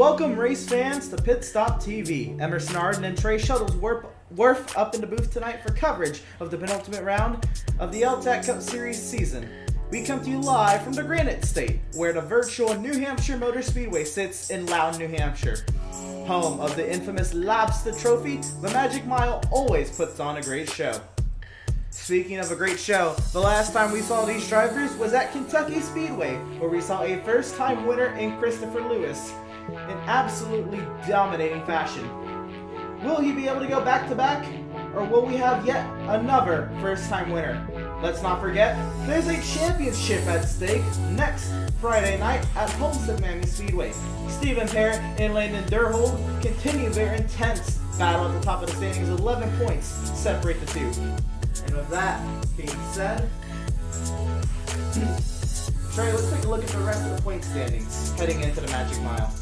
Welcome, race fans, to PitStop TV. Emerson Arden and Trey Shuttles Worf up in the booth tonight for coverage of the penultimate round of the L-TAC Cup Series season. We come to you live from the Granite State, where the virtual New Hampshire Motor Speedway sits in Loudon, New Hampshire. Home of the infamous Lobster Trophy, the Magic Mile always puts on a great show. Speaking of a great show, the last time we saw these drivers was at Kentucky Speedway, where we saw a first-time winner in Christopher Lewis, in absolutely dominating fashion. Will he be able to go back-to-back, or will we have yet another first-time winner? Let's not forget, there's a championship at stake next Friday night at Homestead Miami Speedway. Stephen Parrott and Landon Durhold continue their intense battle at the top of the standings. 11 points separate the two. And with that being said, Trey, let's take a look at the rest of the point standings heading into the Magic Mile.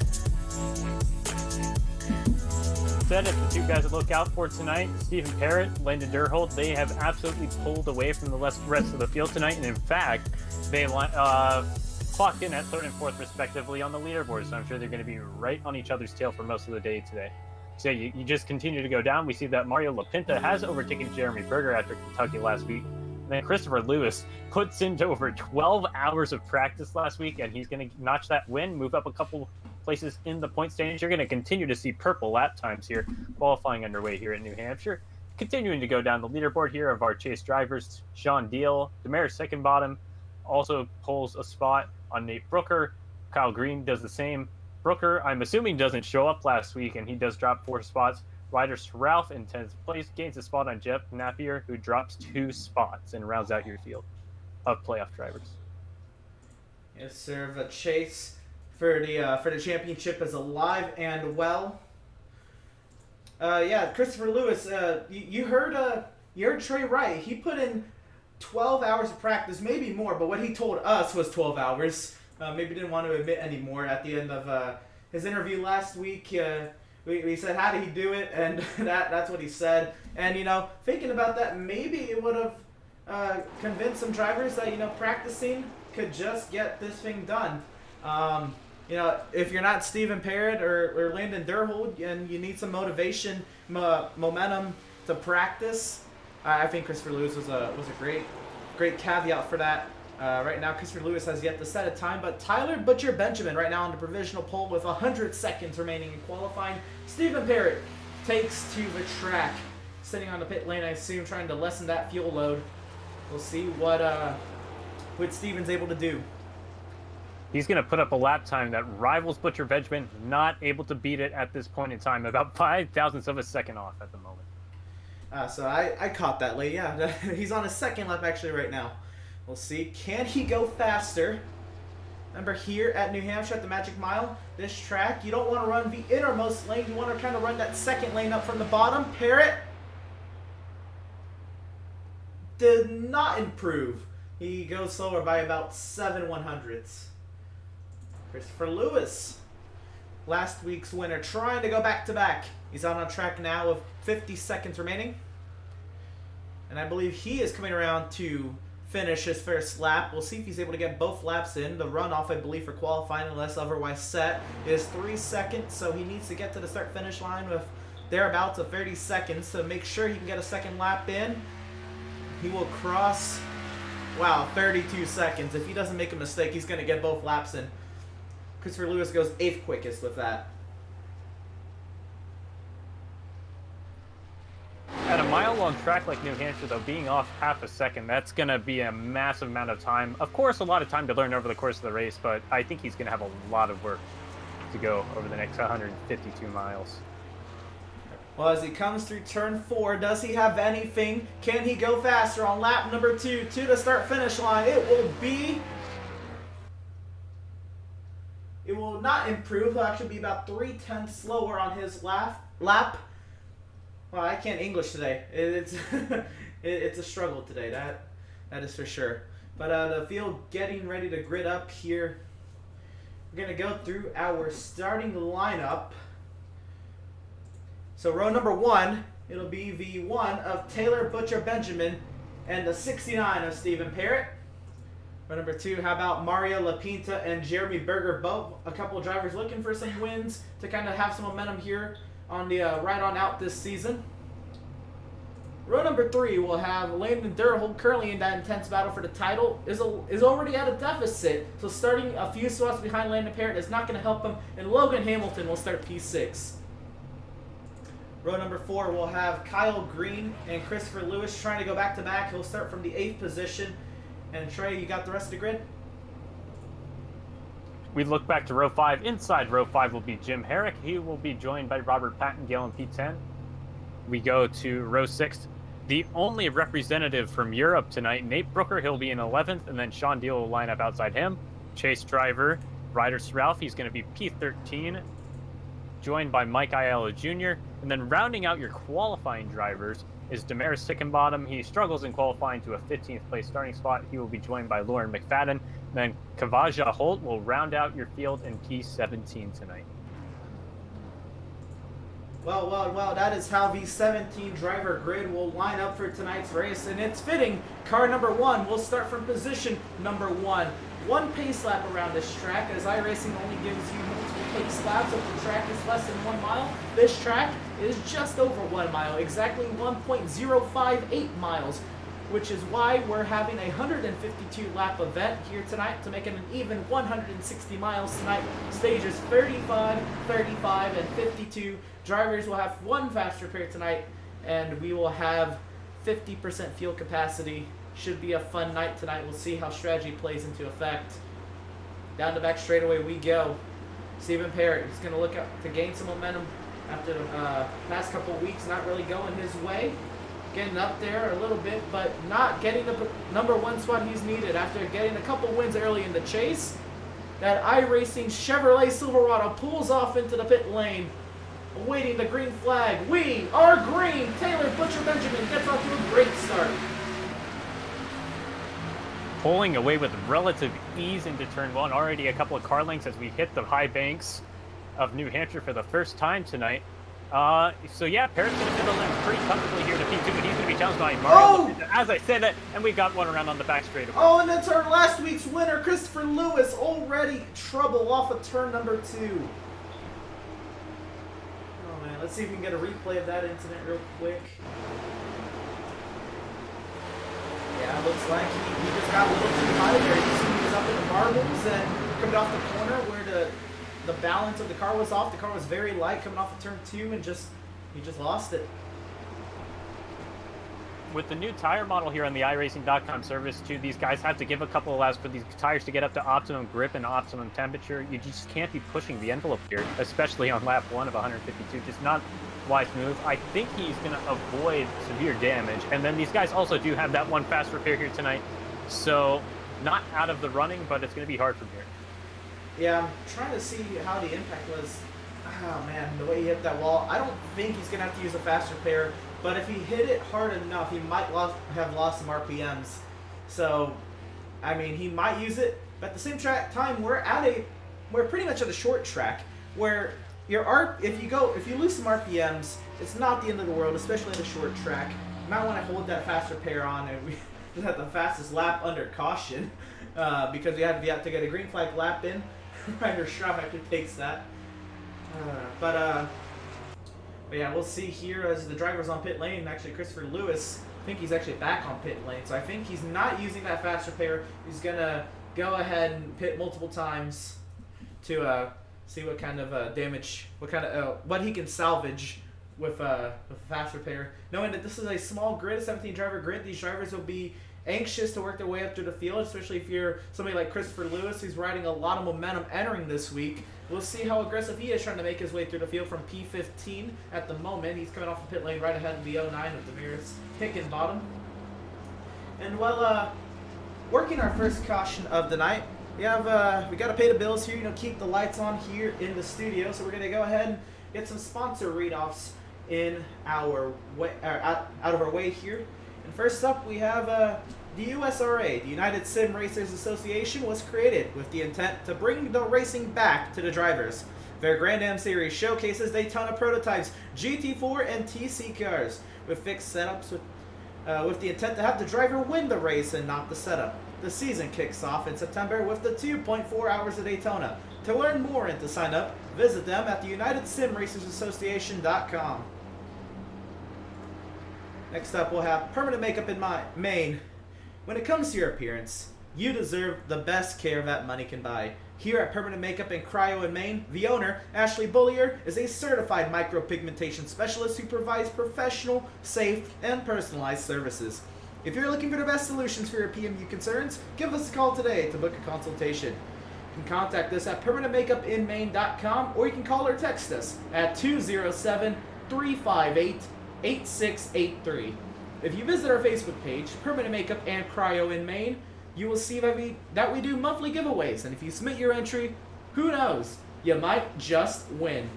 Said it, the two guys to look out for tonight, Stephen Parrott, Landon Durhold, they have absolutely pulled away from the rest of the field tonight, and in fact, they clocked in at third and fourth respectively on the leaderboard, so I'm sure they're going to be right on each other's tail for most of the day today. So you just continue to go down. We see that Mario LaPinta has overtaken Jeremy Berger after Kentucky last week. And then Christopher Lewis puts into over 12 hours of practice last week, and he's going to notch that win, move up a couple places in the point standings. You're going to continue to see purple lap times here, qualifying underway here in New Hampshire. Continuing to go down the leaderboard here of our chase drivers, Sean Deal, Damaris Secondbottom also pulls a spot on Nate Brooker. Kyle Green does the same. Brooker, I'm assuming, doesn't show up last week, and he does drop 4 spots. Ryder Ralph in 10th place gains a spot on Jeff Napier, who drops 2 spots and rounds out your field of playoff drivers. Yes, sir. The chase for the championship is alive and well. Yeah, Christopher Lewis. You heard Trey right. He put in 12 hours of practice, maybe more, but what he told us was 12 hours. Maybe didn't want to admit anymore at the end of his interview last week. We said, how did he do it? And that's what he said. And, thinking about that, maybe it would have convinced some drivers that, practicing could just get this thing done. If you're not Stephen Parrott or Landon Durhold and you need some motivation, momentum to practice, I think Christopher Lewis was a great caveat for that. Right now, Christopher Lewis has yet to set a time, but Tyler Butcher Benjamin right now on the provisional pole with 100 seconds remaining in qualifying. Stephen Parrott takes to the track, sitting on the pit lane, I assume, trying to lessen that fuel load. We'll see what Stephen's able to do. He's going to put up a lap time that rivals Butcher Benjamin, not able to beat it at this point in time, about 5 thousandths of a second off at the moment. So I caught that late. Yeah, he's on his second lap actually right now. We'll see. Can he go faster? Remember, here at New Hampshire at the Magic Mile, this track, you don't want to run the innermost lane. You want to kind of run that second lane up from the bottom. Parrott did not improve. He goes slower by about 7/100ths. Christopher Lewis, last week's winner, trying to go back-to-back. He's out on track now with 50 seconds remaining. And I believe he is coming around to finish his first lap. We'll see if he's able to get both laps in. The runoff, I believe, for qualifying, unless otherwise set, is 3 seconds. So he needs to get to the start-finish line with thereabouts of 30 seconds to make sure he can get a second lap in. He will cross, 32 seconds. If he doesn't make a mistake, he's going to get both laps in. Christopher Lewis goes 8th quickest with that. At a mile-long track like New Hampshire, though, being off half a second, that's going to be a massive amount of time. Of course, a lot of time to learn over the course of the race, but I think he's going to have a lot of work to go over the next 152 miles. Well, as he comes through turn 4, does he have anything? Can he go faster on lap number 2 to the start-finish line? It will not improve. He'll actually be about 3/10 slower on his lap. Well, I can't English today. It's a struggle today. That is for sure. But the field getting ready to grid up here. We're gonna go through our starting lineup. So row number 1, it'll be the 1 of Taylor Butcher Benjamin and the 69 of Stephen Parrott. Row number 2, how about Mario Lapinta and Jeremy Berger, both a couple of drivers looking for some wins to kind of have some momentum here on the right on out this season. Row number 3 will have Landon Durhold, currently in that intense battle for the title, is already at a deficit, so starting a few spots behind Landon Parrott is not going to help him, and Logan Hamilton will start P6. Row number 4 will have Kyle Green and Christopher Lewis trying to go back-to-back. He'll start from the 8th position. And Trey, you got the rest of the grid? We look back to row 5. Inside row 5 will be Jim Herrick. He will be joined by Robert Pattengale in P10. We go to row 6. The only representative from Europe tonight, Nate Brooker, he'll be in 11th, and then Sean Deal will line up outside him. Chase driver, Ryder Ralph, he's going to be P13, joined by Mike Aiello Jr. And then rounding out your qualifying drivers is Damaris Sickenbottom. He struggles in qualifying to a 15th place starting spot. He will be joined by Lauren McFadden. Then Kavaja Holt will round out your field in P17 tonight. Well, that is how the 17 driver grid will line up for tonight's race, and it's fitting. Car number 1 will start from position number 1. 1 pace lap around this track, as iRacing only gives you multiple pace laps if the track is less than 1 mile. This track is just over 1 mile, exactly 1.058 miles, which is why we're having a 152 lap event here tonight to make it an even 160 miles tonight. Stages 35, 35, and 52. Drivers will have 1 fast repair tonight, and we will have 50% fuel capacity. Should be a fun night tonight. We'll see how strategy plays into effect. Down the back straightaway we go. Stephen Parrott is going to look to gain some momentum after the past couple of weeks not really going his way. Getting up there a little bit, but not getting the number 1 spot he's needed after getting a couple wins early in the chase. That iRacing Chevrolet Silverado pulls off into the pit lane, awaiting the green flag. We are green. Taylor Butcher Benjamin gets off to a great start. Pulling away with relative ease into turn 1. Already a couple of car lengths as we hit the high banks of New Hampshire for the first time tonight. So yeah, Parrott's going to fiddle in pretty comfortably here to P2, but he's going to be challenged by Mario. As I said that, and we got one around on the back straightaway. Oh, and that's our last week's winner, Christopher Lewis, already trouble off of turn number 2. Oh man, let's see if we can get a replay of that incident real quick. Yeah, looks like he just got a little too high there. You see he was up in the marbles and coming off the corner where the balance of the car was off. The car was very light coming off of turn 2 and he just lost it. With the new tire model here on the iRacing.com service too, these guys have to give a couple of laps for these tires to get up to optimum grip and optimum temperature. You just can't be pushing the envelope here, especially on lap 1 of 152. Just not wise move. I think he's going to avoid severe damage. And then these guys also do have that 1 fast repair here tonight. So not out of the running, but it's going to be hard from here. Yeah, I'm trying to see how the impact was. Oh man, the way he hit that wall. I don't think he's going to have to use a fast repair, but if he hit it hard enough, he might have lost some RPMs. So, I mean, he might use it, but at the same time, we're pretty much at a short track where if you lose some RPMs, it's not the end of the world, especially in a short track. You might want to hold that fast repair on, and we just had the fastest lap under caution because we had to get a green flag lap in. Ryder Schraub actually takes that. But yeah, we'll see here as the driver's on pit lane. Actually, Christopher Lewis, I think he's actually back on pit lane. So I think he's not using that fast repair. He's going to go ahead and pit multiple times to see what kind of damage, what he can salvage with fast repair. Knowing that this is a small grid, a 17 driver grid, these drivers will be anxious to work their way up through the field, especially if you're somebody like Christopher Lewis, who's riding a lot of momentum entering this week. We'll see how aggressive he is trying to make his way through the field from P15 at the moment. He's coming off the pit lane right ahead of the 09 of Damaris Hickenbottom. And working our first caution of the night, we got to pay the bills here, keep the lights on here in the studio. So we're going to go ahead and get some sponsor read-offs in our way, out of our way here. And first up, we have the USRA, the United Sim Racers Association, was created with the intent to bring the racing back to the drivers. Their Grand Am Series showcases Daytona prototypes, GT4 and TC cars with fixed setups with the intent to have the driver win the race and not the setup. The season kicks off in September with the 2.4 Hours of Daytona. To learn more and to sign up, visit them at the UnitedSimRacersAssociation.com. Next up, we'll have permanent makeup in Maine. When it comes to your appearance, you deserve the best care that money can buy. Here at Permanent Makeup and Cryo in Maine, the owner, Ashley Bullier, is a certified micropigmentation specialist who provides professional, safe, and personalized services. If you're looking for the best solutions for your PMU concerns, give us a call today to book a consultation. You can contact us at permanentmakeupinmaine.com, or you can call or text us at 207-358-8683. If you visit our Facebook page, Permanent Makeup and Cryo in Maine, you will see that we do monthly giveaways, and if you submit your entry, who knows, you might just win.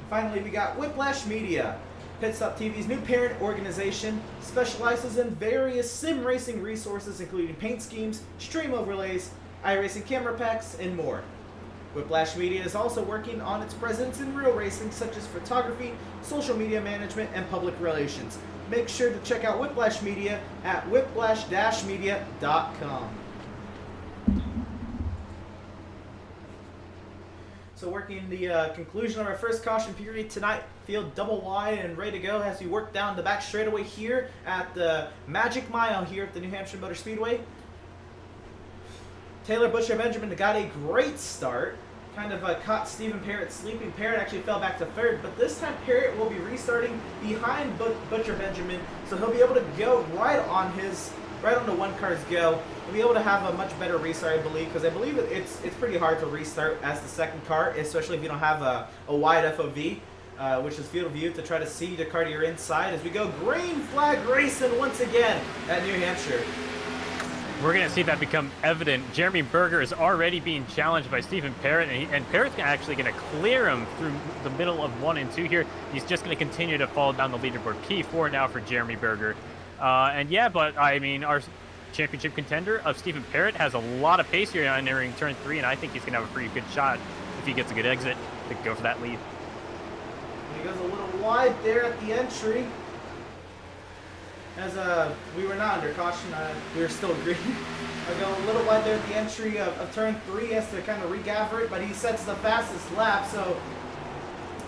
Finally, we got Whiplash Media. PitStop TV's new parent organization specializes in various sim racing resources, including paint schemes, stream overlays, iRacing camera packs, and more. Whiplash Media is also working on its presence in real racing, such as photography, social media management, and public relations. Make sure to check out Whiplash Media at whiplash-media.com. So working the conclusion of our first caution period tonight, field double wide and ready to go as we work down the back straightaway here at the Magic Mile here at the New Hampshire Motor Speedway. Taylor Butcher Benjamin got a great start. Kind of caught Stephen Parrott sleeping. Parrott actually fell back to third, but this time Parrott will be restarting behind Butcher Benjamin, so he'll be able to go right on the one car's go. He'll be able to have a much better restart, I believe, because I believe it's pretty hard to restart as the second car, especially if you don't have a wide FOV, which is field of view, to try to see the car to your inside as we go green flag racing once again at New Hampshire. We're going to see that become evident. Jeremy Berger is already being challenged by Stephen Parrott, and Parrott's actually going to clear him through the middle of 1 and 2 here. He's just going to continue to fall down the leaderboard. P4 now for Jeremy Berger. And yeah, but I mean, our championship contender of Stephen Parrott has a lot of pace here on entering turn 3, and I think he's going to have a pretty good shot if he gets a good exit to go for that lead. He goes a little wide there at the entry. As we were not under caution, we were still green. I go a little wide there at the entry of turn 3. He has to kind of regather it, but he sets the fastest lap, so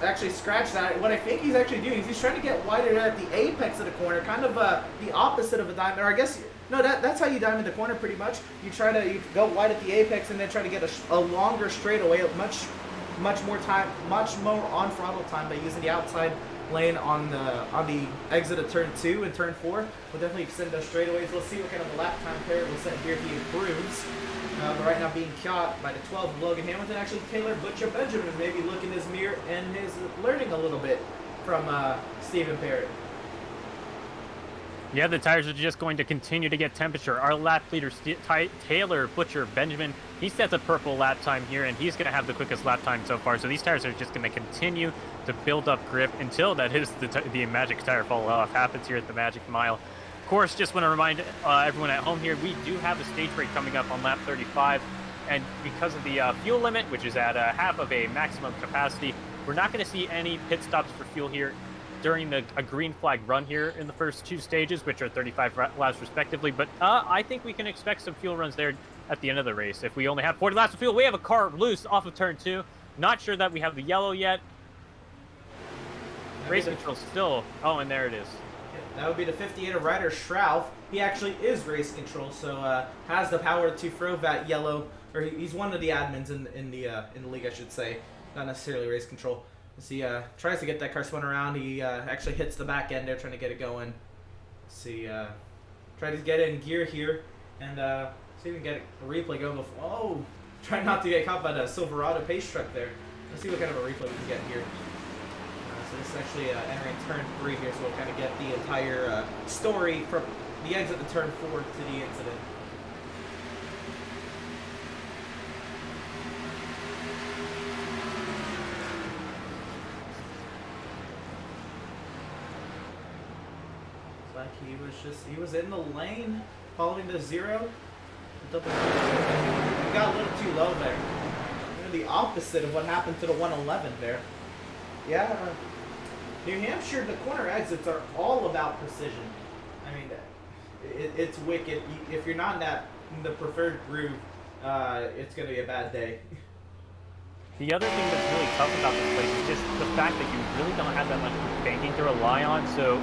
actually scratch that. What I think he's actually doing is he's trying to get wider there at the apex of the corner, kind of the opposite of a diamond, or I guess, no, that's how you diamond the corner pretty much. You go wide at the apex and then try to get a longer straightaway, much more on throttle time by using the outside lane on the exit of turn 2 and turn 4. We'll definitely extend those straightaways. We'll see what kind of a lap time Parrott will set here if he improves. But right now being caught by the 12 of Logan Hamilton. Actually, Taylor Butcher Benjamin maybe look in his mirror and is learning a little bit from Stephen Parrott. Yeah, the tires are just going to continue to get temperature. Our lap leader, Taylor Butcher Benjamin, he sets a purple lap time here, and he's going to have the quickest lap time so far. So these tires are just going to continue to build up grip until that is the Magic tire fall off happens here at the Magic Mile. Of course, just want to remind everyone at home here, we do have a stage break coming up on lap 35, and because of the fuel limit, which is at half of a maximum capacity, we're not going to see any pit stops for fuel here during a green flag run here in the first 2 stages, which are 35 laps respectively. But I think we can expect some fuel runs there at the end of the race. If we only have 40 laps of fuel, we have a car loose off of turn 2. Not sure that we have the yellow yet. Race control still. Oh, and there it is. That would be the 58 of Ryder Shrouf. He actually is race control, so has the power to throw that yellow, or he's one of the admins in the league, I should say, not necessarily race control. As he tries to get that car spun around, he actually hits the back end there trying to get it going. See, try to get it in gear here, and see if we can get a replay going before. Oh, try not to get caught by the Silverado pace truck there. Let's see what kind of a replay we can get here. So this is actually entering turn 3 here, so we'll kind of get the entire story from the exit to turn 4 to the incident. Like he was in the lane, following the 0. He got a little too low there. The opposite of what happened to the 111 there. Yeah, New Hampshire, the corner exits are all about precision. I mean, it's wicked. If you're not in the preferred groove, it's going to be a bad day. The other thing that's really tough about this place is just the fact that you really don't have that much banking to rely on. So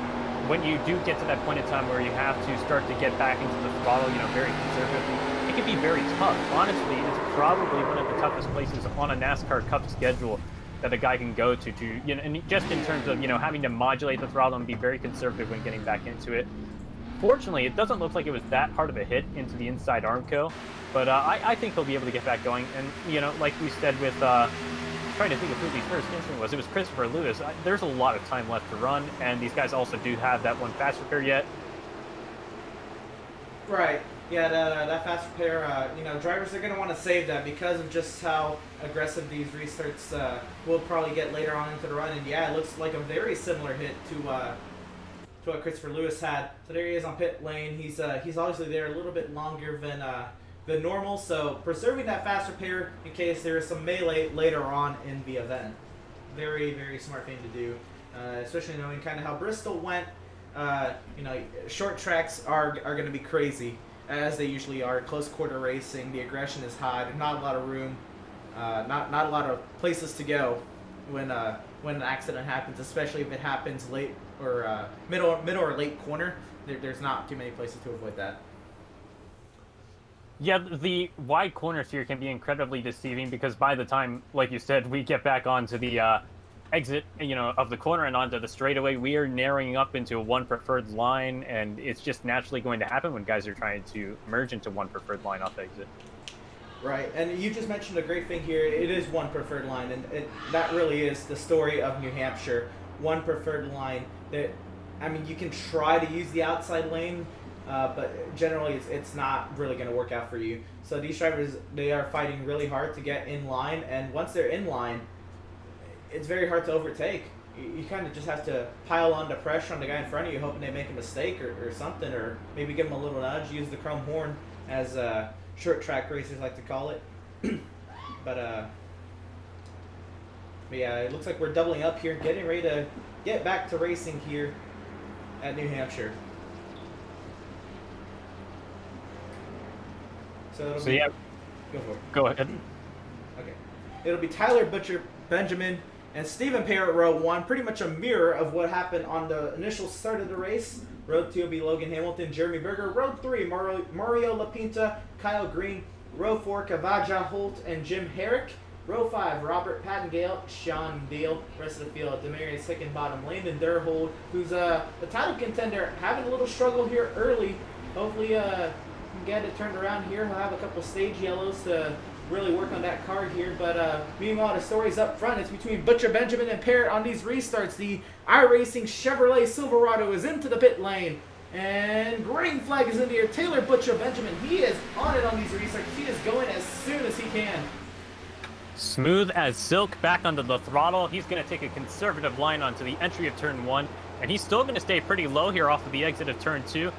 when you do get to that point in time where you have to start to get back into the throttle, very conservative, it can be very tough. Honestly, it's probably one of the toughest places on a NASCAR Cup schedule that a guy can go to, and just in terms of, having to modulate the throttle and be very conservative when getting back into it. Fortunately, it doesn't look like it was that hard of a hit into the inside Armco, but I think he'll be able to get back going. And, like we said with, trying to think of who the first incident was, it was Christopher Lewis. There's a lot of time left to run, and these guys also do have that one fast repair yet. Right. Yeah, that fast repair, drivers are going to want to save that because of just how aggressive these restarts will probably get later on into the run. And yeah, it looks like a very similar hit to what Christopher Lewis had. So there he is on pit lane. He's obviously there a little bit longer than normal, so preserving that fast repair in case there is some melee later on in the event. Very, very smart thing to do, especially knowing kind of how Bristol went. Short tracks are going to be crazy, as they usually are. Close quarter racing, the aggression is high. There's not a lot of room, not a lot of places to go when an accident happens, especially if it happens late or middle or late corner. There's not too many places to avoid that. Yeah, the wide corners here can be incredibly deceiving because by the time, like you said, we get back onto the exit, of the corner and onto the straightaway, we are narrowing up into a one preferred line, and it's just naturally going to happen when guys are trying to merge into one preferred line off exit. Right, and you just mentioned a great thing here. It is one preferred line, and that really is the story of New Hampshire. One preferred line. You can try to use the outside lane, but generally it's not really going to work out for you. So these drivers, they are fighting really hard to get in line, and once they're in line, it's very hard to overtake. You kind of just have to pile on the pressure on the guy in front of you, hoping they make a mistake or something, or maybe give them a little nudge, use the chrome horn, as short track racers like to call it. But yeah, it looks like we're doubling up here, getting ready to get back to racing here at New Hampshire. So yeah, go for it. Go ahead. Okay. It'll be Tyler Butcher Benjamin and Stephen Parrott row 1, pretty much a mirror of what happened on the initial start of the race. Row 2 will be Logan Hamilton, Jeremy Berger. Row 3, Mario Lapinta, Kyle Green. Row 4, Kavaja Holt and Jim Herrick. Row 5, Robert Pattengale, Sean Deal. Rest of the field, Demarius Hickenbottom, Landon Durhold, who's the title contender, having a little struggle here early. Hopefully, can get it turned around here. He'll have a couple stage yellows to really work on that car here. But meanwhile, the story's up front. It's between Butcher Benjamin and Parrott on these restarts. The iRacing Chevrolet Silverado is into the pit lane. And green flag is in the air. Taylor Butcher Benjamin, he is on it on these restarts. He is going as soon as he can. Smooth as silk, back onto the throttle. He's going to take a conservative line onto the entry of turn 1. And he's still going to stay pretty low here off of the exit of turn 2.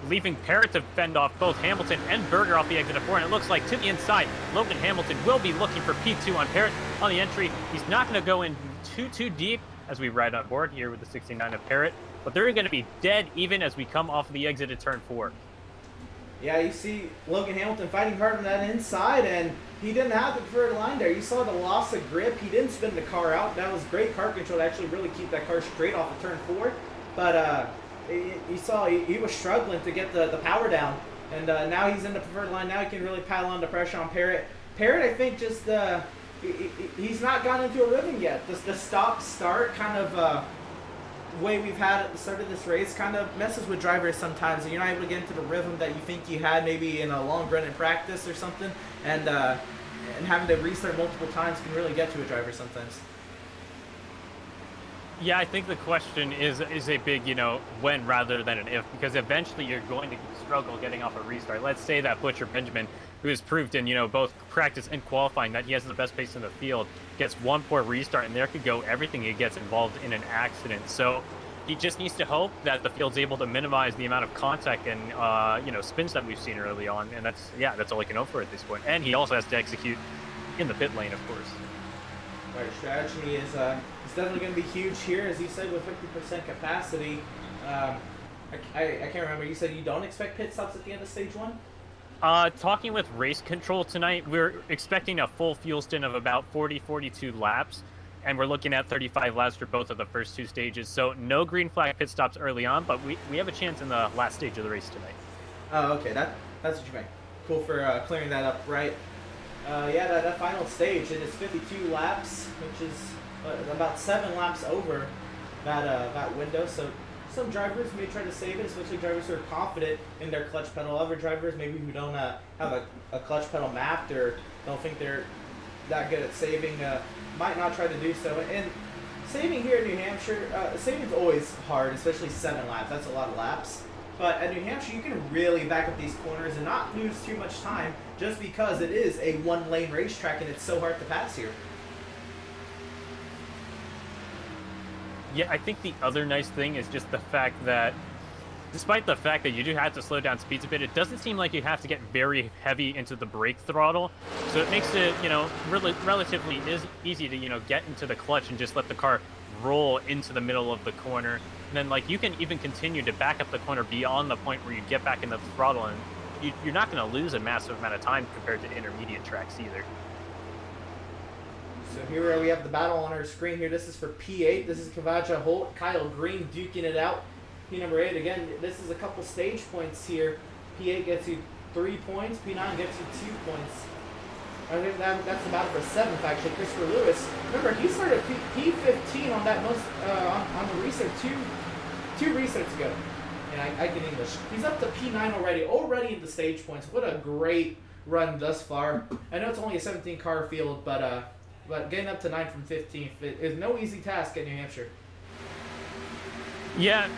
Leaving Parrott to fend off both Hamilton and Berger off the exit of 4, and it looks like to the inside, Logan Hamilton will be looking for P2 on Parrott on the entry. He's not going to go in too deep as we ride on board here with the 69 of Parrott, but they're going to be dead even as we come off of the exit of turn 4. Yeah, you see Logan Hamilton fighting hard on that inside, and he didn't have the preferred line there. You saw the loss of grip. He didn't spin the car out. That was great car control to actually really keep that car straight off of turn 4, but you saw he was struggling to get the power down, and now he's in the preferred line. Now he can really pile on the pressure on Parrott. Parrott, I think, just he's not gotten into a rhythm yet. The stop-start kind of way we've had at the start of this race kind of messes with drivers sometimes, and you're not able to get into the rhythm that you think you had maybe in a long run in practice or something, and having to restart multiple times can really get to a driver sometimes. Yeah, I think the question is a big, when rather than an if, because eventually you're going to struggle getting off a restart. Let's say that Butcher Benjamin, who has proved in, both practice and qualifying that he has the best pace in the field, gets one poor restart, and there could go everything. He gets involved in an accident. So he just needs to hope that the field's able to minimize the amount of contact and, spins that we've seen early on. And that's all he can hope for at this point. And he also has to execute in the pit lane, of course. Right, strategy is it's definitely going to be huge here, as you said, with 50% capacity. I can't remember. You said you don't expect pit stops at the end of stage 1? Talking with race control tonight, we're expecting a full fuel stint of about 42 laps, and we're looking at 35 laps for both of the first 2 stages. So no green flag pit stops early on, but we have a chance in the last stage of the race tonight. Oh, okay. That's what you meant. Cool for clearing that up, right? Yeah, that final stage, it is 52 laps, which is about 7 laps over that window. So some drivers may try to save it, especially drivers who are confident in their clutch pedal. Other drivers maybe who don't have a clutch pedal mapped or don't think they're that good at saving might not try to do so. And saving here in New Hampshire, saving is always hard, especially 7 laps. That's a lot of laps. But at New Hampshire, you can really back up these corners and not lose too much time just because it is a 1-lane racetrack and it's so hard to pass here. Yeah, I think the other nice thing is just the fact that, despite the fact that you do have to slow down speeds a bit, it doesn't seem like you have to get very heavy into the brake throttle. So it makes it, really relatively easy to, get into the clutch and just let the car roll into the middle of the corner. And then, like, you can even continue to back up the corner beyond the point where you get back in the throttle, and you're not going to lose a massive amount of time compared to intermediate tracks either. So here we have the battle on our screen here. This is for P8. This is Kavaja Holt, Kyle Green duking it out. P number 8. Again, this is a couple stage points here. P8 gets you 3 points. P9 gets you 2 points. I think that's the battle for 7th, actually. Christopher Lewis. Remember, he started P15 on that on the restart two restarts ago. And I get English. He's up to P9 already in the stage points. What a great run thus far. I know it's only a 17 car field, but getting up to 9 from 15th is no easy task at New Hampshire. Yeah,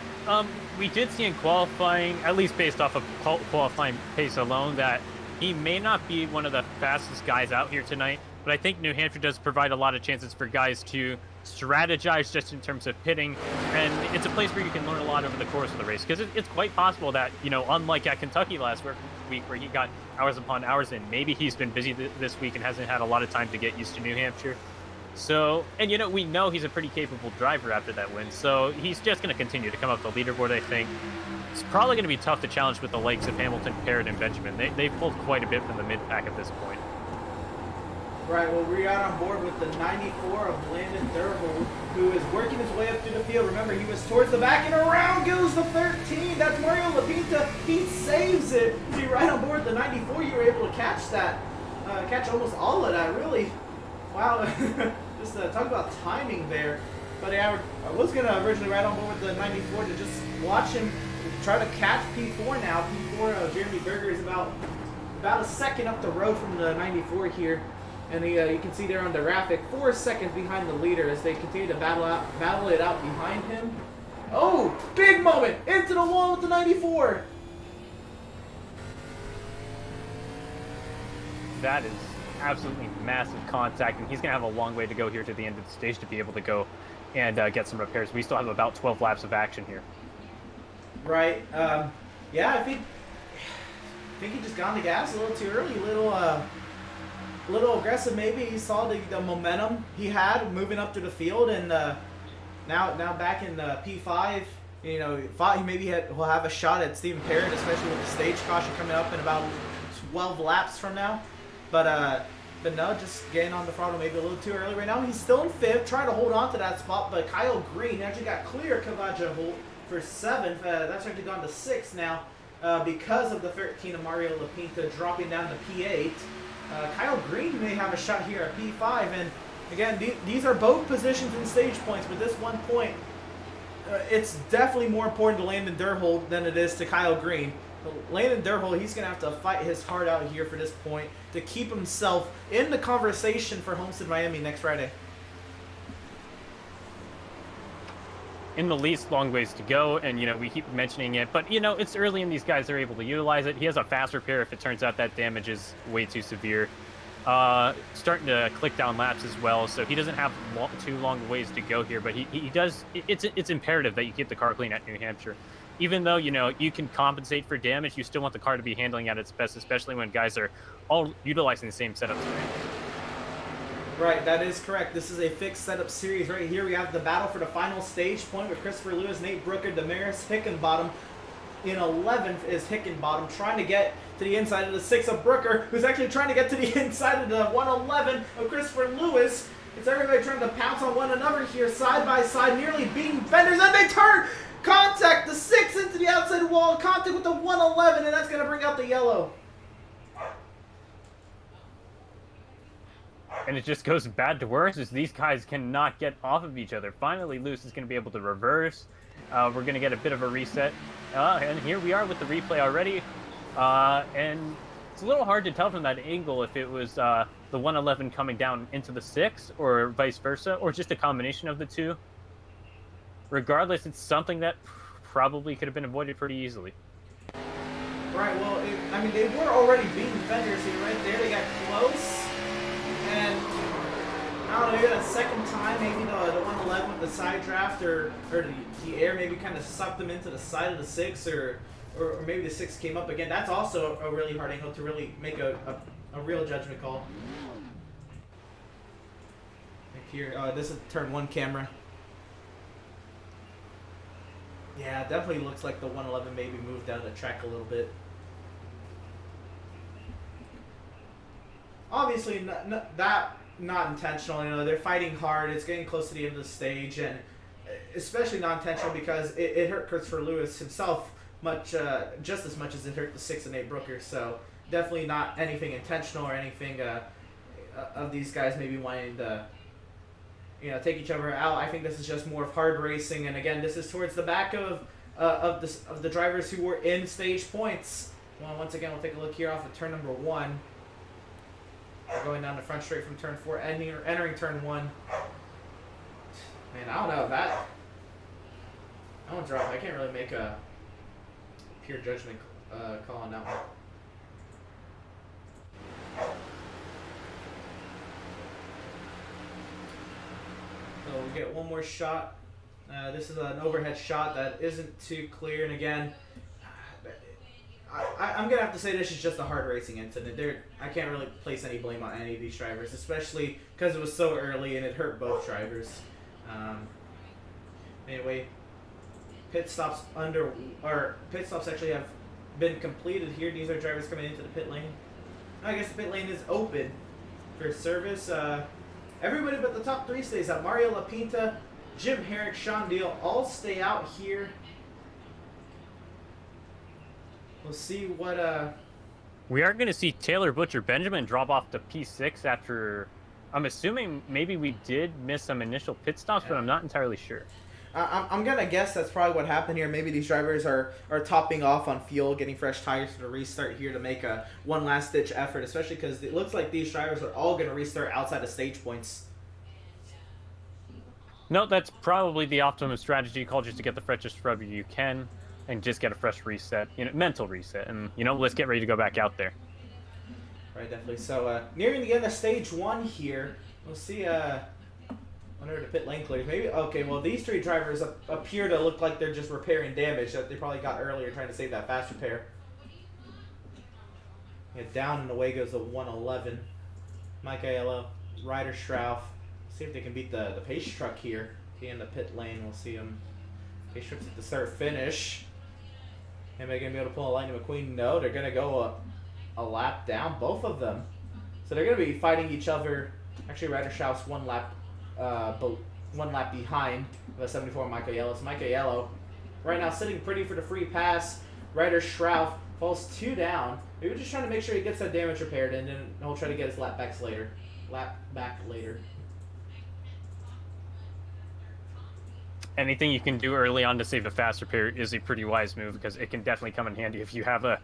we did see in qualifying, at least based off of qualifying pace alone, that he may not be one of the fastest guys out here tonight, but I think New Hampshire does provide a lot of chances for guys to strategize just in terms of pitting, and it's a place where you can learn a lot over the course of the race, because it's quite possible that, unlike at Kentucky last week where he got hours upon hours in, maybe he's been busy this week and hasn't had a lot of time to get used to New Hampshire. So, and we know he's a pretty capable driver after that win, so he's just going to continue to come up the leaderboard, I think. It's probably going to be tough to challenge with the likes of Hamilton, Parrott, and Benjamin. They've pulled quite a bit from the mid-pack at this point. Right, well, we're out on board with the 94 of Landon Thurble, who is working his way up through the field. Remember, he was towards the back, and around goes the 13. That's Mario Lapinta. He saves it. So you're right on board the 94. You were able to catch that, catch almost all of that, really. Wow, just talk about timing there. But yeah, I was going to originally ride on board with the 94 to just watch him try to catch P4 now. P4, Jeremy Berger is about a second up the road from the 94 here. And you can see there on the graphic, 4 seconds behind the leader as they continue to battle it out behind him. Oh, big moment! Into the wall with the 94! That is absolutely massive contact, and he's going to have a long way to go here to the end of the stage to be able to go and get some repairs. We still have about 12 laps of action here. Right. Yeah, I think he just got on the gas a little too early, a little aggressive maybe. He saw the momentum he had moving up through the field, and now back in P5, he'll have a shot at Stephen Parrott, especially with the stage caution coming up in about 12 laps from now. But no, just getting on the throttle maybe a little too early right now. He's still in 5th, trying to hold on to that spot, but Kyle Green actually got clear Kavaja Holt for 7th. That's actually gone to 6th now because of the 13 of Mario Lapinta dropping down to P8. Kyle Green may have a shot here at P5, and again, these are both positions in stage points, but this 1 point, it's definitely more important to Landon Durhold than it is to Kyle Green. Landon Durhold, he's going to have to fight his heart out here for this point to keep himself in the conversation for Homestead Miami next Friday. In the least, long ways to go, and we keep mentioning it, but it's early and these guys are able to utilize it. He has a fast repair if it turns out that damage is way too severe. Starting to click down laps as well, so he doesn't have too long ways to go here, but he does. It's imperative that you keep the car clean at New Hampshire. Even though you can compensate for damage, you still want the car to be handling at its best, especially when guys are all utilizing the same setup today. Right, that is correct. This is a fixed setup series right here. We have the battle for the final stage point with Christopher Lewis, Nate Brooker, Damaris Hickenbottom in 11th is Hickenbottom, trying to get to the inside of the 6 of Brooker, who's actually trying to get to the inside of the 111 of Christopher Lewis. It's everybody trying to pounce on one another here, side by side, nearly beating fenders, and they turn! Contact the 6 into the outside wall, contact with the 111, and that's going to bring out the yellow. And it just goes bad to worse as these guys cannot get off of each other. Finally, Lewis is going to be able to reverse. We're going to get a bit of a reset. And here we are with the replay already. And it's a little hard to tell from that angle if it was the 111 coming down into the 6 or vice versa, or just a combination of the two. Regardless, it's something that probably could have been avoided pretty easily. Right, well, I mean, they were already beating fenders here, right there. They got close. And I don't know, maybe that second time, maybe the 111 with the side draft or the air maybe kind of sucked them into the side of the 6, or maybe the 6 came up again. That's also a really hard angle to really make a real judgment call. Like here, this is turn 1 camera. Yeah, it definitely looks like the 111 maybe moved down the track a little bit. Obviously, not intentional. You know, they're fighting hard. It's getting close to the end of the stage, and especially not intentional because it hurt Christopher Lewis himself just as much as it hurt the 6 and 8 Brooker. So definitely not anything intentional or anything of these guys maybe wanting to, you know, take each other out. I think this is just more of hard racing, and again, this is towards the back of the drivers who were in stage points. Well, once again, we'll take a look here off of turn number 1. We're going down the front straight from turn 4, entering turn 1. Man, I don't know that one's rough. I can't really make a pure judgment call on that one. So we'll get one more shot. This is an overhead shot that isn't too clear, and again, I'm going to have to say this is just a hard racing incident. I can't really place any blame on any of these drivers, especially because it was so early and it hurt both drivers. Anyway, pit stops actually have been completed here. These are drivers coming into the pit lane. I guess the pit lane is open for service. Everybody but the top 3 stays out. Mario LaPinta, Jim Herrick, Sean Deal all stay out here. We'll see what We are going to see Taylor Butcher Benjamin drop off to P6 after, I'm assuming maybe we did miss some initial pit stops, but I'm not entirely sure. I'm going to guess that's probably what happened here. Maybe these drivers are topping off on fuel, getting fresh tires for the restart here to make a one last ditch effort, especially because it looks like these drivers are all going to restart outside of stage points. No, that's probably the optimum strategy call, just to get the freshest rubber you can and just get a fresh reset, mental reset, and let's get ready to go back out there. Right, definitely. So nearing the end of stage 1 here, we'll see whenever the pit lane clears. Maybe okay. Well, these 3 drivers appear to look like they're just repairing damage that they probably got earlier, trying to save that fast repair. Yeah, down and away goes the 111. Mike Aiello, Ryder Schrauf. See if they can beat the pace truck here. In the pit lane, we'll see them. Pace trucks at the start finish. Am I going to be able to pull a Lightning McQueen? No, they're going to go a lap down, both of them. So they're going to be fighting each other. Actually, Ryder Schrauf's one lap behind the 74 Mike Aiello. So Mike Aiello right now sitting pretty for the free pass. Ryder Schrauf falls 2 down. Maybe just trying to make sure he gets that damage repaired, and then he'll try to get his lap back later. Anything you can do early on to save a fast repair is a pretty wise move, because it can definitely come in handy if you have an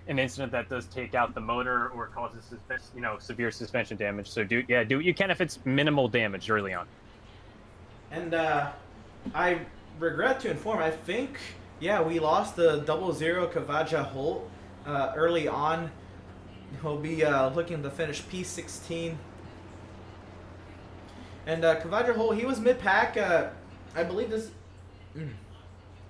incident that does take out the motor or causes severe suspension damage. So do what you can if it's minimal damage early on. And I regret to inform, I think we lost the 00 Kavaja Holt early on. He'll be looking to finish P16. And Kavaja Holt, he was mid-pack. I believe this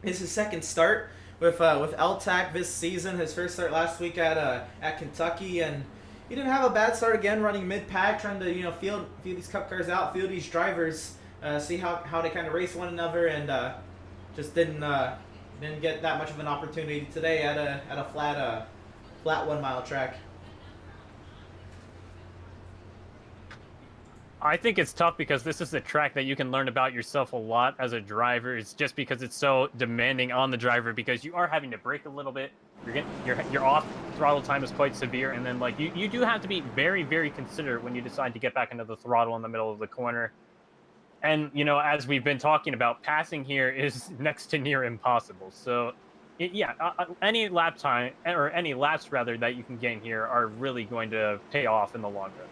is his second start with L-TAC this season. His first start last week at Kentucky, and he didn't have a bad start again, running mid-pack, trying to feel these cup cars out, feel these drivers, see how they kind of race one another, and just didn't Didn't get that much of an opportunity today at a flat 1 mile track. I think it's tough because this is a track that you can learn about yourself a lot as a driver. It's just because it's so demanding on the driver, because you are having to brake a little bit. Your off throttle time is quite severe, and then like you do have to be very, very considerate when you decide to get back into the throttle in the middle of the corner. And you know, as we've been talking about, passing here is next to near impossible. So any lap time, or any laps rather, that you can gain here are really going to pay off in the long run.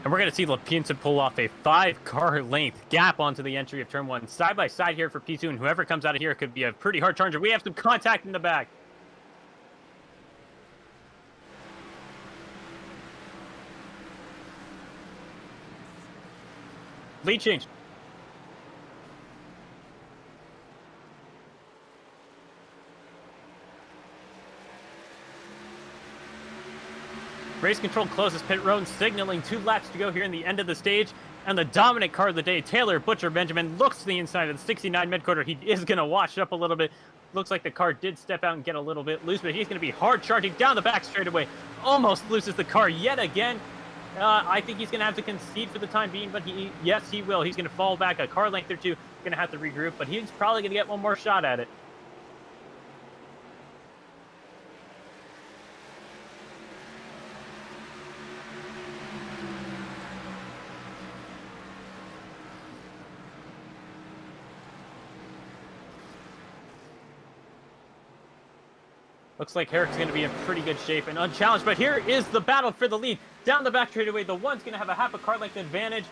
And we're going to see Lapinta pull off a 5-car length gap onto the entry of turn 1. Side by side here for P2, and whoever comes out of here could be a pretty hard challenger. We have some contact in the back. Lead change. Race control closes pit road, signaling 2 laps to go here in the end of the stage. And the dominant car of the day, Taylor Butcher Benjamin, looks to the inside of the 69 mid-quarter. He is going to wash up a little bit. Looks like the car did step out and get a little bit loose, but he's going to be hard charging down the back straightaway. Almost loses the car yet again. I think he's going to have to concede for the time being, but yes, he will. He's going to fall back a car length or two. Going to have to regroup, but he's probably going to get one more shot at it. Looks like Herrick's going to be in pretty good shape and unchallenged, but here is the battle for the lead. Down the back straightaway, the one's going to have a half a car length advantage.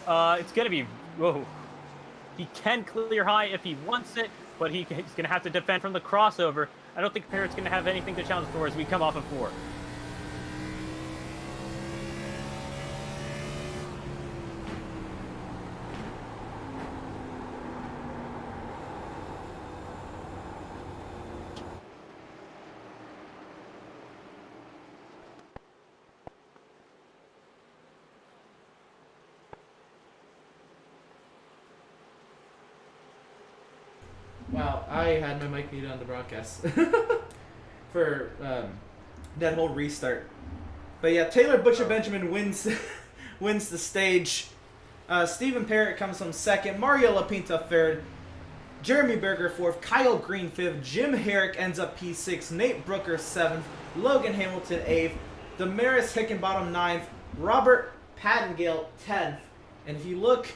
It's going to be, whoa. He can clear high if he wants it, but he's going to have to defend from the crossover. I don't think Parrott's going to have anything to challenge for as we come off of 4. Wow, I had my mic muted on the broadcast for that whole restart. But yeah, Taylor Butcher Benjamin wins the stage. Stephen Parrott comes home second. Mario Lapinta third. Jeremy Berger fourth. Kyle Green fifth. Jim Herrick ends up P6. Nate Brooker seventh. Logan Hamilton eighth. Damaris Hickenbottom ninth. Robert Pattengale 10th. And if you look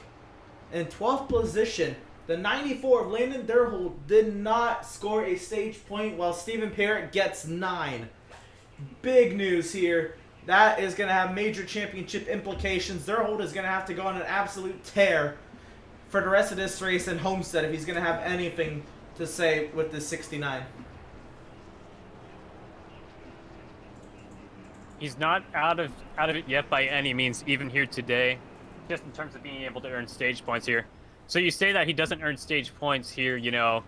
in 12th position, the 94 of Landon Durhold did not score a stage point, while Stephen Parrott gets 9. Big news here. That is going to have major championship implications. Durhold is going to have to go on an absolute tear for the rest of this race in Homestead if he's going to have anything to say with this 69. He's not out of it yet by any means, even here today, just in terms of being able to earn stage points here. So you say that he doesn't earn stage points here, you know,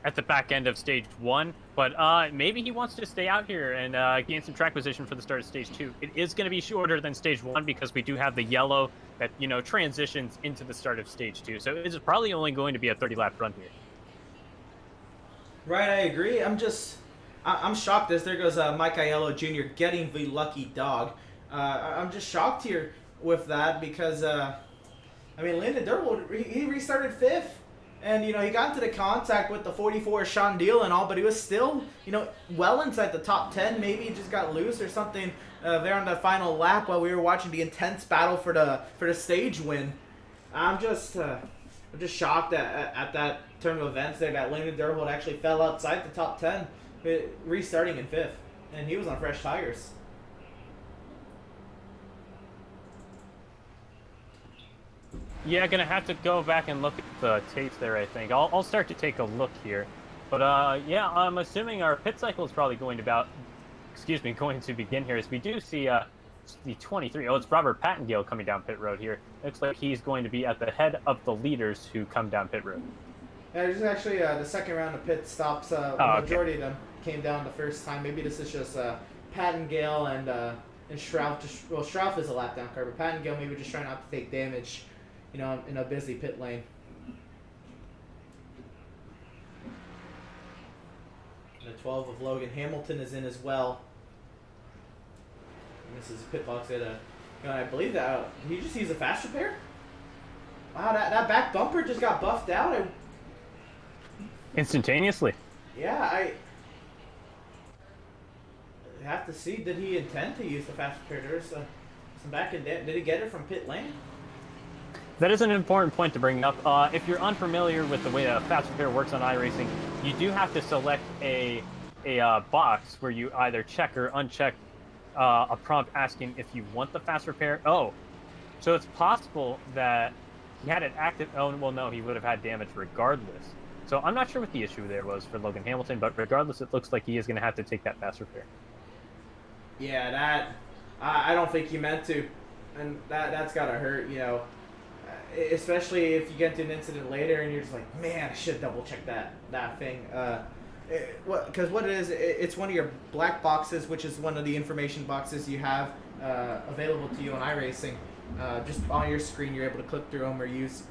at the back end of stage 1, but maybe he wants to stay out here and gain some track position for the start of stage 2. It is going to be shorter than stage 1 because we do have the yellow that, you know, transitions into the start of stage 2. So it's probably only going to be a 30-lap run here. Right, I agree. I'm shocked as there goes Mike Aiello Jr. getting the lucky dog. I'm just shocked here with that because, I mean, Landon Durwood, he restarted 5th. And, you know, he got into the contact with the 44 Sean Deal and all, but he was still, you know, well inside the top 10. Maybe he just got loose or something there on the final lap while we were watching the intense battle for the stage win. I'm just shocked at that turn of events there that Landon Durwood actually fell outside the top 10, restarting in 5th. And he was on fresh tires. Yeah, gonna have to go back and look at the tapes there, I think. I'll start to take a look here. But, yeah, I'm assuming our pit cycle is probably going to excuse me, going to begin here is we do see the 23. Oh, it's Robert Pattengale coming down pit road here. Looks like he's going to be at the head of the leaders who come down pit road. Yeah, this is actually the second round of pit stops. The majority of them came down the first time. Maybe this is just Pattengale and Schrauf. Well, Schrauf is a lap down car, but Pattengale maybe just trying not to take damage, in a busy pit lane. The 12 of Logan Hamilton is in as well. And this is pit box at I believe that did he just use a fast repair? Wow, that back bumper just got buffed out. Instantaneously. Yeah, I have to see. Did he intend to use the fast repair? There's some back and did he get it from pit lane? That is an important point to bring up. If you're unfamiliar with the way a fast repair works on iRacing, you do have to select a box where you either check or uncheck a prompt asking if you want the fast repair. Oh, so it's possible that he had it active. Oh, well, no, he would have had damage regardless. So I'm not sure what the issue there was for Logan Hamilton, but regardless, it looks like he is going to have to take that fast repair. Yeah, I don't think he meant to, and that's gotta hurt, especially if you get into an incident later and you're just like, man, I should double check that thing. Because what it is, it's one of your black boxes, which is one of the information boxes you have available to you on iRacing. Just on your screen, you're able to click through them or use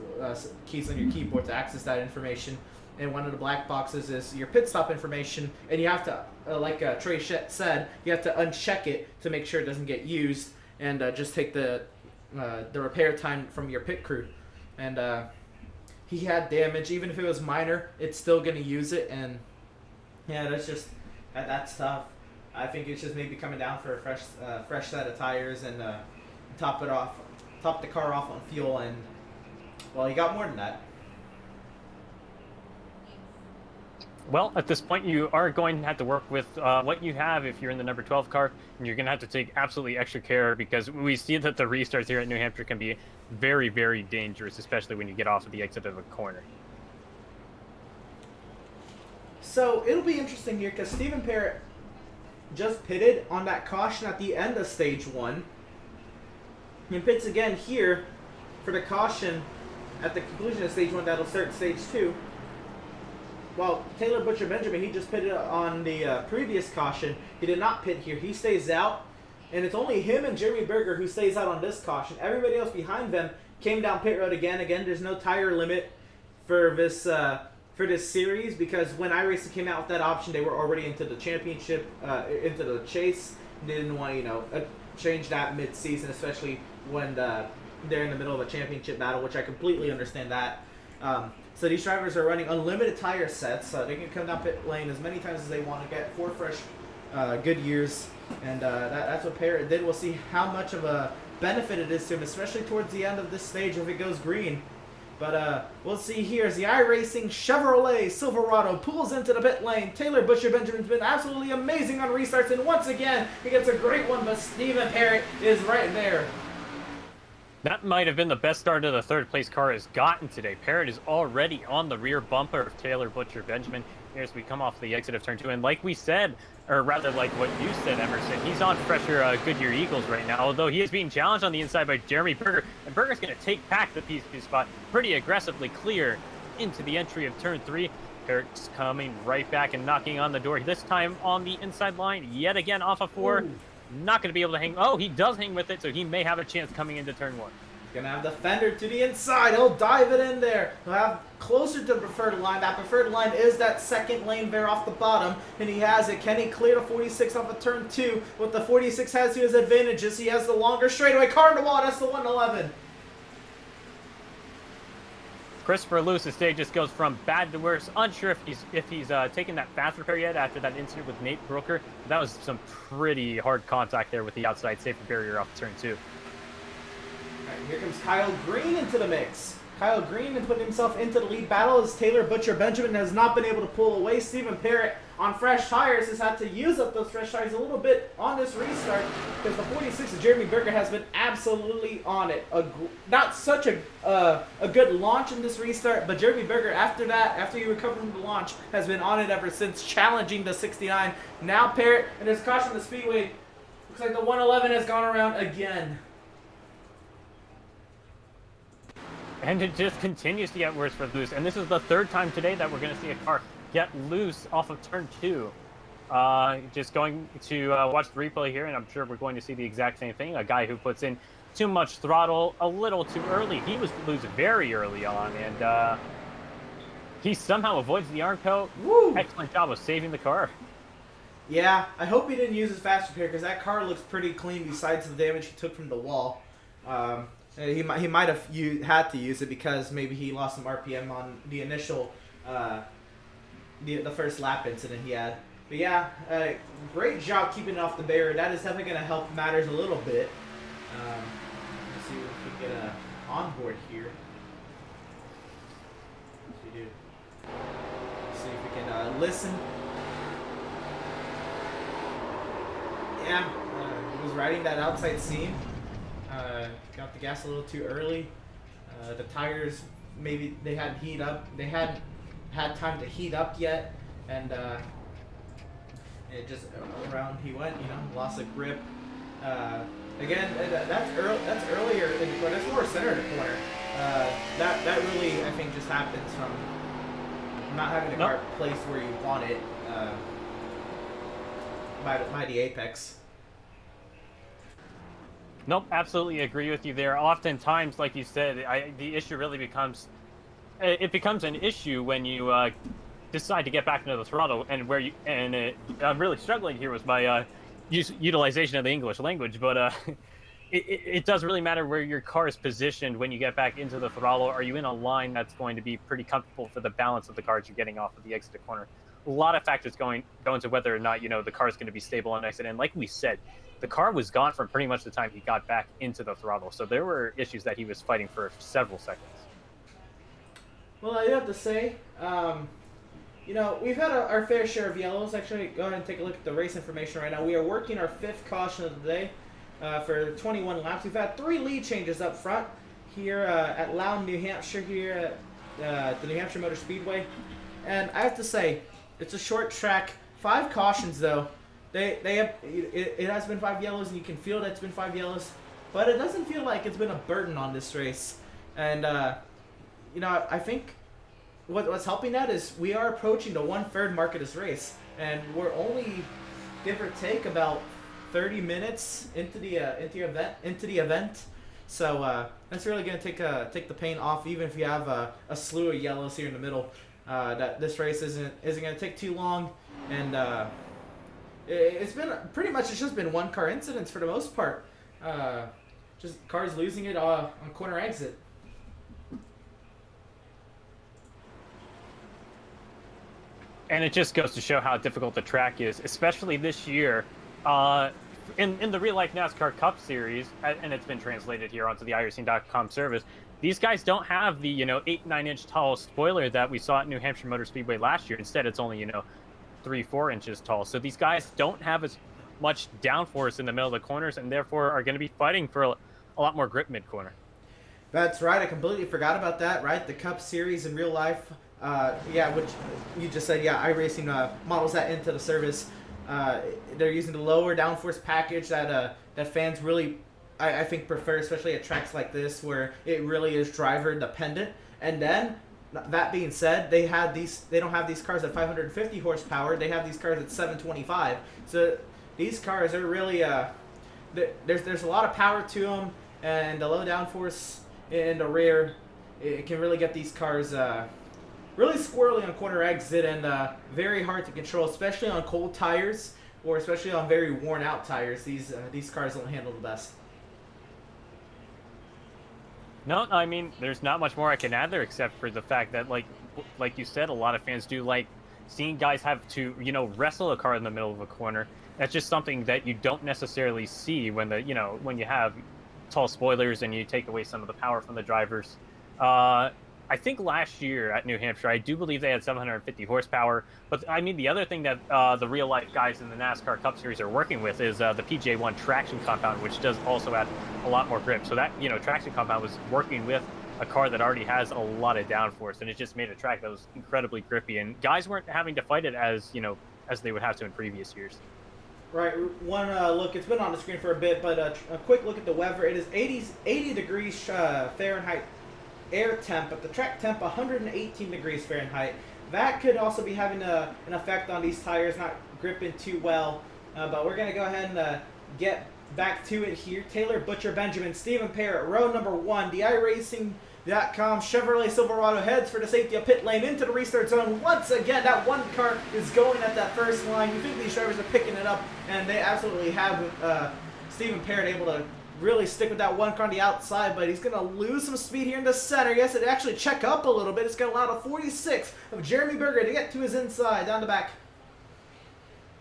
keys on your keyboard to access that information. And one of the black boxes is your pit stop information, and you have to, like Trey said, you have to uncheck it to make sure it doesn't get used, and just take the repair time from your pit crew. And he had damage, even if it was minor, it's still going to use it, and yeah, that's tough. I think it's just maybe coming down for a fresh set of tires and top the car off on fuel, and well, he got more than that. Well, at this point, you are going to have to work with what you have if you're in the number 12 car, and you're going to have to take absolutely extra care because we see that the restarts here at New Hampshire can be very, very dangerous, especially when you get off of the exit of a corner. So it'll be interesting here because Stephen Parrott just pitted on that caution at the end of stage 1. He pits again here for the caution at the conclusion of stage 1 that'll start stage 2. Well, Taylor Butcher-Benjamin, he just pitted on the previous caution. He did not pit here. He stays out, and it's only him and Jeremy Berger who stays out on this caution. Everybody else behind them came down pit road again. Again, there's no tire limit for this series because when iRacing came out with that option, they were already into the championship, into the chase. They didn't want to, change that mid-season, especially when they're in the middle of a championship battle, which I completely understand that. So these drivers are running unlimited tire sets. They can come down pit lane as many times as they want to get 4 fresh good years. And that's what Parrott did. We'll see how much of a benefit it is to him, especially towards the end of this stage if it goes green. But we'll see here as the iRacing Chevrolet Silverado pulls into the pit lane. Taylor Butcher-Benjamin's been absolutely amazing on restarts. And once again, he gets a great one, but Stephen Parrott is right there. That might have been the best start of the third place car has gotten today. Parrott is already on the rear bumper of Taylor Butcher-Benjamin here as we come off the exit of turn 2. And like we said, or rather like what you said, Emerson, he's on fresher Goodyear Eagles right now, although he is being challenged on the inside by Jeremy Berger. And Berger's going to take back the P2 spot pretty aggressively clear into the entry of turn 3. Parrott's coming right back and knocking on the door, this time on the inside line, yet again off of 4. Ooh. Not going to be able to hang. Oh, he does hang with it, so he may have a chance coming into turn 1. Going to have the fender to the inside. He'll dive it in there. He'll have closer to the preferred line. That preferred line is that second lane there off the bottom, and he has it. Can he clear the 46 off of turn 2? What the 46 has to his advantages. He has the longer straightaway. Car in the wall. That's the 111. Christopher Lewis's day just goes from bad to worse. Unsure if he's taken that fast repair yet after that incident with Nate Brooker. That was some pretty hard contact there with the outside safety barrier off turn 2. All right, here comes Kyle Green into the mix. Kyle Green and putting himself into the lead battle as Taylor Butcher Benjamin has not been able to pull away. Stephen Parrott on fresh tires has had to use up those fresh tires a little bit on this restart because the 46 of Jeremy Berger has been absolutely on it. Not such a good launch in this restart, but Jeremy Berger after that, after he recovered from the launch, has been on it ever since, challenging the 69. Now Parrott, and there's caution on the speedway. Looks like the 111 has gone around again. And it just continues to get worse for loose. And this is the third time today that we're going to see a car get loose off of turn 2. Just going to watch the replay here, and I'm sure we're going to see the exact same thing. A guy who puts in too much throttle a little too early. He was loose very early on, and he somehow avoids the Armco. Woo! Excellent job of saving the car. Yeah, I hope he didn't use his fast repair because that car looks pretty clean besides the damage he took from the wall. He might have had to use it because maybe he lost some RPM on the initial, the first lap incident he had. But yeah, great job keeping it off the barrier. That is definitely going to help matters a little bit. Let's see if we can get an onboard here. Let's see if we can listen. Yeah, he was riding that outside seam. Got the gas a little too early. The tires, maybe they hadn't heat up. They hadn't had time to heat up yet, and it just around he went. Lost a grip. Again, that's earlier in the corner. That's more center of the corner. That really, I think, just happens from not having the car placed where you want it by the apex. Nope, absolutely agree with you there. Oftentimes, like you said, the issue really becomes an issue when you decide to get back into the throttle, and I'm really struggling here with my utilization of the English language, but it does really matter where your car is positioned when you get back into the throttle. Are you in a line that's going to be pretty comfortable for the balance of the car as you're getting off of the exit corner? A lot of factors go into whether or not the car is going to be stable on exit. And like we said, the car was gone from pretty much the time he got back into the throttle. So there were issues that he was fighting for several seconds. Well, I have to say, we've had our fair share of yellows. Actually, go ahead and take a look at the race information right now. We are working our 5th caution of the day for 21 laps. We've had 3 lead changes up front here at Loudon, New Hampshire, here at the New Hampshire Motor Speedway. And I have to say, it's a short track. 5 cautions, though. It has been 5 yellows, and you can feel that it's been 5 yellows, but it doesn't feel like it's been a burden on this race. And I think what's helping that is we are approaching the 1/3 mark of this race, and we're only give or take about 30 minutes into the event. So that's really going to take the pain off, even if you have a slew of yellows here in the middle. That this race isn't going to take too long, and it's just been one car incidents for the most part. Just cars losing it on corner exit. And it just goes to show how difficult the track is, especially this year. In the Real Life NASCAR Cup Series, and it's been translated here onto the iRacing.com service, these guys don't have the 8-9 inch tall spoiler that we saw at New Hampshire Motor Speedway last year. Instead, it's only 3-4 inches tall. So these guys don't have as much downforce in the middle of the corners, and therefore are going to be fighting for a lot more grip mid corner. That's right. I completely forgot about that. Right, the Cup Series in real life. Which you just said. Yeah, iRacing models that into the service. They're using the lower downforce package that fans really, I think, prefer, especially at tracks like this where it really is driver dependent. And then, that being said, they don't have these cars at 550 horsepower. They have these cars at 725. So these cars are really there's a lot of power to them, and the low downforce in the rear, it can really get these cars really squirrely on corner exit and very hard to control, especially on cold tires or especially on very worn out tires. These cars don't handle the best. No, I mean, there's not much more I can add there except for the fact that, like you said, a lot of fans do like seeing guys have to, wrestle a car in the middle of a corner. That's just something that you don't necessarily see when when you have tall spoilers and you take away some of the power from the drivers. I think last year at New Hampshire, I do believe they had 750 horsepower. But I mean, the other thing that the real life guys in the NASCAR Cup Series are working with is the PJ1 traction compound, which does also add a lot more grip. So that, traction compound was working with a car that already has a lot of downforce, and it just made a track that was incredibly grippy. And guys weren't having to fight it as they would have to in previous years. Right, one look, it's been on the screen for a bit, but a quick look at the weather. It is 80 degrees Fahrenheit air temp, but the track temp 118 degrees Fahrenheit. That could also be having an effect on these tires, not gripping too well. But we're going to go ahead and get back to it here. Taylor Butcher Benjamin, Stephen Parrott, row number 1, the iRacing.com Chevrolet Silverado heads for the safety of pit lane into the restart zone. Once again, that one car is going at that first line. You think these drivers are picking it up, and they absolutely have with Stephen Parrott able to really stick with that one car on the outside, but he's going to lose some speed here in the center. Yes, it actually check up a little bit. It's going to allow the 46 of Jeremy Berger to get to his inside, down the back.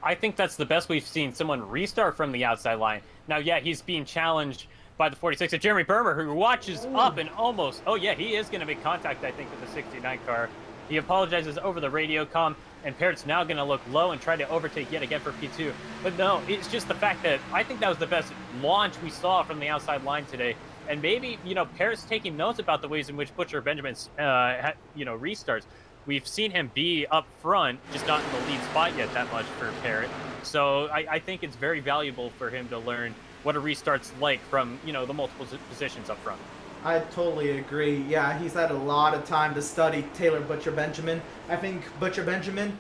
I think that's the best we've seen someone restart from the outside line. Now, yeah, he's being challenged by the 46 of Jeremy Berger, who watches up and almost, oh yeah, he is going to make contact, I think, with the 69 car. He apologizes over the radio comm, and Parrott's now going to look low and try to overtake yet again for P2. But no, it's just the fact that I think that was the best launch we saw from the outside line today. And maybe, Parrott's taking notes about the ways in which Butcher Benjamin's, restarts. We've seen him be up front, just not in the lead spot yet that much for Parrott. So I think it's very valuable for him to learn what a restart's like from, the multiple positions up front. I totally agree. Yeah, he's had a lot of time to study Taylor Butcher Benjamin. I think Butcher Benjamin,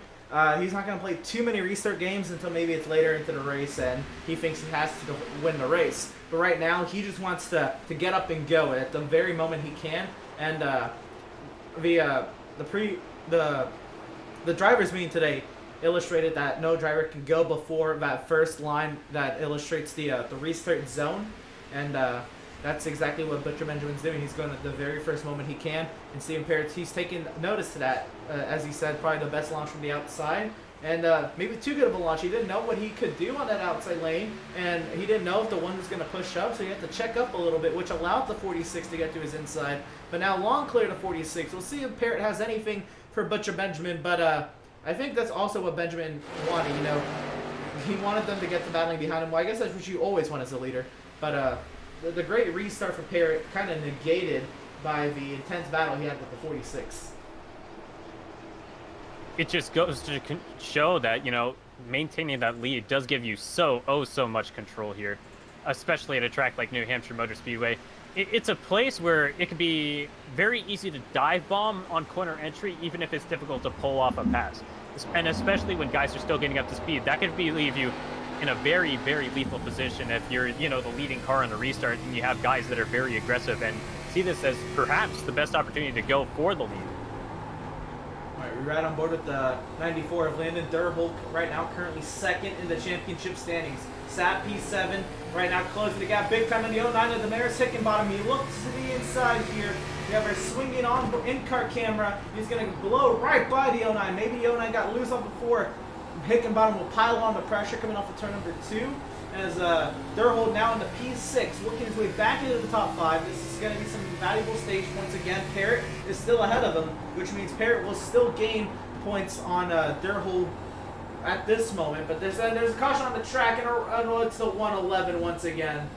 he's not going to play too many restart games until maybe it's later into the race, and he thinks he has to win the race. But right now, he just wants to get up and go at the very moment he can. And the drivers' meeting today illustrated that no driver can go before that first line that illustrates the restart zone, and that's exactly what Butcher Benjamin's doing. He's going at the very first moment he can, and Stephen Parrott, he's taking notice to that. As he said, probably the best launch from the outside, and maybe too good of a launch. He didn't know what he could do on that outside lane, and he didn't know if the one was going to push up, so he had to check up a little bit, which allowed the 46 to get to his inside. But now long clear to 46. We'll see if Parrott has anything for Butcher Benjamin, but I think that's also what Benjamin wanted. He wanted them to get to battling behind him. Well, I guess that's what you always want as a leader, but the great restart for Parrott kind of negated by the intense battle he had with the 46. It just goes to show that, maintaining that lead does give you so much control here, especially at a track like New Hampshire Motor Speedway. It's a place where it can be very easy to dive bomb on corner entry, even if it's difficult to pull off a pass. And especially when guys are still getting up to speed, that could leave you in a very, very lethal position if you're, the leading car on the restart and you have guys that are very aggressive and see this as perhaps the best opportunity to go for the lead. All right, we're right on board with the 94 of Landon Durholt, right now currently second in the championship standings. Sat P7 right now closing the gap big time in the 09 of the Maris Hickenbottom. He looks to the inside here. We have our swinging on in-car camera. He's going to blow right by the 09. Maybe the 09 got loose off before. Hickenbottom will pile on the pressure coming off of turn number 2. As Durholt now in the P6, working his way back into the top 5. This is going to be some valuable stage points again. Parrott is still ahead of him, which means Parrott will still gain points on Durholt at this moment. But there's a caution on the track, and it's the 111 once again.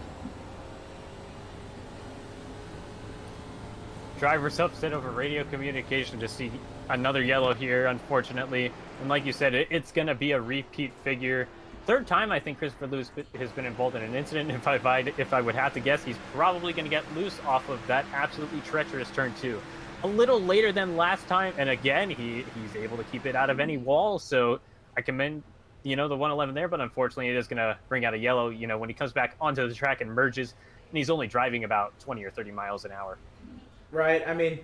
Drivers upset over radio communication to see another yellow here, unfortunately. And like you said, it's going to be a repeat figure. Third time I think Christopher Lewis has been involved in an incident. If I would have to guess, he's probably going to get loose off of that absolutely treacherous turn 2. A little later than last time, and again, he's able to keep it out of any wall. So I commend, the 111 there, but unfortunately it is going to bring out a yellow, when he comes back onto the track and merges, and he's only driving about 20 or 30 miles an hour. Right, I mean,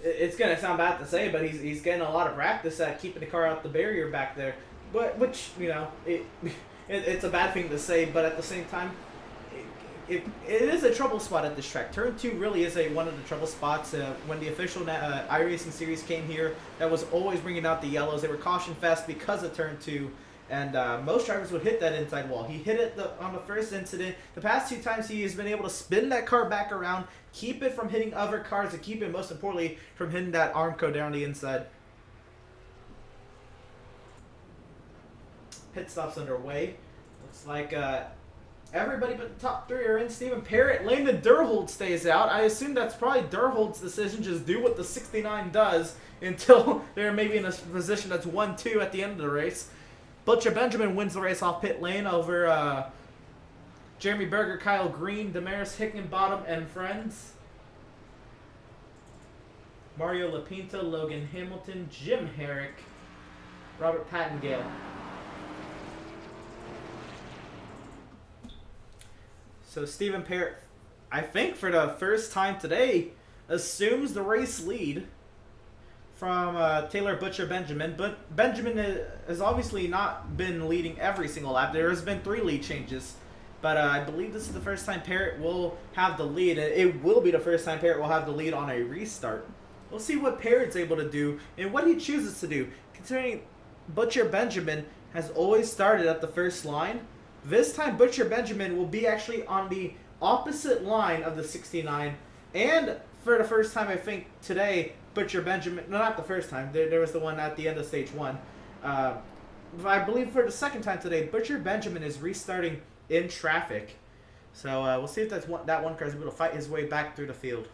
it's going to sound bad to say, but he's getting a lot of practice at keeping the car out the barrier back there. But which it's a bad thing to say, but at the same time, it is a trouble spot at this track. Turn 2 really is one of the trouble spots. When the official iRacing series came here, that was always bringing out the yellows. They were caution fast because of turn 2, And most drivers would hit that inside wall. He hit it on the first incident. The past 2 times he has been able to spin that car back around, keep it from hitting other cars, and keep it, most importantly, from hitting that Armco down the inside. Pit stop's underway. Looks like everybody but the top 3 are in. Stephen Parrott, Landon Durhold stays out. I assume that's probably Durhold's decision. Just do what the 69 does until they're maybe in a position that's 1-2 at the end of the race. Butcher Benjamin wins the race off pit lane over Jeremy Berger, Kyle Green, Damaris Hickenbottom, and friends. Mario Lapinto, Logan Hamilton, Jim Herrick, Robert Pattengale. So Stephen Parrott, I think for the first time today, assumes the race lead from Taylor Butcher Benjamin. But Benjamin has obviously not been leading every single lap. There has been 3 lead changes. But I believe this is the first time Parrott will have the lead. It will be the first time Parrott will have the lead on a restart. We'll see what Parrott's able to do and what he chooses to do. Considering Butcher Benjamin has always started at the first line, this time Butcher Benjamin will be actually on the opposite line of the 69. And for the first time, I think, today, Butcher Benjamin, no, not the first time, there was the one at the end of stage 1. I believe for the second time today, Butcher Benjamin is restarting in traffic. So we'll see if that one car is able to fight his way back through the field.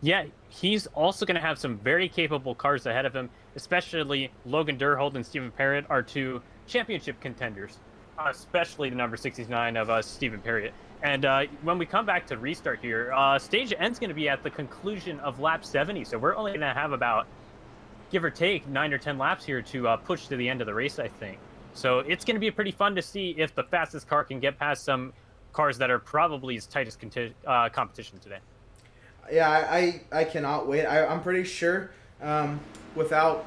Yeah, he's also going to have some very capable cars ahead of him, especially Logan Durhold and Stephen Parrott are 2 championship contenders, especially the number 69 of Stephen Parrott. And when we come back to restart here, stage end's going to be at the conclusion of lap 70, so we're only going to have about, give or take, 9 or 10 laps here to push to the end of the race, I think. So it's going to be pretty fun to see if the fastest car can get past some cars that are probably his tightest competition today. Yeah, I cannot wait. I'm pretty sure without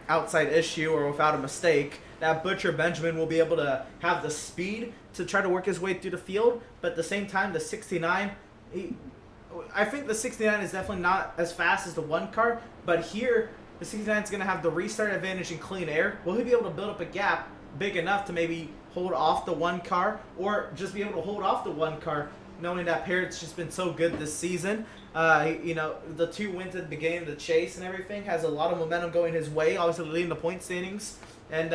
outside issue or without a mistake, that Butcher Benjamin will be able to have the speed to try to work his way through the field. But at the same time, the 69, I think the 69 is definitely not as fast as the 1 car. But here, the 69 is going to have the restart advantage in clean air. Will he be able to build up a gap big enough to maybe hold off the 1 car, or just be able to hold off the 1 car, knowing that Parrott's just been so good this season? You know, the 2 wins at the beginning of the chase and everything has a lot of momentum going his way, obviously leading the point standings. And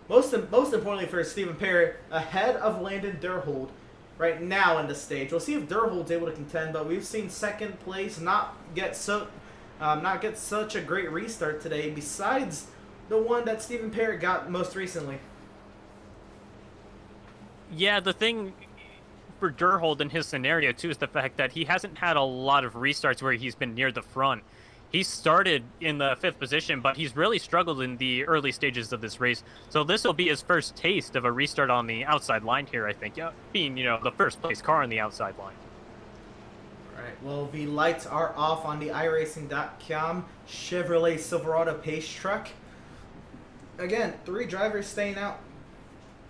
most importantly for Stephen Parrott, ahead of Landon Durhold right now in the stage. We'll see if Durhold's able to contend, but we've seen second place not get such a great restart today, besides the one that Stephen Parrott got most recently. Yeah, the thing for Durhold in his scenario too is the fact that he hasn't had a lot of restarts where he's been near the front. He started in the 5th position, but he's really struggled in the early stages of this race. So this will be his first taste of a restart on the outside line here, I think, being, the first place car on the outside line. All right, well, the lights are off on the iRacing.com Chevrolet Silverado Pace Truck. Again, 3 drivers staying out.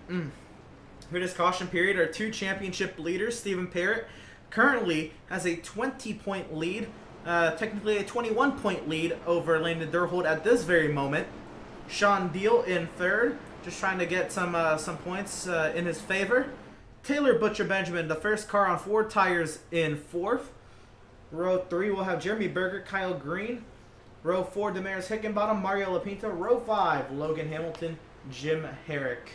For this caution period are 2 championship leaders. Stephen Parrott currently has a 20-point lead. Technically a 21-point lead over Landon Durhold at this very moment. Sean Deal in 3rd, just trying to get some points in his favor. Taylor Butcher Benjamin, the first car on 4 tires, in 4th. Row 3 will have Jeremy Berger, Kyle Green. Row 4, Damaris Hickenbottom, Mario Lapinto. Row 5, Logan Hamilton, Jim Herrick.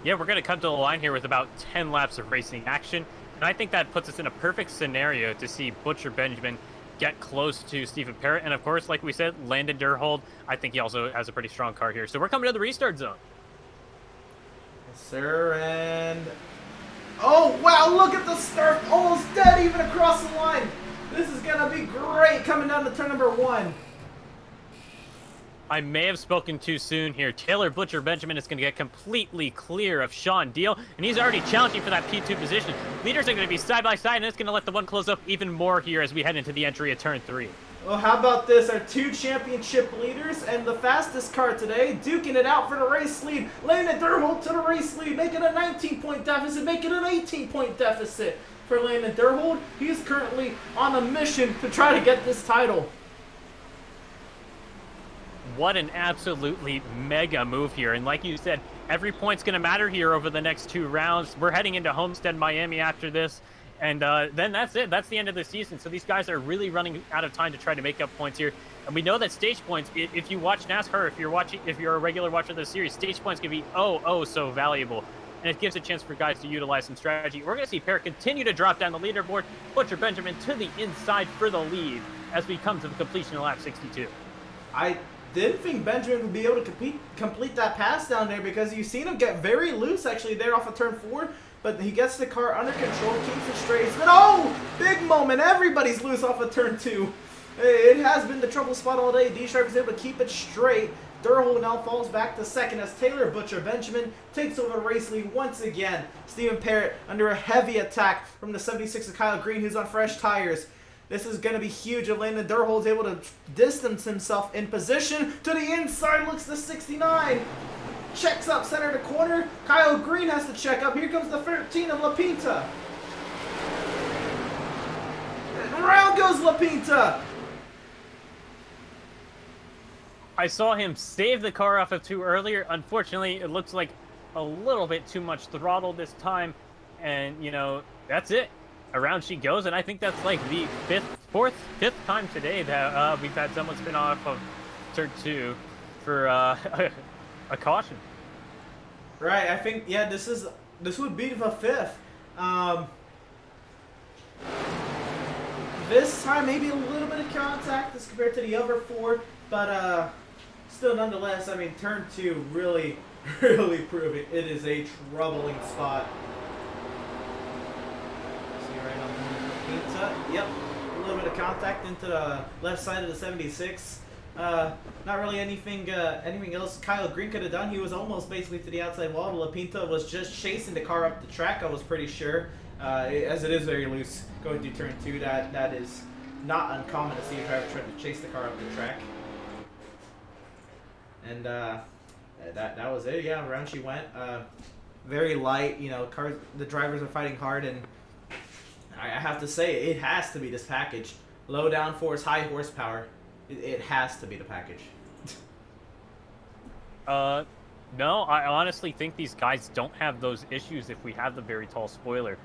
Yeah, we're going to come to the line here with about 10 laps of racing action, and I think that puts us in a perfect scenario to see Butcher Benjamin get close to Stephen Parrott, and of course, like we said, Landon Durhold, I think he also has a pretty strong car here. So we're coming to the restart zone. Yes, sir, and... oh, wow, look at the start! Almost dead even across the line! This is going to be great coming down to turn number 1. I may have spoken too soon here. Taylor Butcher Benjamin is going to get completely clear of Sean Deal, and he's already challenging for that P2 position. Leaders are going to be side by side, and it's going to let the 1 close up even more here as we head into the entry of turn 3. Well, how about this? Our 2 championship leaders and the fastest car today duking it out for the race lead. Landon Durholt to the race lead, making a 19-point deficit, making an 18-point deficit for Landon Durholt. He's currently on a mission to try to get this title. What an absolutely mega move here. And like you said, every point's going to matter here over the next 2 rounds. We're heading into Homestead, Miami after this. And then that's it. That's the end of the season. So these guys are really running out of time to try to make up points here. And we know that stage points, if you watch NASCAR, if you're a regular watcher of the series, stage points can be so valuable. And it gives a chance for guys to utilize some strategy. We're going to see Parrott continue to drop down the leaderboard. Butcher Benjamin to the inside for the lead as we come to the completion of lap 62. I didn't think Benjamin would be able to complete that pass down there, because you've seen him get very loose actually there off of turn 4. But he gets the car under control, keeps it straight. But oh, big moment. Everybody's loose off of turn 2. It has been the trouble spot all day. D-Sharp is able to keep it straight. Durholt now falls back to second as Taylor Butcher Benjamin takes over the race lead once again. Stephen Parrott under a heavy attack from the 76 of Kyle Green, who's on fresh tires. This is going to be huge if Landon Durholt is able to distance himself in position. To the inside looks the 69. Checks up center to corner. Kyle Green has to check up. Here comes the 13 of La Pinta. And around goes La Pinta. I saw him save the car off of 2 earlier. Unfortunately, it looks like a little bit too much throttle this time. And, you know, that's it. Around she goes. And I think that's like the fifth time today that we've had someone spin off of turn 2 for a caution. Right, I think, yeah, this would be the 5th. This time maybe a little bit of contact as compared to the other 4, but still nonetheless, I mean, turn 2 really proving it is a troubling spot. See right on the pizza. Yep, a little bit of contact into the left side of the 76. Not really anything else Kyle Green could have done. He was almost basically to the outside wall. La Pinta was just chasing the car up the track, I was pretty sure. As it is very loose going through turn 2, that is not uncommon to see a driver trying to chase the car up the track. And that was it. Yeah, around she went. Very light, you know, the drivers are fighting hard, and I have to say it has to be this package. Low downforce, high horsepower. It has to be the package. No, I honestly think these guys don't have those issues if we have the very tall spoiler.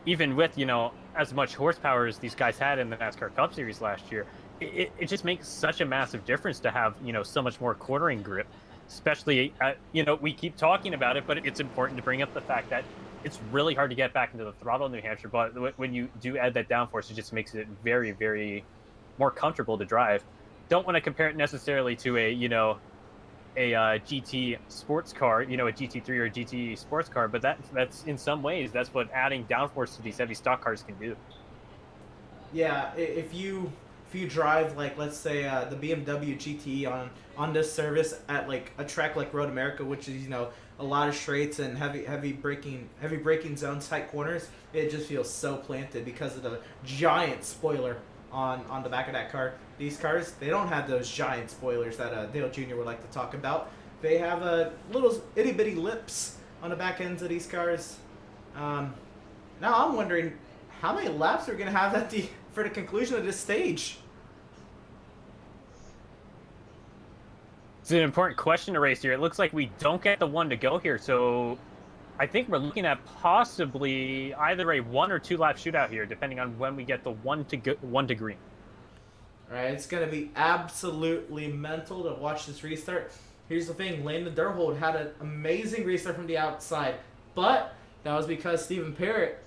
Even with, you know, as much horsepower as these guys had in the NASCAR Cup Series last year, it just makes such a massive difference to have, you know, so much more quartering grip. Especially, you know, we keep talking about it, but it's important to bring up the fact that it's really hard to get back into the throttle in New Hampshire, but when you do add that downforce, it just makes it very, very more comfortable to drive. Don't want to compare it necessarily to a, you know, a GT sports car, you know, a GT3 or a GT sports car, but that's in some ways, that's what adding downforce to these heavy stock cars can do. Yeah, if you drive, like, let's say the BMW GTE on this service at like a track like Road America, which is, you know, a lot of straights and heavy braking zones, tight corners, it just feels so planted because of the giant spoiler on the back of that car. These cars, they don't have those giant spoilers that Dale Jr. would like to talk about. They have little itty-bitty lips on the back ends of these cars. Now I'm wondering how many laps we're going to have for the conclusion of this stage. It's an important question to raise here. It looks like we don't get the 1 to go here, so I think we're looking at possibly either a 1 or 2 lap shootout here, depending on when we get the 1 to green. All right, it's going to be absolutely mental to watch this restart. Here's the thing, Landon Durholt had an amazing restart from the outside, but that was because Stephen Parrott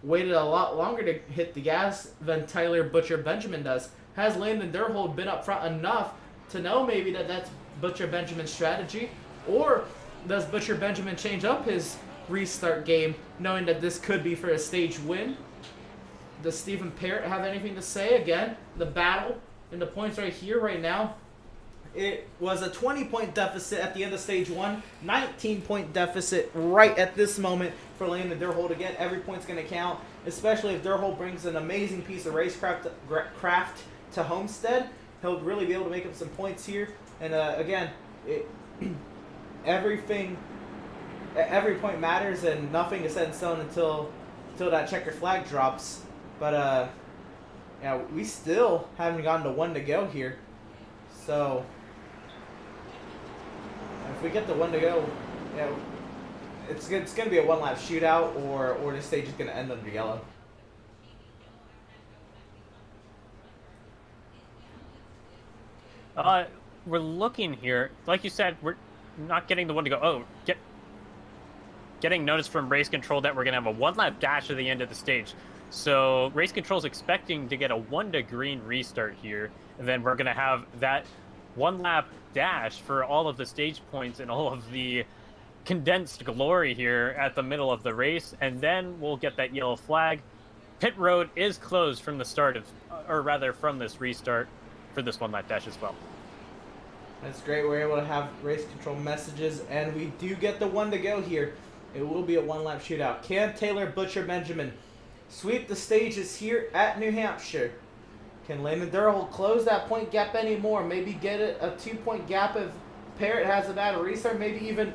waited a lot longer to hit the gas than Tyler Butcher Benjamin does. Has Landon Durholt been up front enough to know maybe that's Butcher Benjamin's strategy? Or does Butcher Benjamin change up his restart game, knowing that this could be for a stage win? Does Stephen Parrott have anything to say? Again, the battle and the points right here, right now. It was a 20-point deficit at the end of stage 1, 19-point deficit right at this moment for Landon Durholt. Again, every point's going to count, especially if Durholt brings an amazing piece of racecraft to Homestead, he'll really be able to make up some points here. And again, every point matters, and nothing is set in stone until that checker flag drops. But yeah, we still haven't gotten to 1 to go here. So if we get the 1 to go, yeah, it's going to be a 1-lap shootout, or this stage is going to end under yellow. We're looking here. Like you said, we're not getting the 1 to go. Oh, getting notice from race control that we're going to have a 1-lap dash at the end of the stage. So race control is expecting to get a 1 to green restart here, and then we're going to have that 1-lap dash for all of the stage points and all of the condensed glory here at the middle of the race, and then we'll get that yellow flag. Pit road is closed from the start of, or rather from this restart for this 1-lap dash as well. That's great. We're able to have race control messages, and we do get the 1 to go here. It will be a 1-lap shootout. Can Taylor Butcher Benjamin sweep the stages here at New Hampshire? Can Landon Durhold close that point gap anymore? Maybe get a 2-point gap if Parrott has a bad restart. Maybe even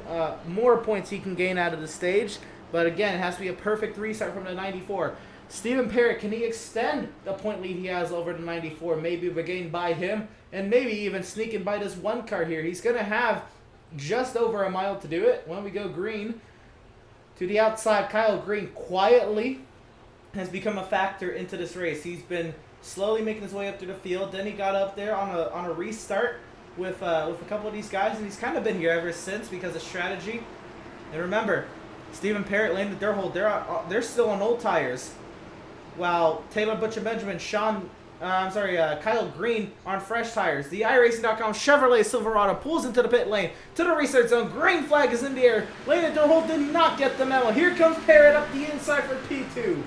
more points he can gain out of the stage. But again, it has to be a perfect restart from the 94. Stephen Parrott, can he extend the point lead he has over the 94? Maybe regain by him, and maybe even sneak in by this 1 car here. He's going to have just over a mile to do it when we go green. To the outside, Kyle Green quietly has become a factor into this race. He's been slowly making his way up through the field. Then he got up there on a restart with a couple of these guys, and he's kind of been here ever since because of strategy. And remember, Stephen Parrott, Landon Durhold, they're still on old tires, while Taylor Butcher Benjamin, Kyle Green on fresh tires. The iRacing.com Chevrolet Silverado pulls into the pit lane to the restart zone. Green flag is in the air. Landon Durhold did not get the memo. Here comes Parrott up the inside for P2.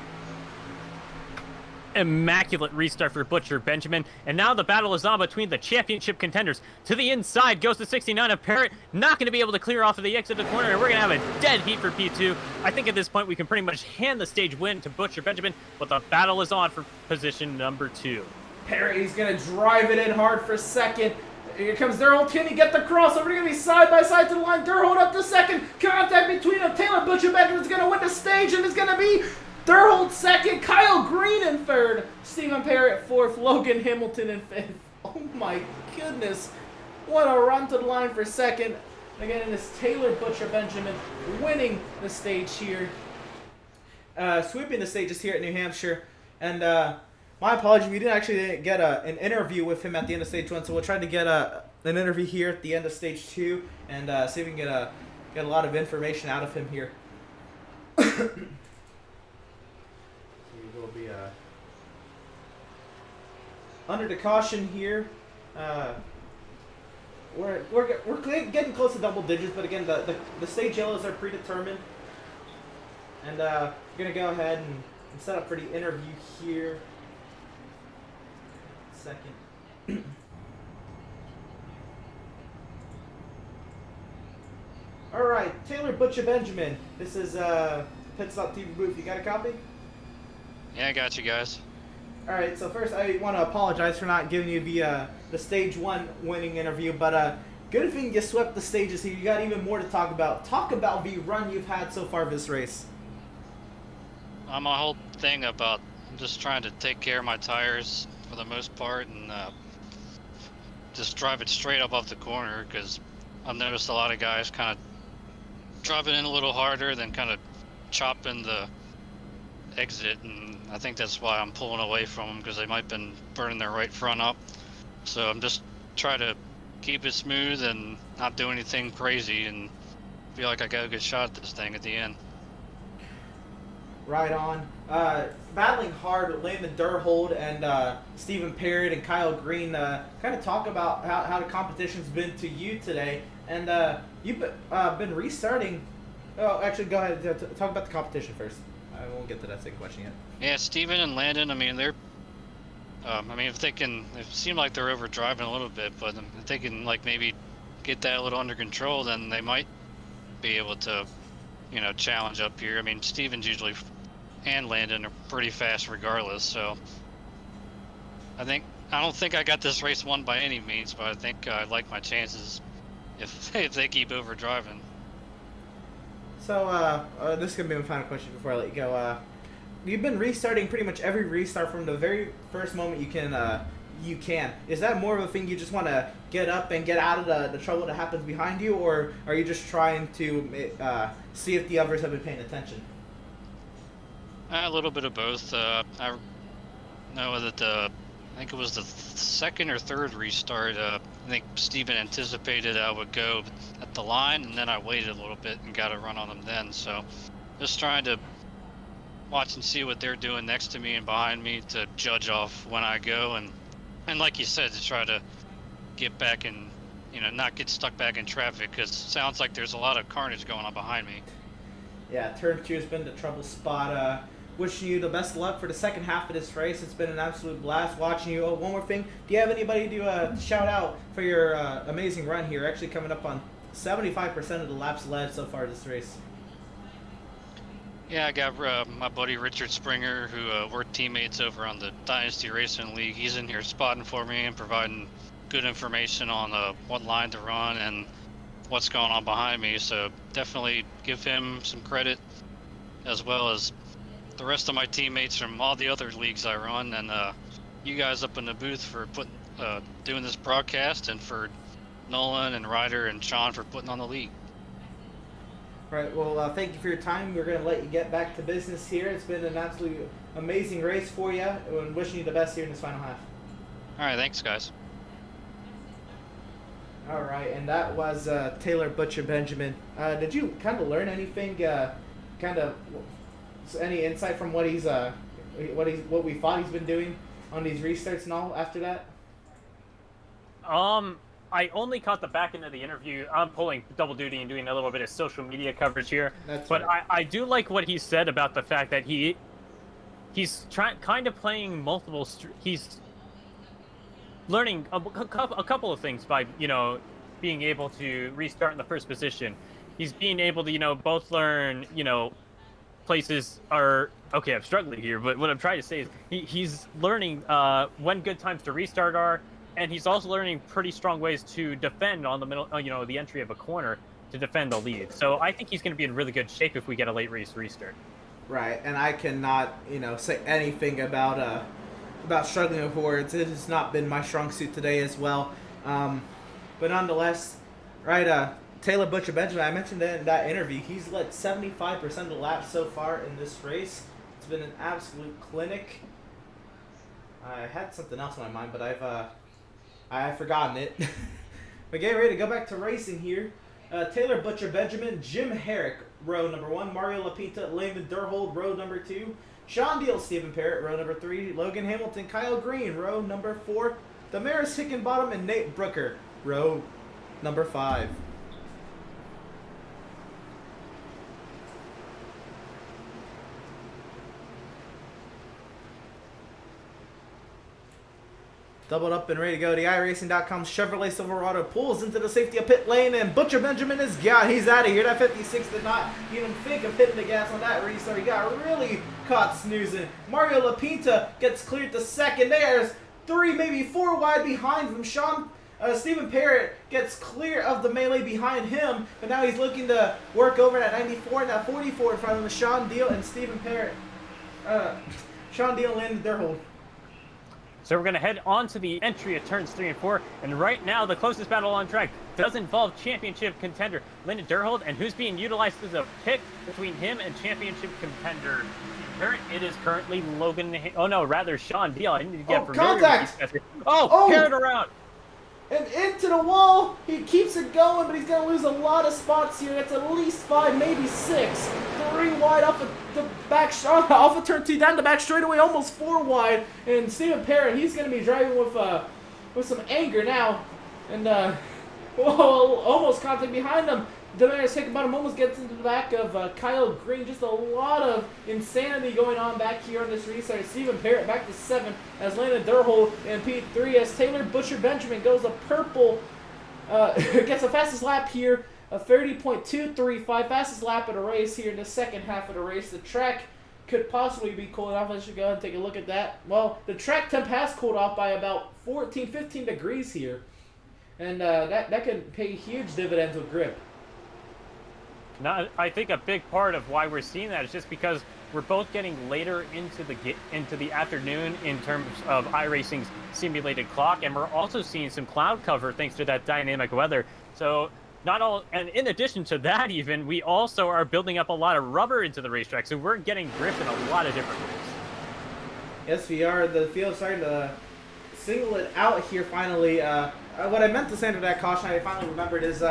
Immaculate restart for Butcher Benjamin, and now the battle is on between the championship contenders. To the inside goes the 69 of Parrott, not going to be able to clear off of the exit of the corner, and we're going to have a dead heat for P2. I think at this point we can pretty much hand the stage win to Butcher Benjamin, but the battle is on for position number 2. Parrott, he's going to drive it in hard for second. Here comes Durhold. Can he get the crossover? They're going to be side by side to the line. Durhold up to second. Contact between them. Taylor Butcher Benjamin's going to win the stage, and it's going to be Durhold second, Kyle Green in third, Stephen Parrott fourth, Logan Hamilton in fifth. Oh my goodness. What a run to the line for second. Again, it is Taylor Butcher Benjamin winning the stage here. Sweeping the stages here at New Hampshire. And my apologies, we didn't actually get an interview with him at the end of stage 1, so we'll try to get an interview here at the end of stage 2 and see if we can get a lot of information out of him here. Will be under the caution here. We're getting close to double digits, but again, the stage yellows are predetermined, and we're gonna go ahead and set up for the interview here. Second. All right, Taylor Butcher Benjamin. This is PitStop TV booth. You got a copy? Yeah, I got you guys. All right, so first I want to apologize for not giving you the stage 1 winning interview, but good thing you swept the stages here. You got even more to talk about. Talk about the run you've had so far this race. My whole thing about just trying to take care of my tires for the most part, and just drive it straight up off the corner, because I've noticed a lot of guys kind of driving in a little harder than kind of chopping the exit, and I think that's why I'm pulling away from them, because they might have been burning their right front up. So I'm just trying to keep it smooth and not do anything crazy, and feel like I got a good shot at this thing at the end. Right on. Battling hard with Landon Durhold and Stephen Parrott and Kyle Green. Kind of talk about how the competition's been to you today, and you've been restarting. Oh, actually, go ahead. Talk about the competition first. I won't get to that second question yet. Yeah, Steven and Landon, I mean, they're, if they can, it seemed like they're over driving a little bit, but if they can, like, maybe get that a little under control, then they might be able to, challenge up here. I mean, Steven's usually, and Landon are pretty fast regardless, so I think I don't think I got this race won by any means, but I think I like my chances if they keep over driving. So, this is going to be my final question before I let you go. You've been restarting pretty much every restart from the very first moment you can. Is that more of a thing you just want to get up and get out of the trouble that happens behind you, or are you just trying to see if the others have been paying attention? A little bit of both. I know that I think it was the second or third restart. I think Steven anticipated I would go at the line, and then I waited a little bit and got a run on them then. So just trying to watch and see what they're doing next to me and behind me to judge off when I go, and like you said, to try to get back and not get stuck back in traffic, because it sounds like there's a lot of carnage going on behind me. Yeah, turn 2 has been the trouble spot. Wishing you the best of luck for the second half of this race. It's been an absolute blast watching you. Oh, one more thing. Do you have anybody to shout out for your amazing run here? Actually coming up on 75% of the laps led so far this race. Yeah, I got my buddy Richard Springer, who we're teammates over on the Dynasty Racing League. He's in here spotting for me and providing good information on what line to run and what's going on behind me. So definitely give him some credit, as well as the rest of my teammates from all the other leagues I run, and you guys up in the booth for doing this broadcast, and for Nolan and Ryder and Sean for putting on the league. Right, well, thank you for your time. We're going to let you get back to business here. It's been an absolutely amazing race for you, and wishing you the best here in this final half. All right, thanks, guys. All right, and that was Taylor Butcher Benjamin. Did you kind of learn anything, any insight from what we thought he's been doing on these restarts and all after that? I only caught the back end of the interview. I'm pulling double duty and doing a little bit of social media coverage here. But right. I do like what he said about the fact that he's kind of playing multiple. He's learning a couple of things by being able to restart in the first position. He's being able to both learn places are okay. I'm struggling here, but what I'm trying to say is he's learning when good times to restart are. And he's also learning pretty strong ways to defend on the middle, the entry of a corner to defend the lead. So I think he's going to be in really good shape if we get a late race restart. Right, and I cannot, say anything about struggling with words. It has not been my strong suit today as well. But nonetheless, right, Taylor Butcher Benjamin, I mentioned that in that interview, he's led 75% of the laps so far in this race. It's been an absolute clinic. I had something else in my mind, but I've forgotten it. But getting ready to go back to racing here. Taylor Butcher Benjamin, Jim Herrick, row number 1. Mario Lapinta, Layman Durhold, row number 2. Sean Deal, Stephen Parrott, row number 3. Logan Hamilton, Kyle Green, row number 4. Damaris Hickenbottom and Nate Brooker, row number 5. Doubled up and ready to go. The iRacing.com Chevrolet Silverado pulls into the safety of pit lane, and Butcher Benjamin is gone. He's out of here. That 56 did not even think of hitting the gas on that restart. He got really caught snoozing. Mario Lapinta gets cleared to second. There's 3, maybe 4 wide behind him. Stephen Parrott gets clear of the melee behind him, but now he's looking to work over that 94 and that 44 in front of him. Sean Deal and Stephen Parrott. Sean Deal landed their hold. So we're going to head on to the entry of turns 3 and 4, and right now the closest battle on track does involve championship contender Lyndon Durhold, and who's being utilized as a pick between him and championship contender Parrott. It is currently Sean Deal. I need to get familiar contact! With these guys. Parrott around. And into the wall. He keeps it going, but he's going to lose a lot of spots here. That's at least 5, maybe 6. 3 wide off the back, off of turn 2, down the back straightaway, almost 4 wide. And Stephen Parrott, he's going to be driving with some anger now. And, almost contact behind him. Damaris Hickenbottom almost gets into the back of Kyle Green. Just a lot of insanity going on back here on this restart. Stephen Parrott back to 7 as Landon Durhold in P3 as Taylor Butcher Benjamin goes a purple, gets the fastest lap here, a 30.235, fastest lap of the race here in the second half of the race. The track could possibly be cooling off. Let's just go ahead and take a look at that. Well, the track temp has cooled off by about 14, 15 degrees here. And that could pay huge dividends with grip. Now, I think a big part of why we're seeing that is just because we're both getting later into the afternoon in terms of iRacing's simulated clock, and we're also seeing some cloud cover thanks to that dynamic weather. So and in addition to that, even we also are building up a lot of rubber into the racetrack, so we're getting grip in a lot of different ways. Yes, we are. The field's starting to single it out here finally. What I meant to say under that caution, I finally remembered, is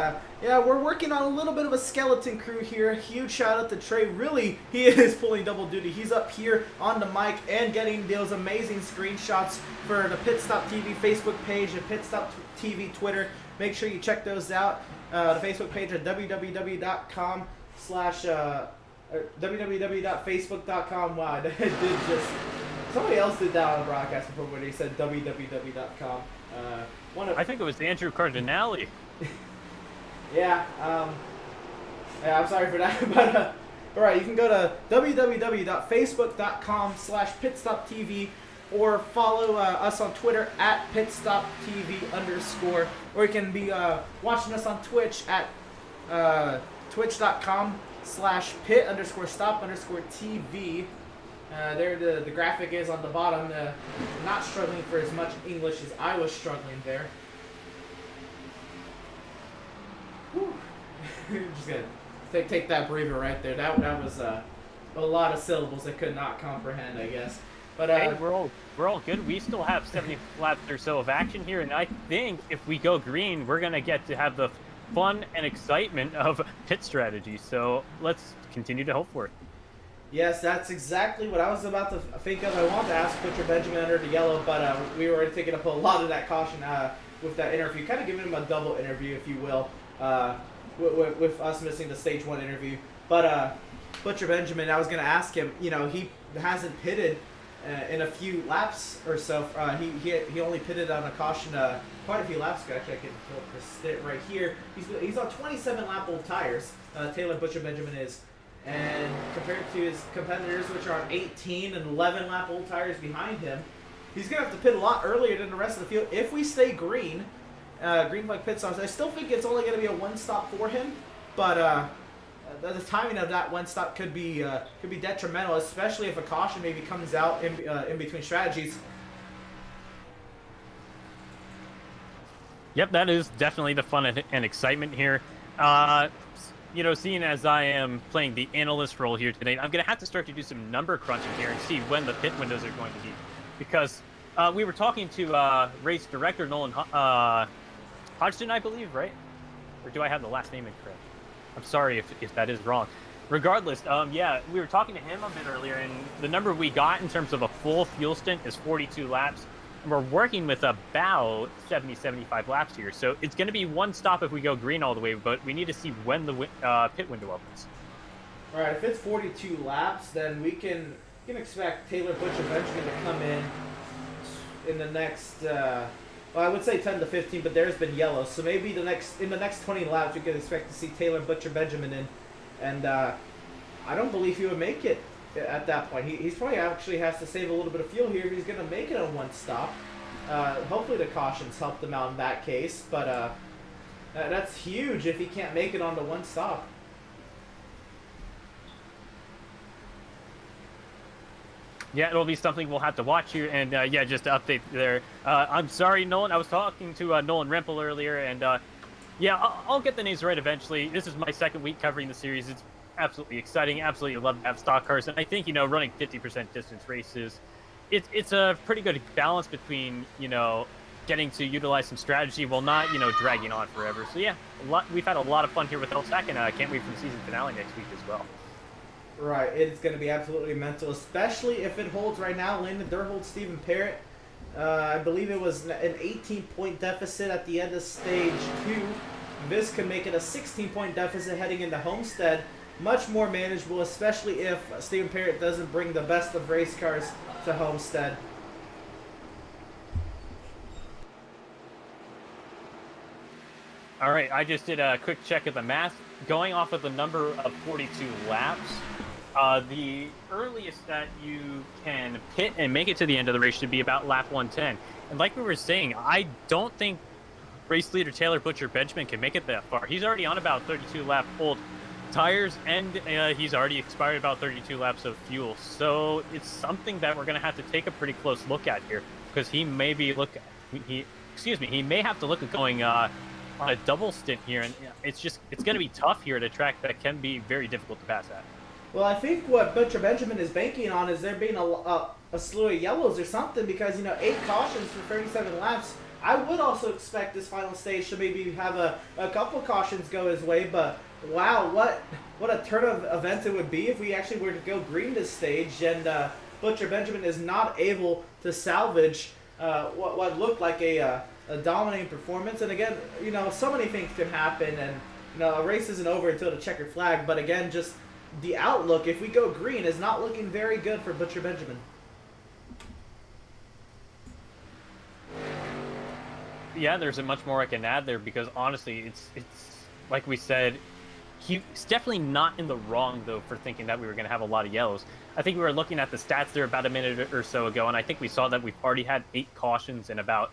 yeah, we're working on a little bit of a skeleton crew here. Huge shout out to Trey. Really, he is pulling double duty. He's up here on the mic and getting those amazing screenshots for the PitStop TV Facebook page and PitStop TV Twitter. Make sure you check those out. The Facebook page at www.facebook.com. Wow, I did just... Somebody else did that on the broadcast before when he said www.com. I think it was Andrew Cardinale. Yeah, I'm sorry for that, but all right, you can go to www.facebook.com/pitstoptv or follow us on Twitter at pitstoptv_, or you can be watching us on Twitch at twitch.com/pit_stop_tv. There the graphic is on the bottom. Not struggling for as much English as I was struggling there. Whew. Just gonna take that breather right there. That was a lot of syllables I could not comprehend, I guess. But hey, we're all good. We still have 70 laps or so of action here, and I think if we go green, we're gonna get to have the fun and excitement of pit strategy. So let's continue to hope for it. Yes, that's exactly what I was about to think of. I wanted to ask Butcher Benjamin under the yellow, but we were already taking up a lot of that caution with that interview, kind of giving him a double interview, if you will, with us missing the stage 1 interview. But Butcher Benjamin, I was going to ask him, you know, he hasn't pitted in a few laps or so. He only pitted on a caution quite a few laps ago. Actually, I can pull up the stat right here. He's on 27 lap old tires. Taylor Butcher Benjamin is. And compared to his competitors, which are on 18 and 11 lap old tires behind him, he's going to have to pit a lot earlier than the rest of the field. If we stay green, green flag pit stops, I still think it's only going to be a one stop for him. But the timing of that one stop could be detrimental, especially if a caution maybe comes out in between strategies. Yep, that is definitely the fun and excitement here. You know, seeing as I am playing the analyst role here today, I'm going to have to start to do some number crunching here and see when the pit windows are going to be. Because we were talking to race director Nolan Hodgson, I believe, right? Or do I have the last name incorrect? I'm sorry if that is wrong. Regardless, yeah, we were talking to him a bit earlier, and the number we got in terms of a full fuel stint is 42 laps. And we're working with about 70, 75 laps here. So it's going to be one stop if we go green all the way, but we need to see when the pit window opens. All right, if it's 42 laps, then we can expect Taylor Butcher Benjamin to come in the next, well, I would say 10 to 15, but there's been yellow. So maybe in the next 20 laps, we can expect to see Taylor Butcher Benjamin in. And I don't believe he would make it at that point. He's probably actually has to save a little bit of fuel here if he's going to make it on one stop. Hopefully the cautions help them out in that case, but that's huge if he can't make it on the one stop. Yeah, it'll be something we'll have to watch here, and yeah, just to update there. I'm sorry, Nolan. I was talking to Nolan Rempel earlier, and yeah, I'll get the names right eventually. This is my second week covering the series. It's absolutely exciting. Absolutely love to have stock cars, and I think, you know, running 50% distance races, it's a pretty good balance between, you know, getting to utilize some strategy while not, you know, dragging on forever. So yeah, we've had a lot of fun here with L-TAC, and I can't wait for the season finale next week as well. Right, it's going to be absolutely mental, especially if it holds right now. Landon Durhold, Stephen Parrott, I believe it was an 18-point deficit at the end of stage 2. This could make it a 16-point deficit heading into Homestead. Much more manageable, especially if Stephen Parrott doesn't bring the best of race cars to Homestead. All right, I just did a quick check of the math. Going off of the number of 42 laps, The earliest that you can pit and make it to the end of the race should be about lap 110. And like we were saying, I don't think race leader Taylor Butcher Benjamin can make it that far. He's already on about 32 lap old tires, and he's already expired about 32 laps of fuel. So it's something that we're going to have to take a pretty close look at here, because he may be he may have to look at going on a double stint here, and it's going to be tough here at a track that can be very difficult to pass at. Well, I think what Butcher Benjamin is banking on is there being a slew of yellows or something, because 8 cautions for 37 laps. I would also expect this final stage to maybe have a couple cautions go his way, but wow, what a turn of events it would be if we actually were to go green this stage and Butcher Benjamin is not able to salvage what looked like a dominating performance. And again, so many things can happen, and a race isn't over until the checkered flag. But again, just the outlook, if we go green, is not looking very good for Butcher Benjamin. Yeah, there's much more I can add there, because honestly, it's like we said, he's definitely not in the wrong though for thinking that we were going to have a lot of yellows. I think we were looking at the stats there about a minute or so ago, and I think we saw that we've already had 8 cautions in about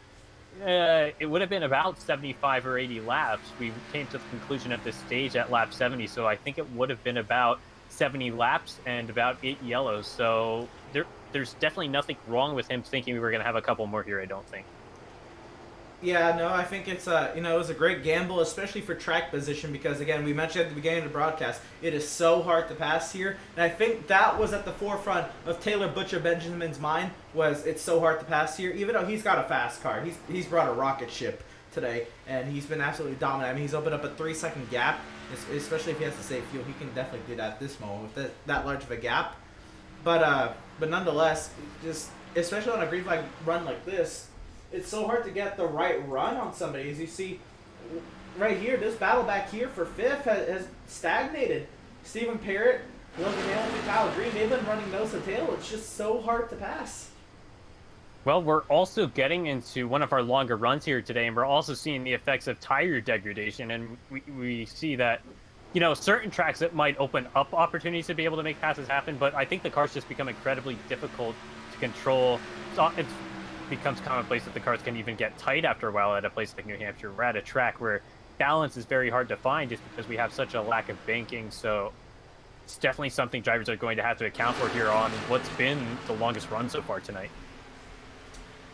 it would have been about 75 or 80 laps. We came to the conclusion at this stage at lap 70, so I think it would have been about 70 laps and about 8 yellows. So there's definitely nothing wrong with him thinking we were going to have a couple more here, I don't think. Yeah, no, I think it's it was a great gamble, especially for track position, because again, we mentioned at the beginning of the broadcast, it is so hard to pass here, and I think that was at the forefront of Taylor Butcher Benjamin's mind, was it's so hard to pass here, even though he's got a fast car. He's brought a rocket ship today, and he's been absolutely dominant. I mean, he's opened up a 3-second gap, especially if he has to save fuel. He can definitely do that at this moment with that large of a gap, but nonetheless, just especially on a green flag run like this, it's so hard to get the right run on somebody. As you see right here, this battle back here for 5th has stagnated. Stephen Parrott, Logan Hamilton, Kyle Green, they've been running nose to tail. It's just so hard to pass. Well, we're also getting into one of our longer runs here today, and we're also seeing the effects of tire degradation, and we see that, certain tracks that might open up opportunities to be able to make passes happen, but I think the cars just become incredibly difficult to control. It's becomes commonplace that the cars can even get tight after a while at a place like New Hampshire. We're at a track where balance is very hard to find just because we have such a lack of banking. So it's definitely something drivers are going to have to account for here on what's been the longest run so far tonight.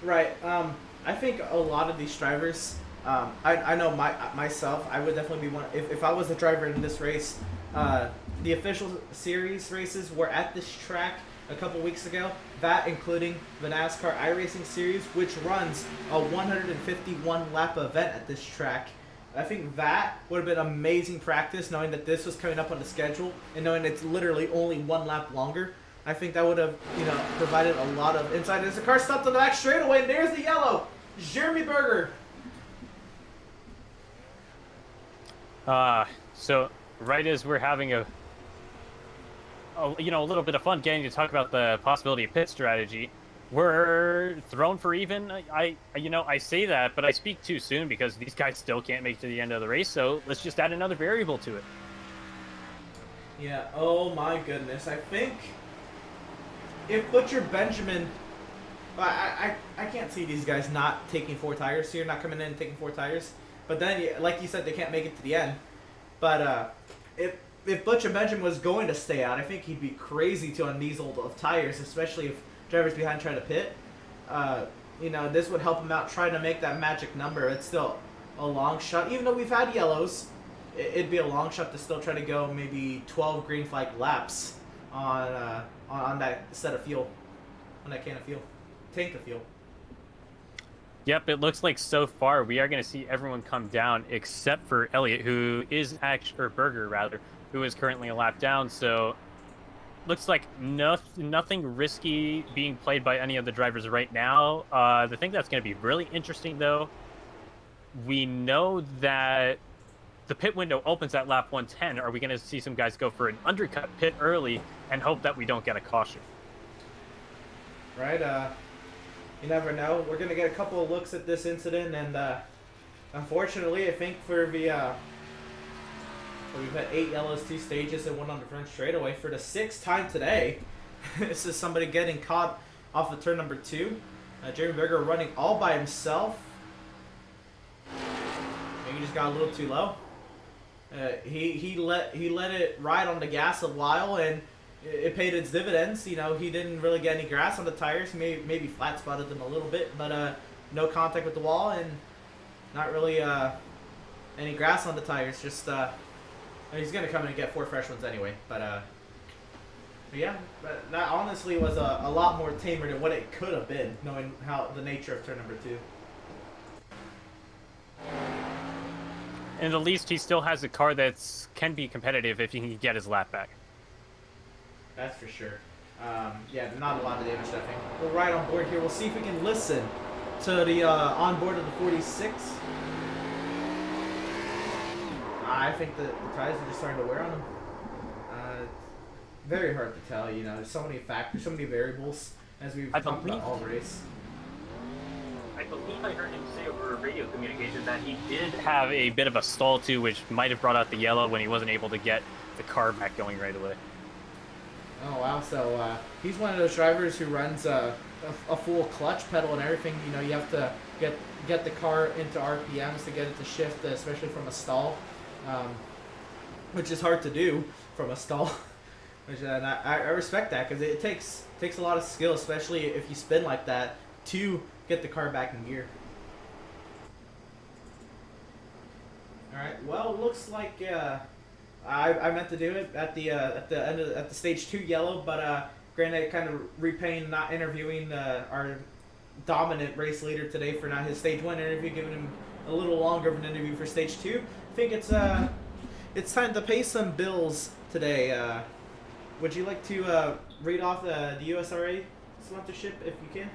Right. I think a lot of these drivers, I know myself, I would definitely be one. If I was a driver in this race, the official series races were at this track a couple weeks ago, that including the NASCAR iRacing Series, which runs a 151 lap event at this track. I think that would have been amazing practice, knowing that this was coming up on the schedule and knowing it's literally only 1 lap longer. I think that would have, provided a lot of insight. As the car stopped on the back straightaway, and there's the yellow, Jeremy Berger. So right as we're having a little bit of fun getting to talk about the possibility of pit strategy, we're thrown for even. I say that, but I speak too soon because these guys still can't make it to the end of the race. So let's just add another variable to it. Yeah. Oh my goodness. I think if Butcher Benjamin, I can't see these guys not taking 4 tires here, not coming in and taking 4 tires. But then, like you said, they can't make it to the end. But if Butcher Benjamin was going to stay out, I think he'd be crazy to on these old tires, especially if drivers behind try to pit. This would help him out trying to make that magic number. It's still a long shot. Even though we've had yellows, it'd be a long shot to still try to go maybe 12 green flag laps on that set of fuel, on that tank of fuel. Yep, it looks like so far we are going to see everyone come down except for Elliott, Berger, who is currently a lap down. So looks like nothing risky being played by any of the drivers right now. The thing that's going to be really interesting, though, we know that the pit window opens at lap 110. Are we going to see some guys go for an undercut pit early and hope that we don't get a caution? Right. You never know. We're going to get a couple of looks at this incident, and unfortunately, I think for So we've had 8 yellows, 2 stages, and 1 on the front straightaway for the 6th time today. This is somebody getting caught off of turn number 2. Jeremy Berger running all by himself. Maybe he just got a little too low. He let it ride on the gas a while, and it paid its dividends. You know, he didn't really get any grass on the tires. He maybe flat spotted them a little bit, but no contact with the wall and not really any grass on the tires. Just he's gonna come in and get 4 fresh ones anyway. But yeah, that honestly was a lot more tamer than what it could have been, knowing how the nature of turn number 2. And at least he still has a car that can be competitive if he can get his lap back. That's for sure. Yeah, not a lot of damage, I think. We'll ride on board here. We'll see if we can listen to the onboard of the 46. I think the tires are just starting to wear on him. Very hard to tell, you know. There's so many factors, so many variables, as we've talked about all race. I believe I heard him say over radio communication that he did have a bit of a stall too, which might have brought out the yellow when he wasn't able to get the car back going right away. Oh wow! So he's one of those drivers who runs a full clutch pedal and everything. You know, you have to get the car into RPMs to get it to shift, especially from a stall, which is hard to do from a stall. Which I respect that, because it takes a lot of skill, especially if you spin like that, to get the car back in gear. All right. Well, it looks like I meant to do it at the end of at the stage 2 yellow, but granted, kind of repaying not interviewing our dominant race leader today for not his stage 1 interview, giving him a little longer of an interview for stage 2. I think it's time to pay some bills today. Would you like to read off the USRA sponsorship if you can?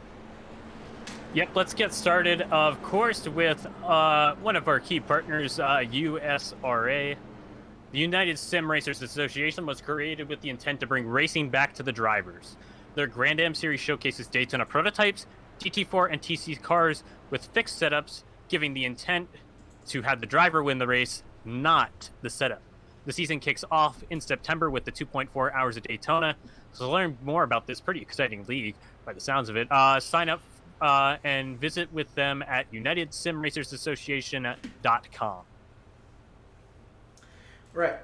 Yep, let's get started, of course, with one of our key partners, USRA. The United Sim Racers Association was created with the intent to bring racing back to the drivers. Their Grand Am Series showcases Daytona prototypes, TT4 and TC cars with fixed setups, giving the intent to have the driver win the race, not the setup. The season kicks off in September with the 2.4 hours of Daytona. So to learn more about this pretty exciting league, by the sounds of it, sign up and visit with them at UnitedSimRacersAssociation.com. Right.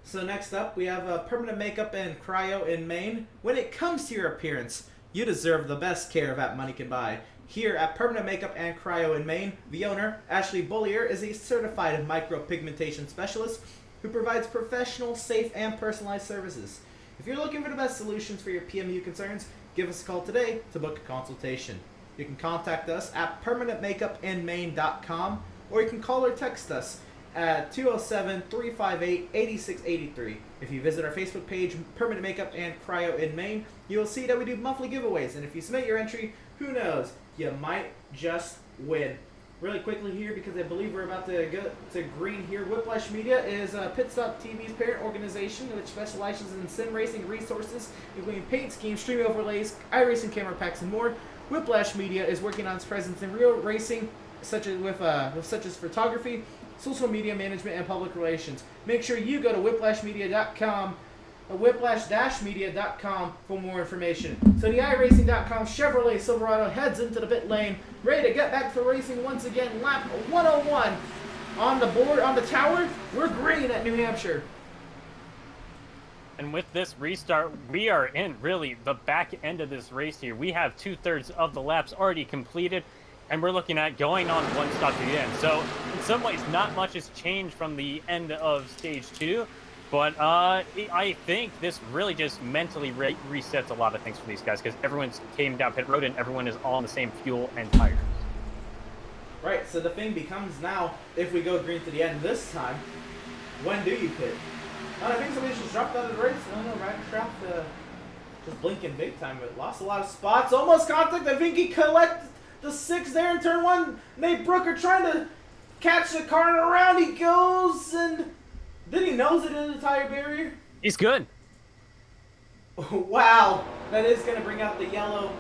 So next up, we have permanent makeup and cryo in Maine. When it comes to your appearance, you deserve the best care that money can buy. Here at Permanent Makeup and Cryo in Maine, the owner, Ashley Bullier, is a certified micropigmentation specialist who provides professional, safe, and personalized services. If you're looking for the best solutions for your PMU concerns, give us a call today to book a consultation. You can contact us at permanentmakeupinmaine.com, or you can call or text us at 207-358-8683. If you visit our Facebook page, Permanent Makeup and Cryo in Maine, you'll see that we do monthly giveaways, and if you submit your entry, who knows, you might just win. Really quickly here, because I believe we're about to go to green here. Whiplash Media is PitStop TV's parent organization, which specializes in sim racing resources, including paint schemes, stream overlays, iRacing camera packs, and more. Whiplash Media is working on its presence in real racing, such as photography, social media management, and public relations. Make sure you go to whiplashmedia.com. Whiplash-media.com for more information. So the iRacing.com Chevrolet Silverado heads into the pit lane, ready to get back to racing once again. Lap 101 on the board, on the tower. We're green at New Hampshire. And with this restart, we are in really the back end of this race here. We have 2/3 of the laps already completed, and we're looking at going on one stop to the end. So in some ways, not much has changed from the end of stage 2. But I think this really just mentally resets a lot of things for these guys, because everyone's came down pit road and everyone is all on the same fuel and tires. Right, so the thing becomes now, if we go green to the end this time, when do you pit? I think somebody just dropped out of the race. No, Ryder Trapped just blinking big time, but lost a lot of spots. Almost contact. I think he collected the 6 there in turn 1. Nate Brooker trying to catch the car, and around he goes, and then he nose it into the tire barrier. He's good. Wow, that is going to bring out the yellow.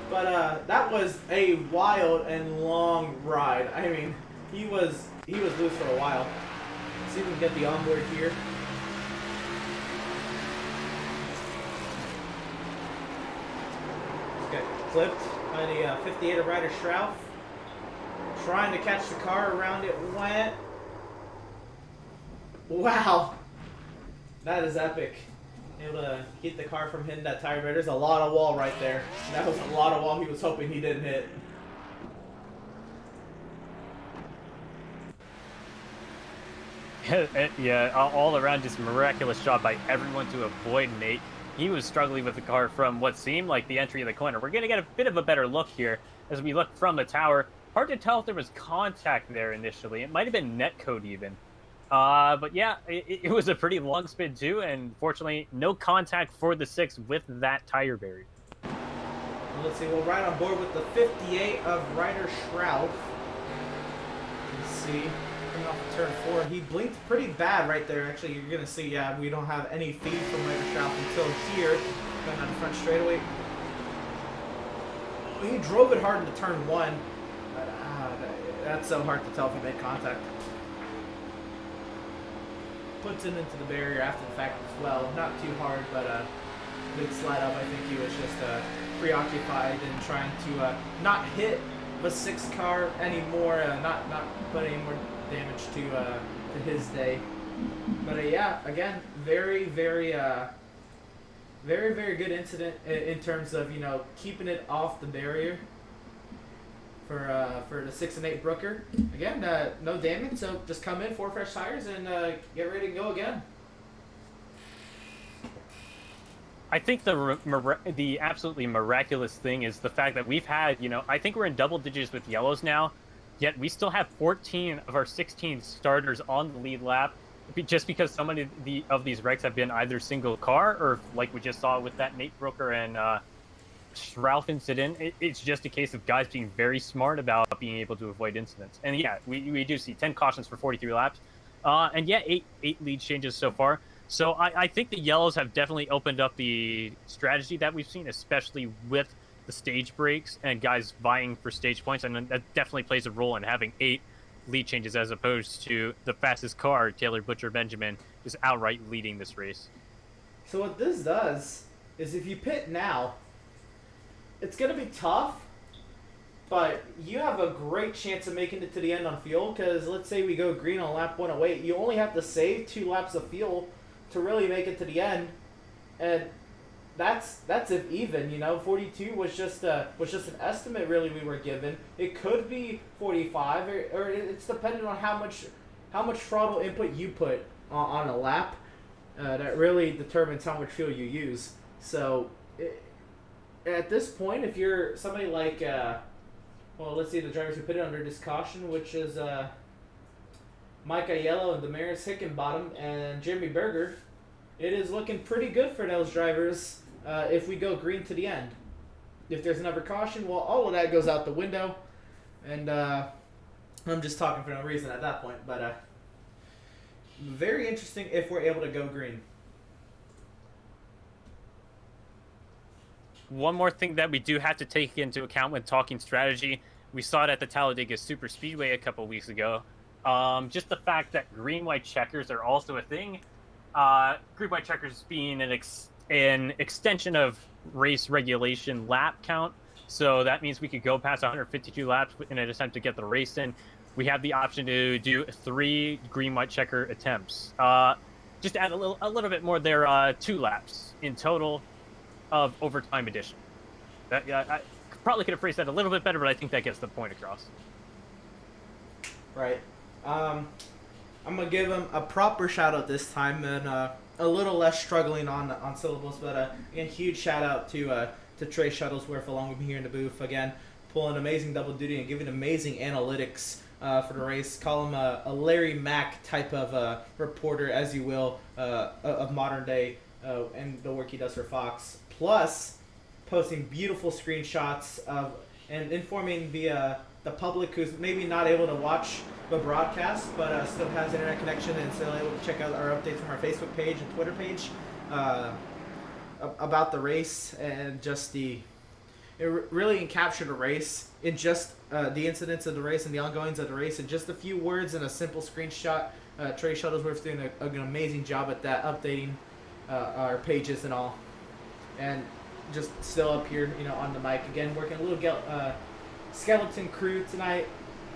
But that was a wild and long ride. I mean, he was loose for a while. Let's see if we can get the onboard here. clipped by the 58 of Ryder Shrouf. Trying to catch the car, around it went. Wow. That is epic. Able to get the car from hitting that tire barrier. There's a lot of wall right there. That was a lot of wall he was hoping he didn't hit. Yeah, all around just miraculous job by everyone to avoid Nate. He was struggling with the car from what seemed like the entry of the corner. We're going to get a bit of a better look here as we look from the tower. Hard to tell if there was contact there initially. It might have been netcode even. But yeah, it was a pretty long spin too, and fortunately, no contact for the 6 with that tire barrier. Let's see, we'll ride on board with the 58 of Ryder Shrouf. Let's see, coming off of turn 4, he blinked pretty bad right there. Actually, you're gonna see, yeah, we don't have any feed from Ryder Shrouf until here, going down the front straightaway. He drove it hard into turn 1, but that's so hard to tell if he made contact. Puts it into the barrier after the fact as well. Not too hard, but big slide up. I think he was just preoccupied and trying to not hit the 6 car anymore, not put any more damage to his day. But yeah, again, very good incident in terms of, you know, keeping it off the barrier for the 6 and 8 Brooker. Again, no damage, so just come in, 4 fresh tires, and get ready to go again. I think the absolutely miraculous thing is the fact that we've had, you know, I think we're in double digits with yellows now, yet we still have 14 of our 16 starters on the lead lap, just because so many of these wrecks have been either single car or, like we just saw with that Nate Brooker and Shrouf incident, it's just a case of guys being very smart about being able to avoid incidents. And yeah, we do see 10 cautions for 43 laps. And yeah, eight lead changes so far. So I think the yellows have definitely opened up the strategy that we've seen, especially with the stage breaks and guys vying for stage points. And that definitely plays a role in having 8 lead changes as opposed to the fastest car, Taylor Butcher Benjamin, is outright leading this race. So what this does is if you pit now, it's going to be tough, but you have a great chance of making it to the end on fuel, because let's say we go green on lap 108. You only have to save 2 laps of fuel to really make it to the end, and that's if even, you know. 42 was just an estimate really we were given. It could be 45, or it's dependent on how much throttle input you put on a lap. That really determines how much fuel you use. So at this point, if you're somebody like, well, let's see the drivers who put it under this caution, which is Mike Aiello and Damaris Hickenbottom and Jimmy Berger, it is looking pretty good for those drivers if we go green to the end. If there's another caution, well, all of that goes out the window, and I'm just talking for no reason at that point, but very interesting if we're able to go green. One more thing that we do have to take into account when talking strategy, we saw it at the Talladega Super Speedway a couple weeks ago. Just the fact that green-white checkers are also a thing. Green-white checkers being an extension of race regulation lap count. So that means we could go past 152 laps in an attempt to get the race in. We have the option to do 3 green-white checker attempts. Just add a little bit more there, 2 laps in total of overtime edition. I probably could have phrased that a little bit better, but I think that gets the point across. Right. I'm gonna give him a proper shout out this time, and a little less struggling on syllables. But again, huge shout out to Trey Shuttlesworth along with me here in the booth. Again, pulling amazing double duty and giving amazing analytics for the race. Call him a Larry Mack type of reporter, as you will, of modern day, and the work he does for Fox. Plus, posting beautiful screenshots of and informing the public who's maybe not able to watch the broadcast, but still has internet connection and still able to check out our updates from our Facebook page and Twitter page about the race, and just it really encaptured the race in just the incidents of the race and the ongoings of the race in just a few words and a simple screenshot. Trey Shuttlesworth's doing an amazing job at that, updating our pages and all. And just still up here, on the mic again, working a little skeleton crew tonight.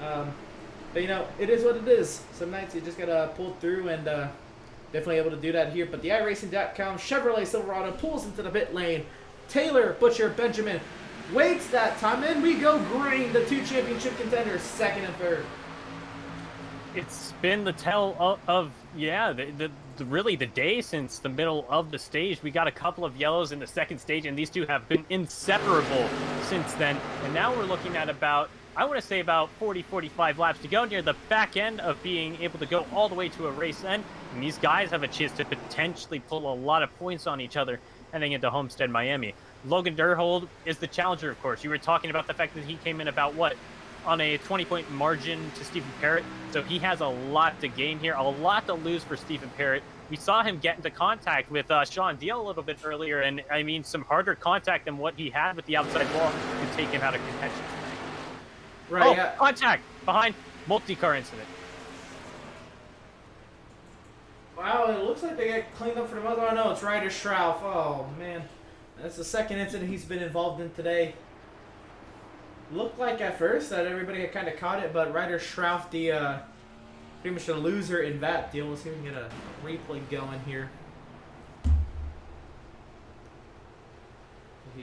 But it is what it is. Some nights you just gotta pull through, and definitely able to do that here. But the iRacing.com Chevrolet Silverado pulls into the pit lane. Taylor Butcher Benjamin waits that time, and we go green. The 2 championship contenders, second and third. It's been the tell of really the day since the middle of the stage. We got a couple of yellows in the second stage, and these two have been inseparable since then. And now we're looking at about 40-45 laps to go, near the back end of being able to go all the way to a race end. And these guys have a chance to potentially pull a lot of points on each other heading into Homestead, Miami. Logan Durhold is the challenger, of course. You were talking about the fact that he came in about on a 20-point margin to Stephen Parrott. So he has a lot to gain here, a lot to lose for Stephen Parrott. We saw him get into contact with Sean Deal a little bit earlier, and I mean, some harder contact than what he had with the outside wall to take him out of contention. Right. Oh, contact behind, multi-car incident. Wow, it looks like they got cleaned up for the mother. Oh no, it's Ryder Schrauf. Oh man, that's the second incident he's been involved in today. Looked like at first that everybody had kind of caught it, but Ryder Schrauf, the pretty much the loser in that deal. Let's see if we can get a replay going here.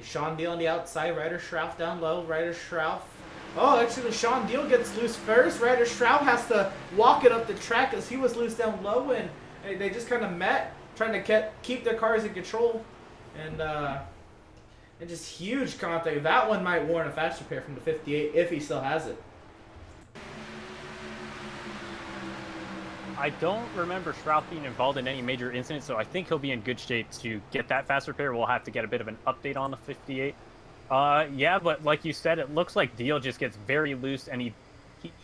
Sean Deal on the outside, Ryder Schrauf down low. Ryder Schrauf. Oh, actually, Sean Deal gets loose first. Ryder Schrauf has to walk it up the track as he was loose down low, and they just kind of met, trying to keep their cars in control, and just huge contact. That one might warrant a fast repair from the 58 if he still has it. I don't remember Schrauf being involved in any major incidents, so I think he'll be in good shape to get that fast repair. We'll have to get a bit of an update on the 58. Yeah, but like you said, it looks like Deal just gets very loose, and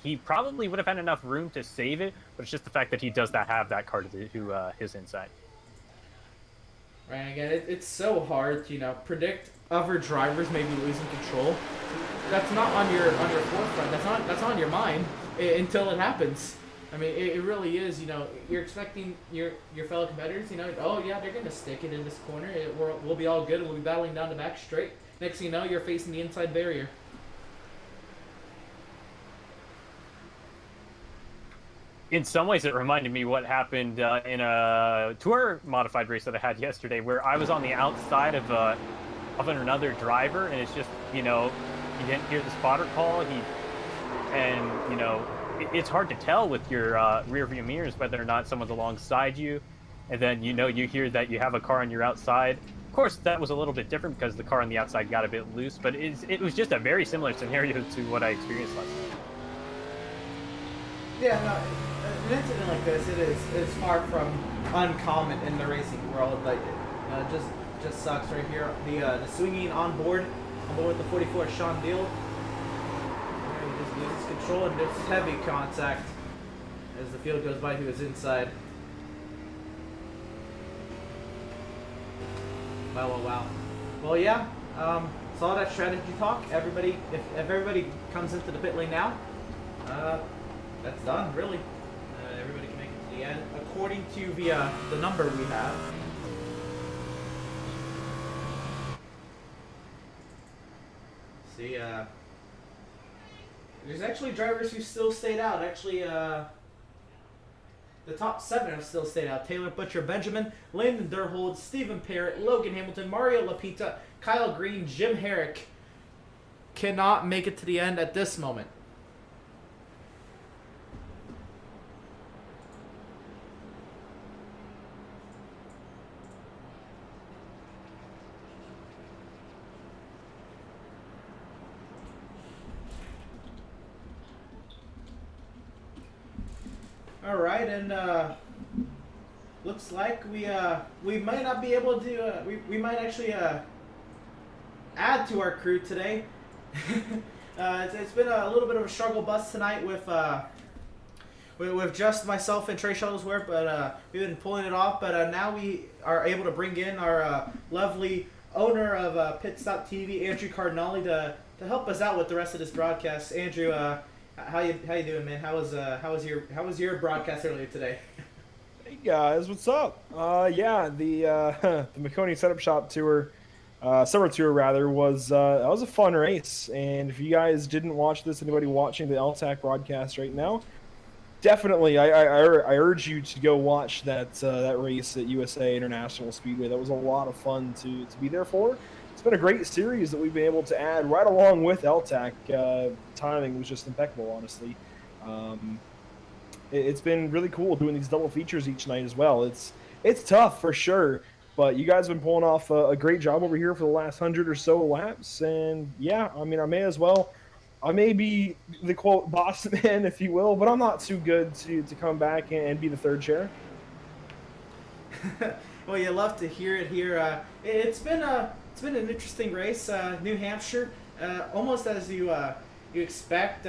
he probably would have had enough room to save it, but it's just the fact that he does not have that car to his inside. Right, again, it's so hard to, predict other drivers maybe losing control. That's not on your forefront. That's on your mind until it happens. I mean, it really is. You're expecting your fellow competitors. Oh yeah, they're gonna stick it in this corner. We'll be all good. We'll be battling down the back straight. Next thing you know, you're facing the inside barrier. In some ways, it reminded me what happened in a tour modified race that I had yesterday, where I was on the outside of another driver, and it's just, he didn't hear the spotter call. It's hard to tell with your rear view mirrors whether or not someone's alongside you, and then you hear that you have a car on your outside. Of course, that was a little bit different because the car on the outside got a bit loose, but it was just a very similar scenario to what I experienced last night. Yeah, no, an incident like this, it's far from uncommon in the racing world. Like, just sucks right here. The swinging on board with the 44 Sean Deal. He just loses control, and there's heavy contact as the field goes by to his inside. Wow. Well, yeah. Saw that strategy talk. Everybody, if everybody comes into the pit lane now, that's done. Really, everybody can make it to the end according to the number we have. See, there's actually drivers who still stayed out. Actually, the top 7 have still stayed out. Taylor Butcher Benjamin, Landon Durhold, Stephen Parrott, Logan Hamilton, Mario Lapita, Kyle Green, Jim Herrick cannot make it to the end at this moment. All right, and looks like we might not be able to. We might actually add to our crew today. It's been a little bit of a struggle bus tonight with just myself and Trey Shuttlesworth, but we've been pulling it off. But now we are able to bring in our lovely owner of PitStop TV, Andrew Cardinale, to help us out with the rest of this broadcast. Andrew, how you doing, man? How was your broadcast earlier today? Hey guys, what's up? Yeah, the the Makoni Setup Shop tour Summer Tour rather, was that was a fun race. And if you guys didn't watch this, anybody watching the L-TAC broadcast right now, definitely, I urge you to go watch that race at USA International Speedway. That was a lot of fun to be there for. It's been a great series that we've been able to add right along with L-TAC. Timing was just impeccable, honestly. It's been really cool doing these double features each night as well. It's tough for sure, but you guys have been pulling off a great job over here for the last 100 or so laps. And yeah, I mean, I may be the quote boss man, if you will, but I'm not too good to come back and be the third chair. Well, you love to hear it here. It's been an interesting race. New Hampshire, almost as you expect,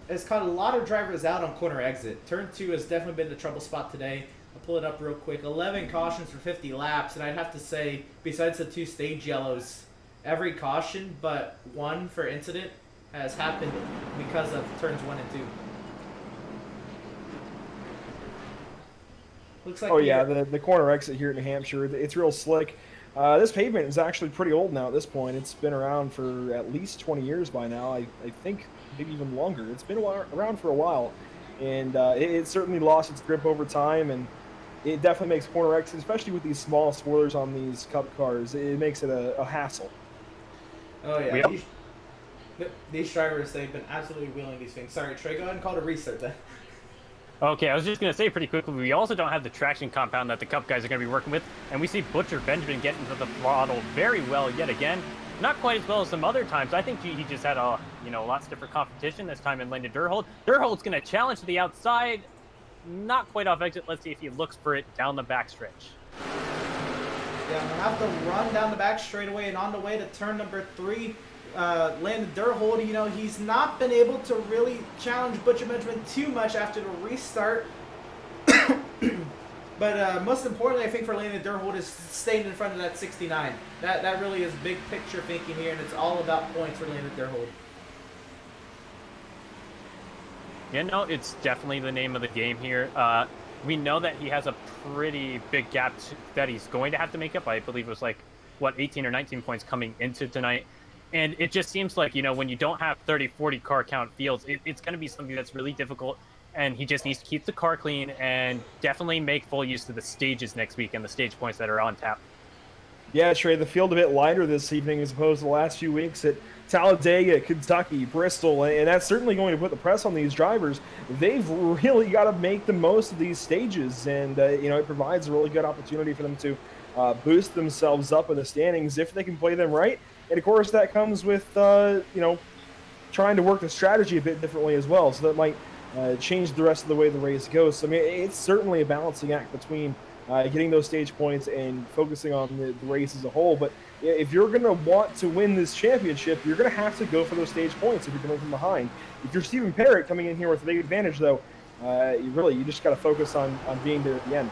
has caught a lot of drivers out on corner exit. Turn 2 has definitely been the trouble spot today. I'll pull it up real quick. 11 cautions for 50 laps, and I'd have to say, besides the 2 stage yellows, every caution but one for incident has happened because of turns 1 and 2. Looks like the corner exit here in New Hampshire, it's real slick. This pavement is actually pretty old now at this point. It's been around for at least 20 years by now. I think maybe even longer. It's been around for a while, and it certainly lost its grip over time, and it definitely makes corner exits, especially with these small spoilers on these Cup cars, it makes it a hassle. Oh yeah. These drivers, they've been absolutely wheeling these things. Sorry, Trey, go ahead and call it a restart then. Okay, I was just going to say pretty quickly, we also don't have the traction compound that the Cup guys are going to be working with, and we see Butcher Benjamin getting into the throttle very well yet again. Not quite as well as some other times. I think he just had a lots different competition this time in Landon Durhold. Durhold's going to challenge to the outside, not quite off exit. Let's see if he looks for it down the backstretch. Yeah, I'm going to have to run down the back straightaway, and on the way to turn number 3, Landon Durhold, he's not been able to really challenge Butcher Benjamin too much after the restart. But most importantly, I think for Landon Durhold is staying in front of that 69. That really is big picture thinking here, and it's all about points for Landon Durhold. It's definitely the name of the game here. We know that he has a pretty big gap that he's going to have to make up. I believe it was 18 or 19 points coming into tonight. And it just seems like, when you don't have 30, 40 car count fields, it's going to be something that's really difficult. And he just needs to keep the car clean and definitely make full use of the stages next week and the stage points that are on tap. Yeah, Trey, the field a bit lighter this evening as opposed to the last few weeks at Talladega, Kentucky, Bristol, and that's certainly going to put the press on these drivers. They've really got to make the most of these stages, and it provides a really good opportunity for them to boost themselves up in the standings if they can play them right. And of course, that comes with trying to work the strategy a bit differently as well, so that might change the rest of the way the race goes. So, I mean, it's certainly a balancing act between getting those stage points and focusing on the race as a whole. But if you're going to want to win this championship, you're going to have to go for those stage points if you're coming from behind. If you're Stephen Parrott coming in here with a big advantage, though, you just got to focus on being there at the end.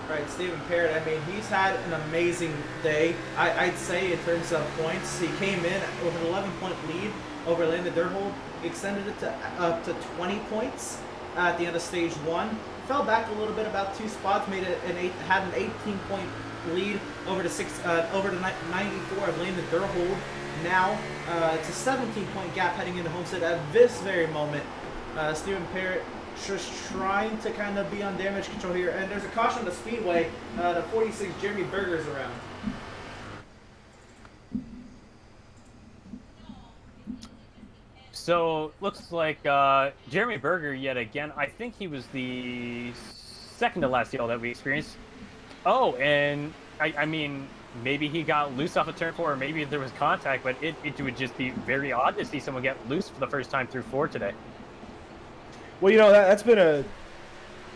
Right, Stephen Parrott, I mean, he's had an amazing day, I'd say, in terms of points. He came in with an 11-point lead over Landon Durhold, extended it to up to 20 points at the end of stage 1. Fell back a little bit, about 2 spots, had an 18-point lead over the 94 of Landon Durhold. Now it's a 17-point gap heading into Homestead at this very moment. Stephen Parrott just trying to kind of be on damage control here, and there's a caution on the speedway. The 46 Jeremy Berger's around. So looks like Jeremy Berger yet again. I think he was the second to last deal that we experienced. Oh, and I mean, maybe he got loose off of turn 4, or maybe there was contact, but it would just be very odd to see someone get loose for the first time through 4 today. Well, that's been a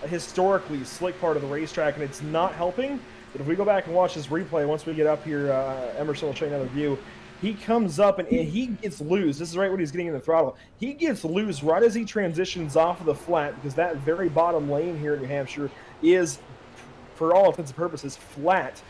historically slick part of the racetrack, and it's not helping. But if we go back and watch this replay, once we get up here, Emerson will show you another view. He comes up and he gets loose. This is right when he's getting in the throttle. He gets loose right as he transitions off of the flat, because that very bottom lane here in New Hampshire is, for all intents and purposes, flat.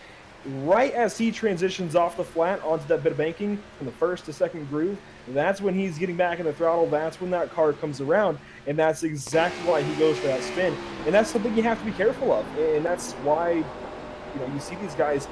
Right as he transitions off the flat onto that bit of banking from the first to second groove, that's when he's getting back in the throttle. That's when that car comes around, and that's exactly why he goes for that spin. And that's something you have to be careful of, and that's why you know, you see these guys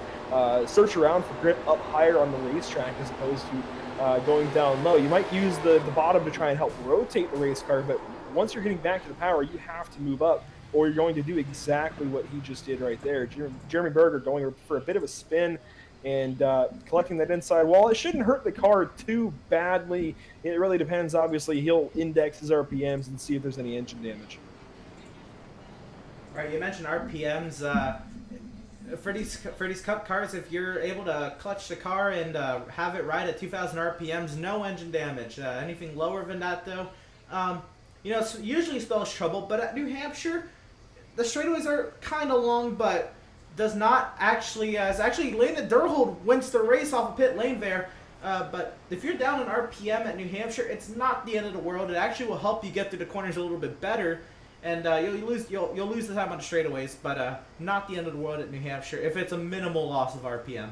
search around for grip up higher on the racetrack as opposed to going down low. You might use the bottom to try and help rotate the race car, but once you're getting back to the power, you have to move up, or you're going to do exactly what he just did right there. Jeremy Berger going for a bit of a spin and collecting that inside wall. It shouldn't hurt the car too badly. It really depends. Obviously, he'll index his RPMs and see if there's any engine damage. Right, you mentioned RPMs. For these Cup cars, if you're able to clutch the car and have it ride at 2,000 RPMs, no engine damage. Anything lower than that, though, you know, it usually spells trouble. But at New Hampshire, the straightaways are kind of long, but does not actually, Landon Durhold wins the race off of pit lane there. But if you're down in RPM at New Hampshire, it's not the end of the world. It actually will help you get through the corners a little bit better, and you'll lose the time on the straightaways, but not the end of the world at New Hampshire if it's a minimal loss of RPM.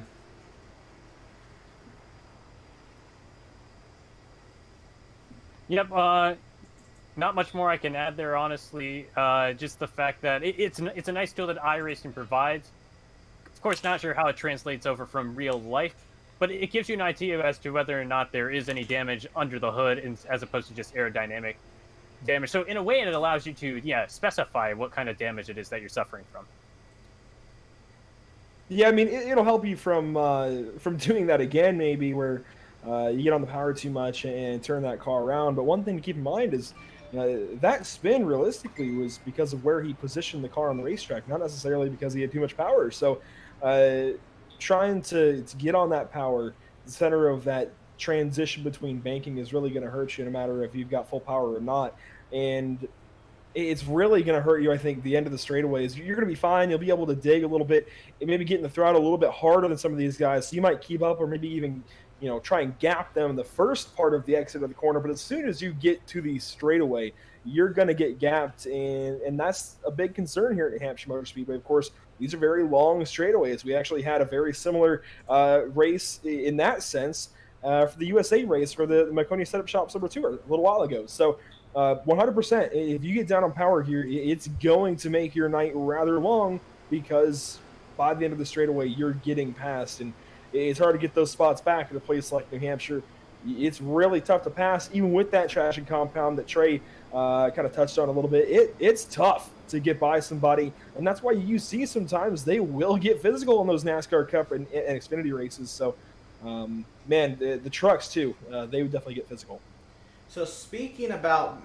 Yep. Not much more I can add there, honestly. Just the fact that it's a nice tool that iRacing provides. Of course, not sure how it translates over from real life, but it gives you an idea as to whether or not there is any damage under the hood, as opposed to just aerodynamic damage. So in a way, it allows you to specify what kind of damage it is that you're suffering from. Yeah, I mean, it'll help you from doing that again, maybe where you get on the power too much and turn that car around. But one thing to keep in mind is that spin realistically was because of where he positioned the car on the racetrack, not necessarily because he had too much power. So trying to get on that power, the center of that transition between banking is really going to hurt you no matter if you've got full power or not. And it's really going to hurt you, I think, the end of the straightaways. You're going to be fine. You'll be able to dig a little bit and maybe get in the throttle a little bit harder than some of these guys. So you might keep up or maybe even, you know, try and gap them in the first part of the exit of the corner. But as soon as you get to the straightaway, you're going to get gapped. And that's a big concern here at Hampshire Motor Speedway. Of course, these are very long straightaways. We actually had a very similar race in that sense for the USA race for the Maconia Setup Shop Summer Tour a little while ago. So 100%, if you get down on power here, it's going to make your night rather long, because by the end of the straightaway, you're getting past. And it's hard to get those spots back at a place like New Hampshire. It's really tough to pass, even with that traction compound that Trey kind of touched on a little bit. It's tough to get by somebody, and that's why you see sometimes they will get physical in those NASCAR Cup and Xfinity races. So, man, the trucks too, they would definitely get physical. So speaking about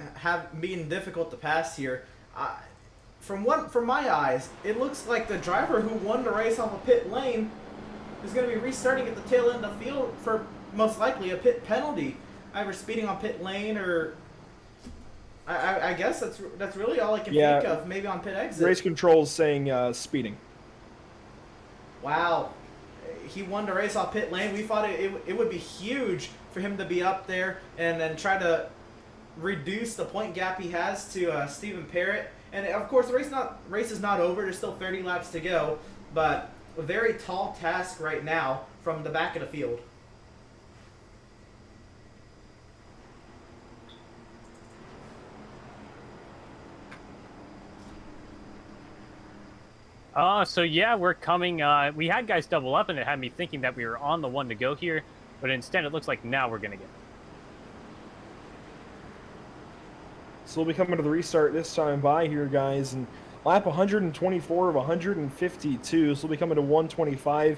being difficult to pass here, from my eyes, it looks like the driver who won the race off a pit lane is going to be restarting at the tail end of the field for most likely a pit penalty, either speeding on pit lane or I guess that's really all I can think of. Maybe on pit exit. Race control's saying speeding. Wow, he won the race off pit lane. We thought it would be huge for him to be up there and then try to reduce the point gap he has to Stephen Parrott. And of course, the race is not over. There's still 30 laps to go, but a very tall task right now from the back of the field. So yeah, we're coming. We had guys double up, and it had me thinking that we were on the one to go here, but instead it looks like now we're gonna get it. So we'll be coming to the restart this time by here, guys, and lap 124 of 152. So we'll be coming to 125.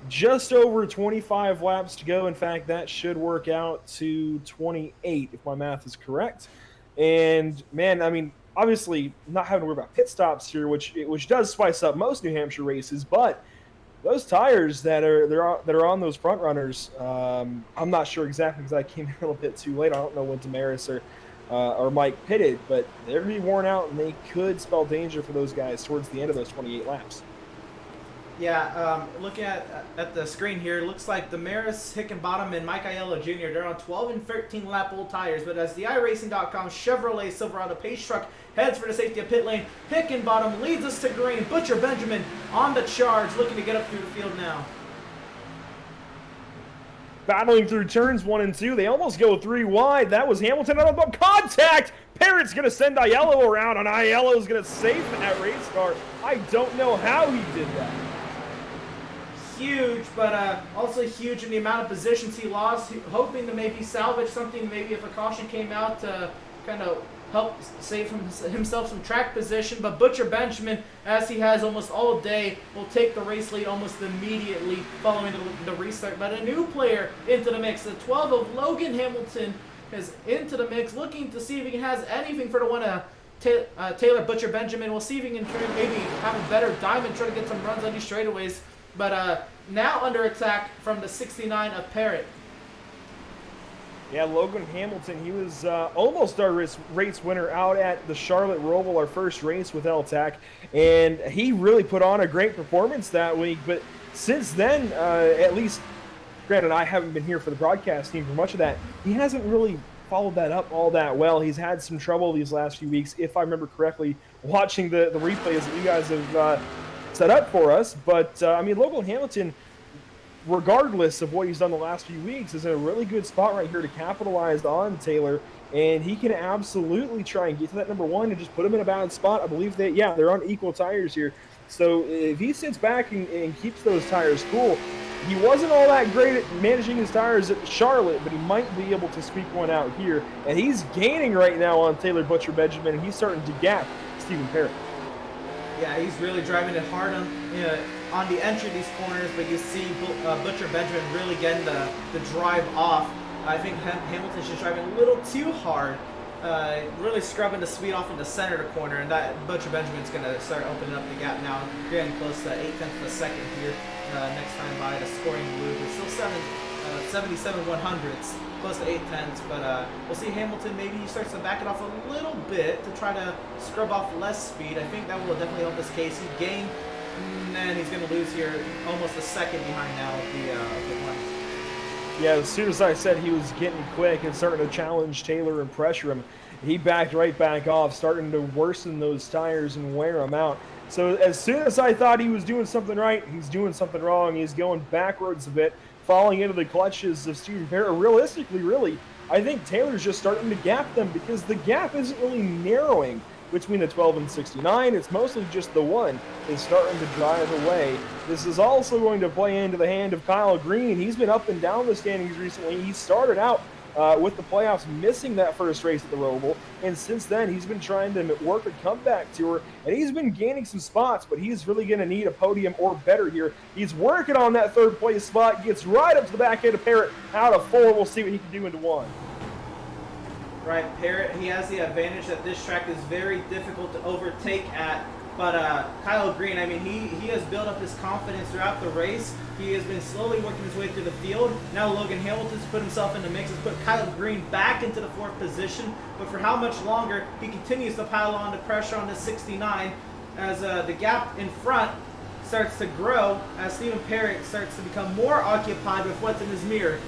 Just over 25 laps to go. In fact, that should work out to 28 if my math is correct. And man, I mean, obviously not having to worry about pit stops here, which does spice up most New Hampshire races, but those tires that are on those front runners, I'm not sure exactly because I came in a little bit too late. I don't know when Damaris or Mike pitted, but they're going to be worn out, and they could spell danger for those guys towards the end of those 28 laps. Yeah, looking at the screen here, it looks like Damaris Hickenbottom and Mike Aiello Jr., they're on 12 and 13 lap old tires, but as the iRacing.com Chevrolet Silverado pace truck heads for the safety of pit lane, Hickenbottom leads us to green. Butcher Benjamin on the charge, looking to get up through the field now. Battling through turns 1 and 2. They almost go 3 wide. That was Hamilton out of contact. Parrott's going to send Aiello around, and Aiello's going to save that race car. I don't know how he did that. huge, but also huge in the amount of positions he lost, hoping to maybe salvage something, maybe if a caution came out to kind of help save himself some track position. But Butcher Benjamin, as he has almost all day, will take the race lead almost immediately following the restart. But a new player into the mix, the 12 of Logan Hamilton is into the mix, looking to see if he has anything for the one Taylor Butcher Benjamin. We'll see if he can try maybe have a better diamond, try to get some runs on these straightaways. But now under attack from the 69 of Parrott. Yeah, Logan Hamilton, he was almost our race winner out at the Charlotte Roval, our first race with L-TAC, and he really put on a great performance that week. But since then, at least, granted, I haven't been here for the broadcast team for much of that, he hasn't really followed that up all that well. He's had some trouble these last few weeks, if I remember correctly, watching the replays that you guys have set up for us. But, I mean, Logan Hamilton, regardless of what he's done the last few weeks, is in a really good spot right here to capitalize on Taylor, and he can absolutely try and get to that number one and just put him in a bad spot. I believe that, yeah, they're on equal tires here. So if he sits back and keeps those tires cool, he wasn't all that great at managing his tires at Charlotte, but he might be able to squeak one out here. And he's gaining right now on Taylor Butcher Benjamin, and he's starting to gap Stephen Parrott. Yeah, he's really driving it hard on the entry of these corners, but you see Butcher Benjamin really getting the drive off. I think Hamilton's just driving a little too hard, really scrubbing the speed off in the center of the corner, and that Butcher Benjamin's going to start opening up the gap now, getting close to 0.8 of a second here next time by the scoring loop. It's still 77 100ths, close to 0.8, but we'll see Hamilton, maybe he starts to back it off a little bit to try to scrub off less speed. I think that will definitely help his case. He gained, and he's going to lose here almost a second behind now of the one. Yeah, as soon as I said he was getting quick and starting to challenge Taylor and pressure him, he backed right back off, starting to worsen those tires and wear them out. So as soon as I thought he was doing something right, he's doing something wrong. He's going backwards a bit, falling into the clutches of Stephen Parrott. Realistically, really, I think Taylor's just starting to gap them because the gap isn't really narrowing between the 12 and 69. It's mostly just the one is starting to drive away. This is also going to play into the hand of Kyle Green. He's been up and down the standings recently. He started out with the playoffs missing that first race at the Roval, and since then he's been trying to work a comeback tour, and he's been gaining some spots, but he's really going to need a podium or better here. He's working on that third place spot, gets right up to the back end of Parrott, out of 4. We'll see what he can do into 1. Right, Parrott, he has the advantage that this track is very difficult to overtake at. But Kyle Green, I mean, he has built up his confidence throughout the race. He has been slowly working his way through the field. Now Logan Hamilton's put himself in the mix, has put Kyle Green back into the 4th position. But for how much longer, he continues to pile on the pressure on the 69 as the gap in front starts to grow, as Stephen Parrott starts to become more occupied with what's in his mirror.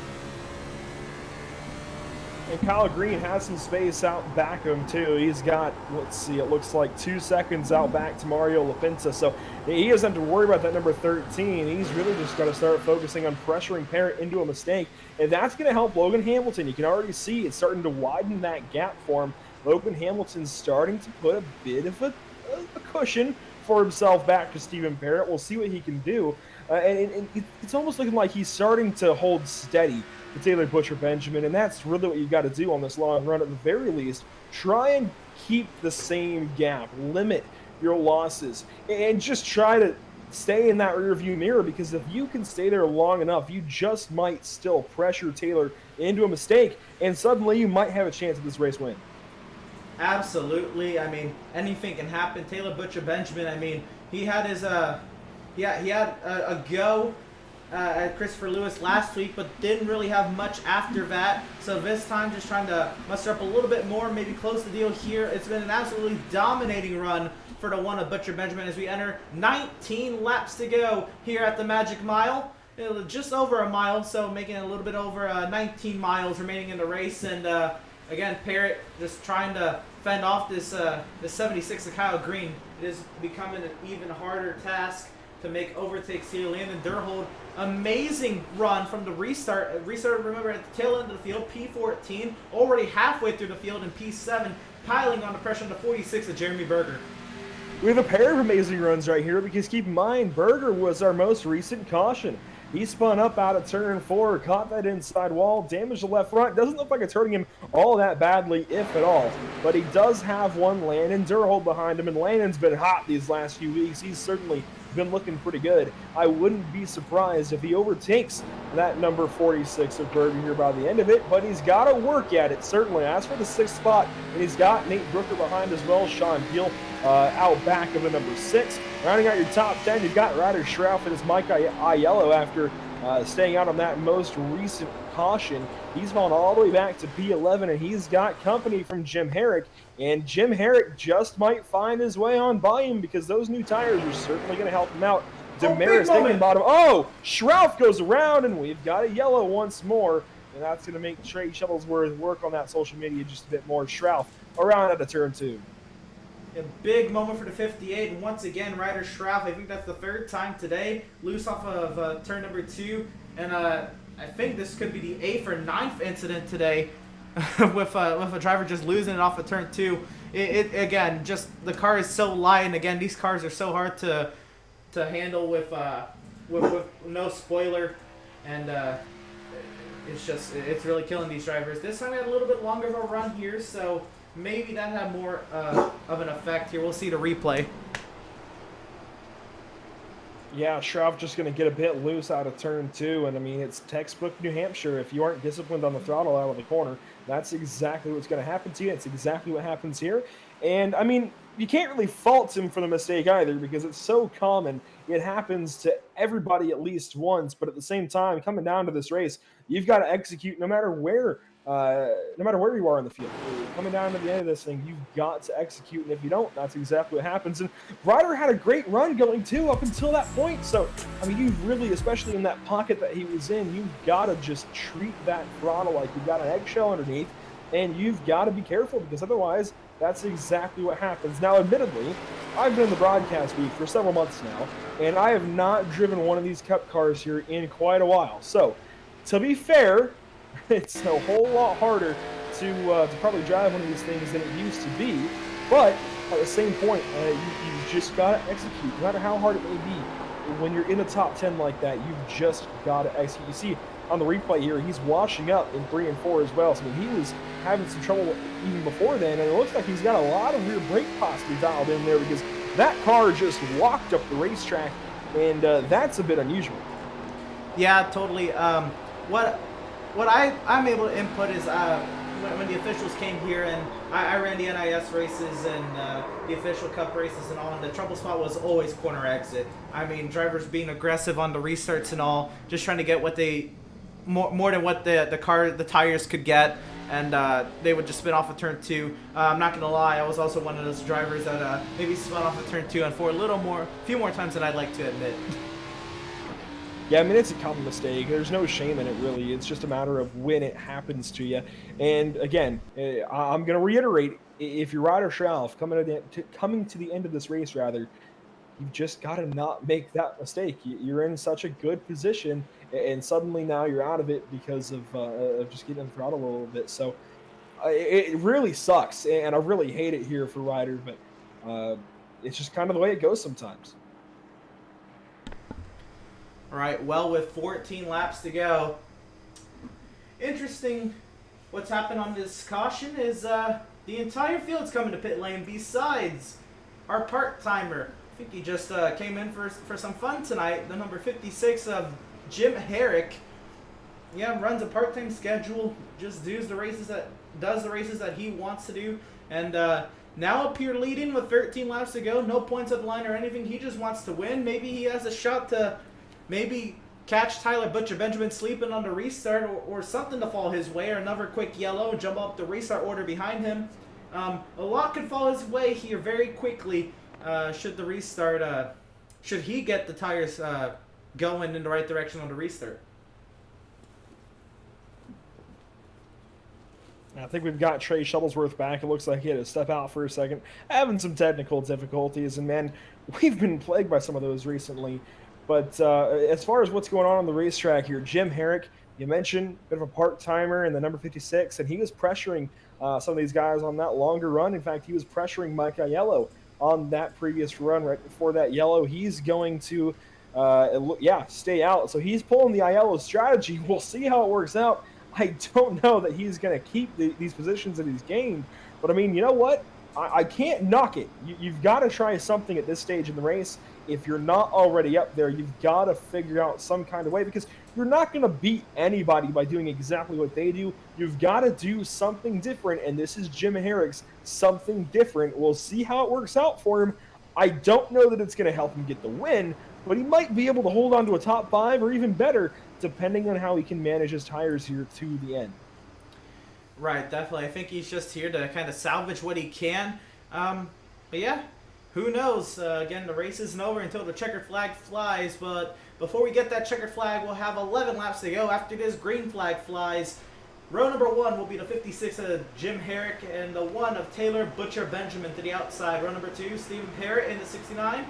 And Kyle Green has some space out back of him, too. He's got, let's see, it looks like 2 seconds out back to Mario Lapinta. So he doesn't have to worry about that number 13. He's really just got to start focusing on pressuring Parrott into a mistake. And that's going to help Logan Hamilton. You can already see it's starting to widen that gap for him. Logan Hamilton's starting to put a bit of a cushion for himself back to Stephen Parrott. We'll see what he can do. And it's almost looking like he's starting to hold steady to Taylor Butcher Benjamin, and that's really what you got to do on this long run. At the very least, try and keep the same gap, limit your losses, and just try to stay in that rearview mirror, because if you can stay there long enough, you just might still pressure Taylor into a mistake, and suddenly you might have a chance at this race win. Absolutely. I mean, anything can happen. Taylor Butcher Benjamin, I mean, he had his he had a go at Christopher Lewis last week, but didn't really have much after that. So this time, just trying to muster up a little bit more, maybe close the deal here. It's been an absolutely dominating run for the one of Butcher Benjamin as we enter 19 laps to go here at the Magic Mile. Just over a mile, so making it a little bit over 19 miles remaining in the race. And again, Parrott just trying to fend off this 76 of Kyle Green. It is becoming an even harder task to make overtakes here. Landon Durhold, amazing run from the restart. Restart, remember, at the tail end of the field, P14, already halfway through the field in P7, piling on the pressure on the 46 of Jeremy Berger. We have a pair of amazing runs right here because keep in mind, Berger was our most recent caution. He spun up out of turn 4, caught that inside wall, damaged the left front. Doesn't look like it's hurting him all that badly, if at all. But he does have one Landon Durhold behind him, and Landon's been hot these last few weeks. He's certainly been looking pretty good. I wouldn't be surprised if he overtakes that number 46 of Berger here by the end of it, but he's got to work at it, certainly. As for the 6th spot, and he's got Nate Brooker behind as well, Sean Peel out back of the number 6. Rounding out your top 10, you've got Ryder Schrauf and his Mike Aiello after staying out on that most recent caution. He's gone all the way back to P11, and he's got company from Jim Herrick, and Jim Herrick just might find his way on by him because those new tires are certainly going to help him out. Damaris taking bottom. Oh, Schrauf goes around, and we've got a yellow once more, and that's going to make Trey Shuttlesworth work on that social media just a bit more. Schrauf around at the turn 2. A big moment for the 58, and once again, Ryder Schrauf, I think that's the 3rd time today, loose off of turn number 2, and I think this could be the 8th or 9th incident today with a driver just losing it off of turn 2. Again, just the car is so light, and again, these cars are so hard to handle with no spoiler, and it's really killing these drivers. This time we had a little bit longer of a run here, so maybe that had more of an effect here. We'll see the replay. Yeah, Schrauf just going to get a bit loose out of turn 2, and I mean, it's textbook New Hampshire. If you aren't disciplined on the throttle out of the corner, that's exactly what's going to happen to you. It's exactly what happens here. And I mean, you can't really fault him for the mistake either because it's so common. It happens to everybody at least once, but at the same time, coming down to this race, you've got to execute no matter where you are in the field. Coming down to the end of this thing, you've got to execute, and if you don't, that's exactly what happens. And Ryder had a great run going too up until that point. So, I mean, you've really, especially in that pocket that he was in, you've got to just treat that throttle like you've got an eggshell underneath, and you've got to be careful because otherwise, that's exactly what happens. Now, admittedly, I've been in the broadcast booth for several months now, and I have not driven one of these Cup cars here in quite a while. So, to be fair, it's a whole lot harder to probably drive one of these things than it used to be. But at the same point, you just got to execute, no matter how hard it may be. When you're in the top 10 like that, you've just got to execute. You see on the replay here, he's washing up in 3 and 4 as well. So he was having some trouble even before then, and it looks like he's got a lot of rear brake possibly dialed in there because that car just walked up the racetrack, and that's a bit unusual. Yeah, totally. What I'm able to input is when the officials came here, and I ran the NIS races and the official cup races and all, and the trouble spot was always corner exit. I mean, drivers being aggressive on the restarts and all, just trying to get what they more than what the tires could get, and they would just spin off of turn 2. I'm not gonna lie, I was also one of those drivers that maybe spun off of turn 2 and 4 a few more times than I'd like to admit. Yeah, I mean, it's a common mistake. There's no shame in it, really. It's just a matter of when it happens to you. And again, I'm going to reiterate, if you're Ryder Schrauf coming to the end of this race, rather, you've just got to not make that mistake. You're in such a good position, and suddenly now you're out of it because of just getting the throttle a little bit. So it really sucks, and I really hate it here for Ryder, but it's just kind of the way it goes sometimes. All right, well, with 14 laps to go, interesting what's happened on this caution is the entire field's coming to pit lane besides our part-timer. I think he just came in for some fun tonight, the number 56 of Jim Herrick. Yeah, runs a part-time schedule, just does the races that he wants to do, and now up here leading with 13 laps to go, no points at the line or anything. He just wants to win. Maybe he has a shot to maybe catch Tyler Butcher Benjamin sleeping on the restart, or something to fall his way, or another quick yellow and jump up the restart order behind him. A lot could fall his way here very quickly should the restart, should he get the tires going in the right direction on the restart. I think we've got Trey Shuttlesworth back. It looks like he had to step out for a second, having some technical difficulties, and man, we've been plagued by some of those recently. But as far as what's going on the racetrack here, Jim Herrick, you mentioned, a bit of a part-timer in the number 56, and he was pressuring some of these guys on that longer run. In fact, he was pressuring Mike Aiello on that previous run right before that yellow. He's going to, stay out. So he's pulling the Aiello strategy. We'll see how it works out. I don't know that he's going to keep these positions that he's gained. But, I mean, you know what? I can't knock it. You've got to try something at this stage in the race. If you're not already up there, you've got to figure out some kind of way, because you're not going to beat anybody by doing exactly what they do. You've got to do something different, and this is Jim Herrick's something different. We'll see how it works out for him. I don't know that it's going to help him get the win, but he might be able to hold on to a top 5 or even better, depending on how he can manage his tires here to the end. Right, definitely. I think he's just here to kind of salvage what he can. But yeah, who knows? Again, the race isn't over until the checkered flag flies. But before we get that checkered flag, we'll have 11 laps to go. After this green flag flies, row number 1 will be the 56 of Jim Herrick and the 1 of Taylor Butcher Benjamin to the outside. Row number 2, Stephen Parrott in the 69.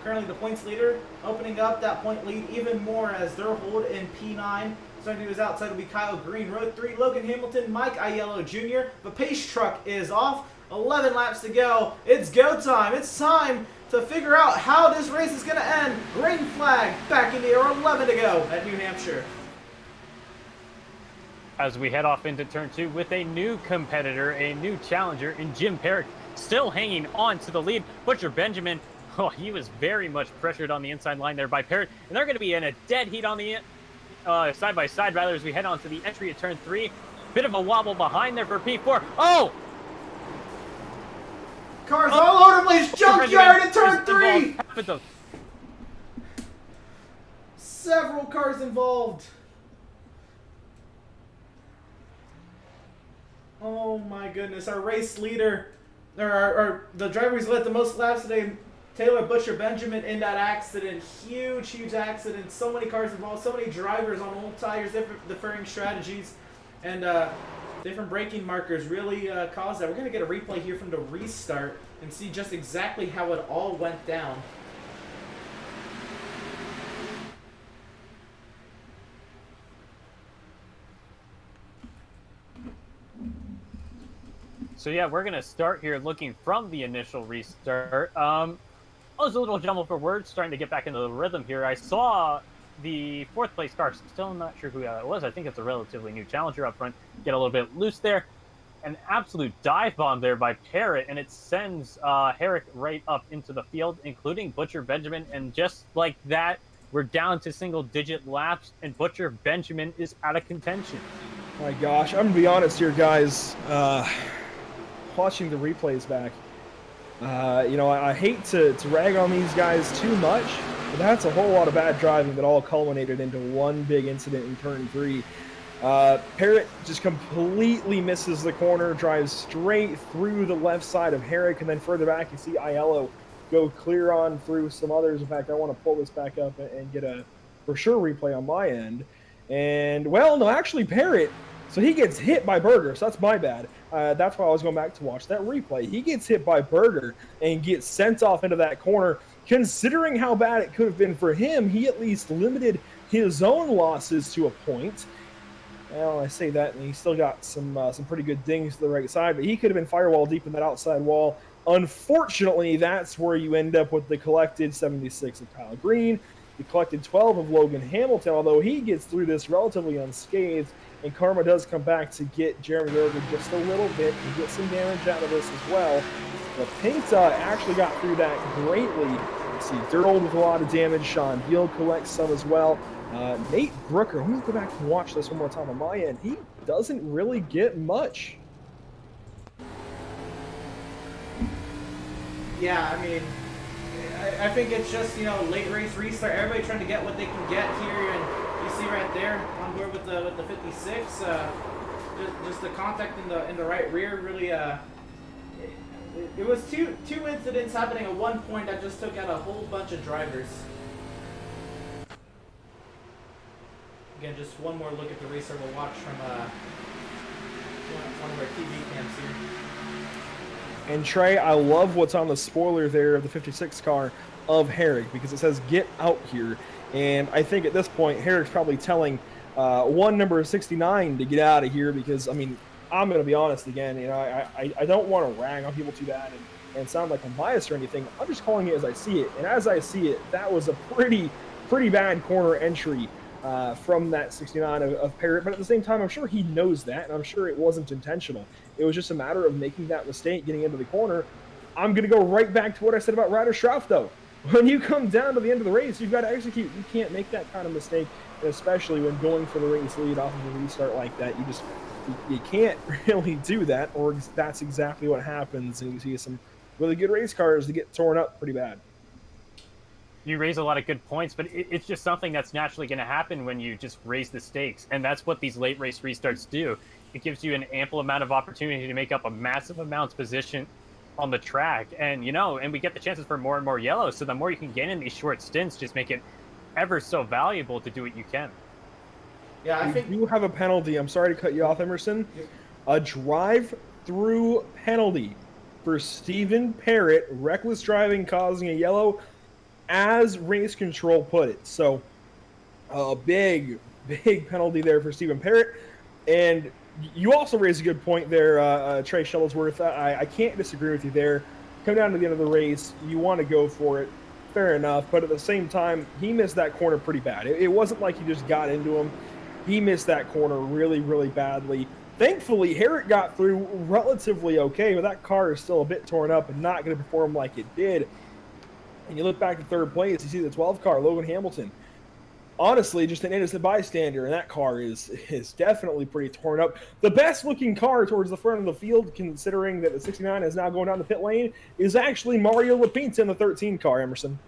Currently the points leader, opening up that point lead even more as Durhold in P9. Starting to his outside will be Kyle Green. Row 3, Logan Hamilton, Mike Aiello Jr. The pace truck is off. 11 laps to go. It's go time. It's time to figure out how this race is going to end. Green flag back in the air. 11 to go at New Hampshire. As we head off into turn 2 with a new competitor, a new challenger in Jim Parrott, still hanging on to the lead. Butcher Benjamin, he was very much pressured on the inside line there by Parrott, and they're going to be in a dead heat on the side by side rather as we head on to the entry of turn 3. Bit of a wobble behind there for P4. Oh! Cars all over the place. Junkyard in turn 3. Several cars involved. Oh my goodness. Our race leader, or the driver who's led the most laps today, Taylor Butcher Benjamin, in that accident. Huge accident. So many cars involved. So many drivers on old tires, differing strategies, and different braking markers really caused that. We're going to get a replay here from the restart and see just exactly how it all went down. So yeah, we're going to start here looking from the initial restart. I was a little jumbled for words, starting to get back into the rhythm here. I saw the 4th place car, still not sure who it was. I think it's a relatively new challenger up front. Get a little bit loose there. An absolute dive bomb there by Parrott, and it sends Herrick right up into the field, including Butcher Benjamin. And just like that, we're down to single-digit laps, and Butcher Benjamin is out of contention. My gosh, I'm going to be honest here, guys. Watching the replays back, I hate to rag on these guys too much, but that's a whole lot of bad driving that all culminated into one big incident in turn 3. Parrott just completely misses the corner, drives straight through the left side of Herrick, and then further back you see Aiello go clear on through some others. In fact, I want to pull this back up and get a for sure replay on my end. And, well, no, actually Parrott, so he gets hit by Berger, so that's my bad. That's why I was going back to watch that replay. He gets hit by Berger and gets sent off into that corner. Considering how bad it could have been for him, he at least limited his own losses to a point. Well, I say that, and he still got some pretty good dings to the right side, but he could have been firewall deep in that outside wall. Unfortunately, that's where you end up with the collected 76 of Kyle Green, the collected 12 of Logan Hamilton, although he gets through this relatively unscathed, and karma does come back to get Jeremy Berger just a little bit and get some damage out of this as well. But Pinta actually got through that greatly. You see Durhold with a lot of damage. Sean Beal collects some as well. Nate Brooker, let me go back and watch this one more time on my end. He doesn't really get much. Yeah, I mean, I think it's just, late race restart. Everybody trying to get what they can get here, and you see right there on board with the 56, just the contact in the right rear really. It was two incidents happening at one point that just took out a whole bunch of drivers. Again, just one more look at the racer we'll watch from one of our TV cams here. And Trey, I love what's on the spoiler there of the 56 car of Herrick, because it says get out here. And I think at this point, Herrick's probably telling number 69 to get out of here, because, I mean, I'm going to be honest again, I don't want to rag on people too bad. And and sound like I'm biased or anything. I'm just calling it as I see it. And as I see it, that was a pretty bad corner entry from that 69 of Parrott. But at the same time, I'm sure he knows that, and I'm sure it wasn't intentional. It was just a matter of making that mistake, getting into the corner. I'm going to go right back to what I said about Ryder Schrauf, though. When you come down to the end of the race, you've got to execute. You can't make that kind of mistake, especially when going for the race lead off of a restart like that. You can't really do that, or that's exactly what happens, and you see some really good race cars that get torn up pretty bad. You raise a lot of good points, but it's just something that's naturally going to happen when you just raise the stakes, and that's what these late race restarts do. It gives you an ample amount of opportunity to make up a massive amount of position on the track, and and we get the chances for more and more yellows, so the more you can gain in these short stints just make it ever so valuable to do what you can. Yeah, I think you have a penalty. I'm sorry to cut you off, Emerson. A drive-through penalty for Stephen Parrott, reckless driving causing a yellow, as race control put it. So a big penalty there for Stephen Parrott. And you also raised a good point there, Trey Shuttlesworth. I can't disagree with you there. Come down to the end of the race, you want to go for it. Fair enough. But at the same time, he missed that corner pretty bad. It wasn't like he just got into him. He missed that corner really badly. Thankfully, Herrick got through relatively okay, but that car is still a bit torn up and not going to perform like it did. And you look back to third place, you see the 12 car, Logan Hamilton. Honestly, just an innocent bystander, and that car is definitely pretty torn up. The best looking car towards the front of the field, considering that the 69 is now going down the pit lane, is actually Mario Lapinta in the 13 car, Emerson.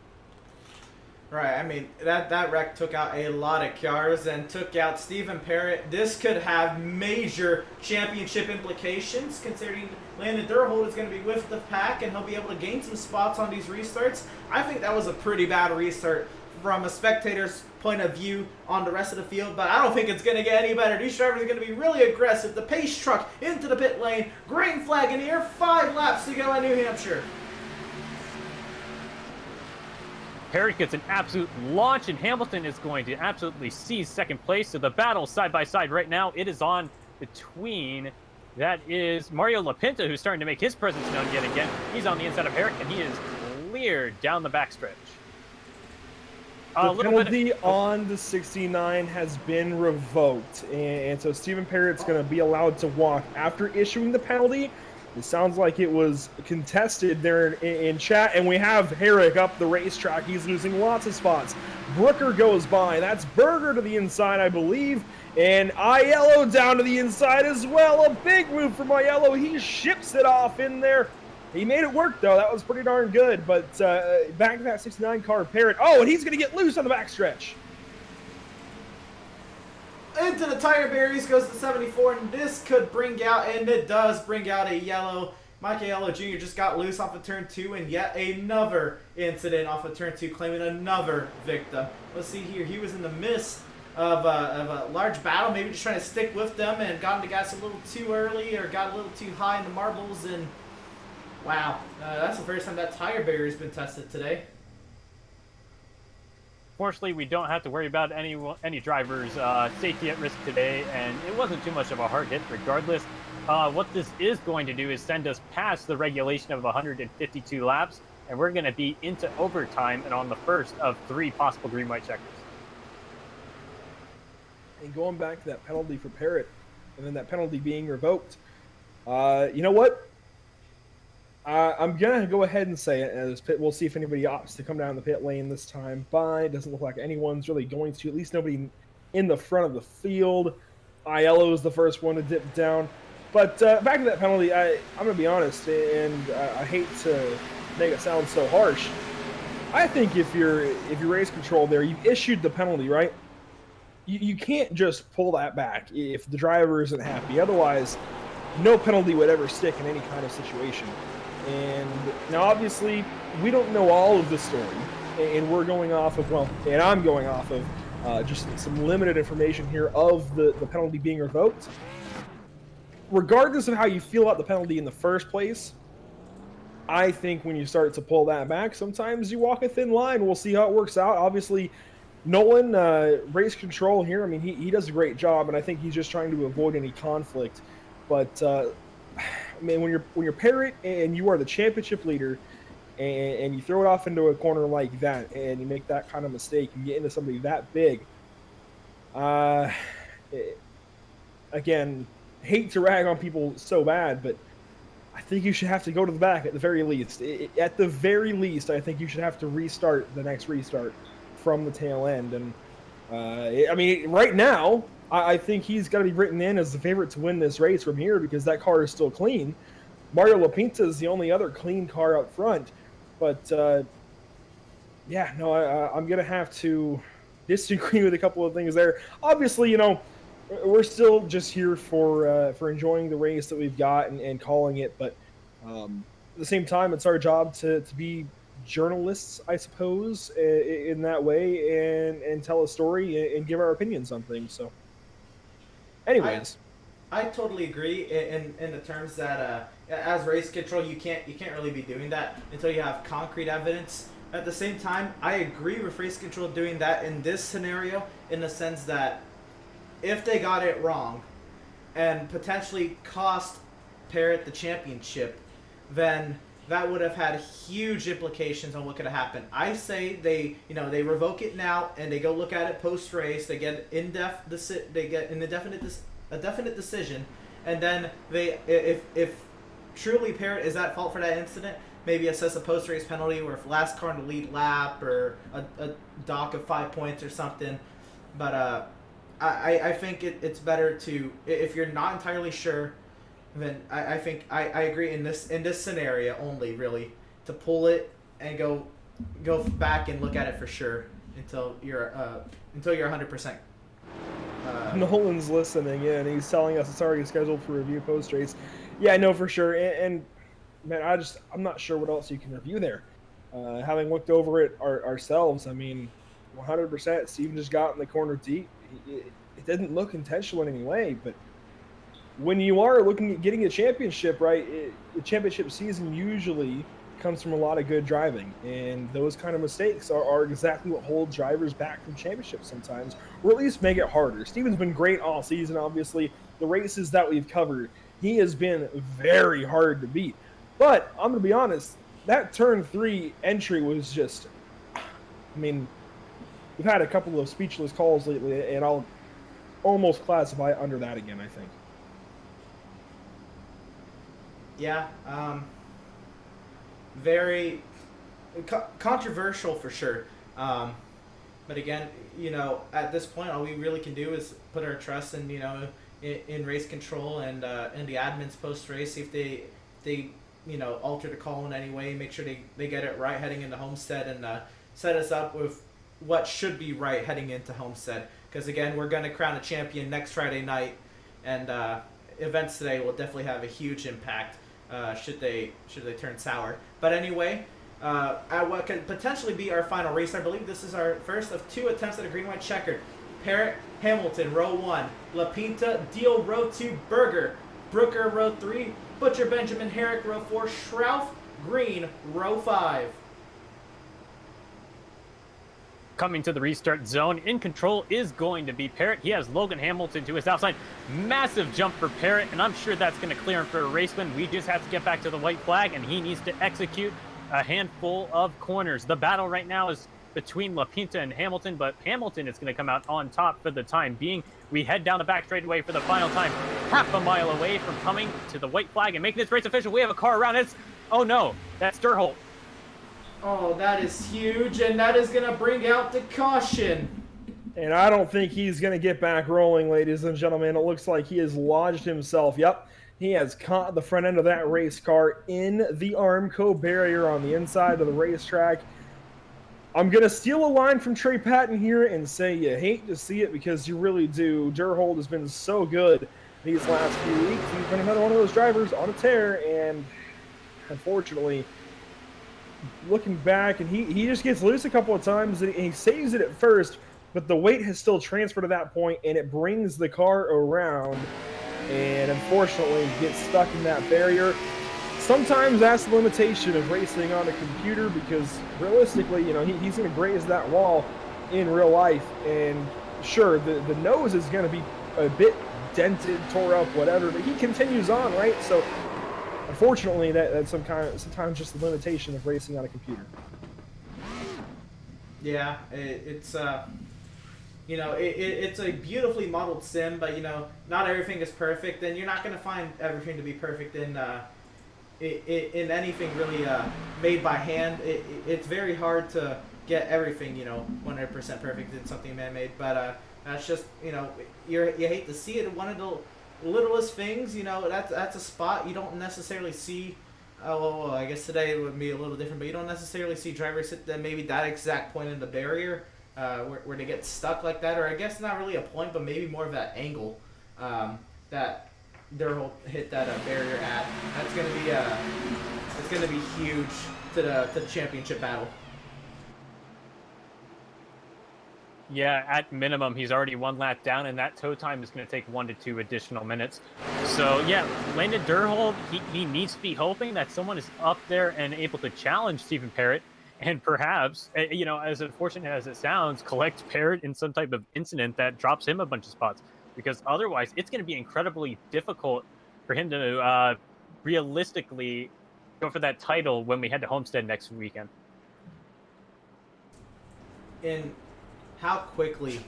Right, I mean, that wreck took out a lot of cars and took out Stephen Parrott. This could have major championship implications, considering Landon Durhold is going to be with the pack and he'll be able to gain some spots on these restarts. I think that was a pretty bad restart from a spectator's point of view on the rest of the field, but I don't think it's going to get any better. These drivers are going to be really aggressive. The pace truck into the pit lane, green flag in the air, 5 laps to go in New Hampshire. Parrott gets an absolute launch, and Hamilton is going to absolutely seize second place. So the battle side by side right now, it is on between, that is Mario Lapinta, who's starting to make his presence known yet again. He's on the inside of Herrick, and he is cleared down the backstretch. The penalty on the 69 has been revoked, and so Stephen Parrott's going to be allowed to walk after issuing the penalty. It sounds like it was contested there in chat, and we have Herrick up the racetrack. He's losing lots of spots. Brooker goes by. That's Berger to the inside, I believe, and Aiello down to the inside as well. A big move from Aiello. He ships it off in there. He made it work, though. That was pretty darn good, but back to that 69 car, Parrott. Oh, and he's going to get loose on the backstretch. Into the tire barriers goes the 74, and this could bring out, and it does bring out a yellow. Mike Aiello Jr. just got loose off of turn 2, and yet another incident off of turn 2, claiming another victim. Let's see here. He was in the midst of a large battle, maybe just trying to stick with them, and got into gas a little too early, or got a little too high in the marbles, and wow, that's the first time that tire barrier's been tested today. Fortunately, we don't have to worry about any drivers' safety at risk today, and it wasn't too much of a hard hit regardless. What this is going to do is send us past the regulation of 152 laps, and we're going to be into overtime and on the first of 3 possible green-white checkers. And going back to that penalty for Parrott, and then that penalty being revoked, you know what? I'm going to go ahead and say it, as we'll see if anybody opts to come down the pit lane this time by. It doesn't look like anyone's really going to, at least nobody in the front of the field. Aiello is the first one to dip down. But back to that penalty, I'm going to be honest, and I hate to make it sound so harsh. I think if you're race control there, you issued the penalty, right? You can't just pull that back if the driver isn't happy. Otherwise, no penalty would ever stick in any kind of situation. And now, obviously, we don't know all of the story, and we're going off of, and I'm going off of just some limited information here of the penalty being revoked. Regardless of how you feel about the penalty in the first place, I think when you start to pull that back, sometimes you walk a thin line. We'll see how it works out. Obviously, Nolan, race control here, I mean, he does a great job, and I think he's just trying to avoid any conflict. But I mean, when you're Parrott and you are the championship leader, and you throw it off into a corner like that, and you make that kind of mistake and get into somebody that big, again, hate to rag on people so bad, but I think you should have to go to the back at the very least. At the very least, I think you should have to restart the next restart from the tail end. And I mean, right now, I think he's got to be written in as the favorite to win this race from here because that car is still clean. Mario Lapinta is the only other clean car up front. But yeah, no, I'm going to have to disagree with a couple of things there. Obviously, you know, we're still just here for enjoying the race that we've got and calling it. But at the same time, it's our job to be journalists, I suppose, in that way, and tell a story and give our opinions on things. So, anyways, I totally agree in the terms that as race control, you can't really be doing that until you have concrete evidence. At the same time, I agree with race control doing that in this scenario, in the sense that if they got it wrong and potentially cost Parrott the championship, then that would have had huge implications on what could have happened. I say they revoke it now and they go look at it post race. They get a definite decision, and then if truly Parrott is at fault for that incident, maybe assess a post race penalty or if last car in the lead lap or a dock of 5 points or something. But I think it's better to, if you're not entirely sure, then I think I agree in this scenario only really to pull it and go back and look at it for sure until you're 100%. Nolan's listening in. He's telling us it's already scheduled for review post race. Yeah, I know for sure. And man, I'm not sure what else you can review there. Having looked over it ourselves, I mean, 100%. Steven just got in the corner deep. It didn't look intentional in any way, but when you are looking at getting a championship, right, the championship season usually comes from a lot of good driving, and those kind of mistakes are exactly what hold drivers back from championships sometimes, or at least make it harder. Steven's been great all season, obviously. The races that we've covered, he has been very hard to beat. But I'm going to be honest, that turn 3 entry was just, I mean, we've had a couple of speechless calls lately, and I'll almost classify it under that again, I think. Yeah, very controversial for sure. But again, you know, at this point, all we really can do is put our trust in, you know, in race control and the admins post race. See if they you know, alter the call in any way, make sure they get it right heading into Homestead, and set us up with what should be right heading into Homestead. Because again, we're going to crown a champion next Friday night, and events today will definitely have a huge impact should they turn sour. But anyway, at what could potentially be our final race, I believe this is our first of 2 attempts at a green-white checkered. Parrott, Hamilton, row 1. Lapinta, Deal, row 2. Berger, Brooker, row 3. Butcher, Benjamin, Herrick, row 4. Schrauf, Green, row 5. Coming to the restart zone, in control is going to be Parrott. He has Logan Hamilton to his outside. Massive jump for Parrott, and I'm sure that's going to clear him for a race win. We just have to get back to the white flag, and he needs to execute a handful of corners. The battle right now is between Lapinta and Hamilton, but Hamilton is going to come out on top for the time being. We head down the back straightaway for the final time, half a mile away from coming to the white flag and making this race official. We have a car around us. Oh no, that's Durholt. Oh, that is huge, and that is going to bring out the caution. And I don't think he's going to get back rolling, ladies and gentlemen. It looks like he has lodged himself. Yep, he has caught the front end of that race car in the Armco barrier on the inside of the racetrack. I'm going to steal a line from Trey Patton here and say you hate to see it because you really do. Durholt has been so good these last few weeks. He's been another one of those drivers on a tear, and unfortunately, looking back, and he just gets loose a couple of times, and he saves it at first, but the weight has still transferred to that point, and it brings the car around, and unfortunately gets stuck in that barrier. Sometimes that's the limitation of racing on a computer, because realistically, you know, he's going to graze that wall in real life, and sure, the nose is going to be a bit dented, tore up, whatever, but he continues on, right? So unfortunately, that's sometimes just the limitation of racing on a computer. Yeah, it's you know, it's a beautifully modeled sim, but you know, not everything is perfect, and you're not going to find everything to be perfect in anything really made by hand. It's very hard to get everything, you know, 100% perfect in something man-made, but that's just, you know, you hate to see it. One of the littlest things, you know, that's a spot you don't necessarily see. Well, I guess today it would be a little different, but you don't necessarily see drivers hit maybe that exact point in the barrier where they get stuck like that, or I guess not really a point, but maybe more of that angle that Durhol hit that barrier at. That's gonna be huge to the championship battle. Yeah, at minimum, he's already 1 lap down, and that tow time is going to take 1 to 2 additional minutes. So, yeah, Landon Durhol, he needs to be hoping that someone is up there and able to challenge Stephen Parrott, and perhaps, you know, as unfortunate as it sounds, collect Parrott in some type of incident that drops him a bunch of spots. Because otherwise, it's going to be incredibly difficult for him to realistically go for that title when we head to Homestead next weekend. And how quickly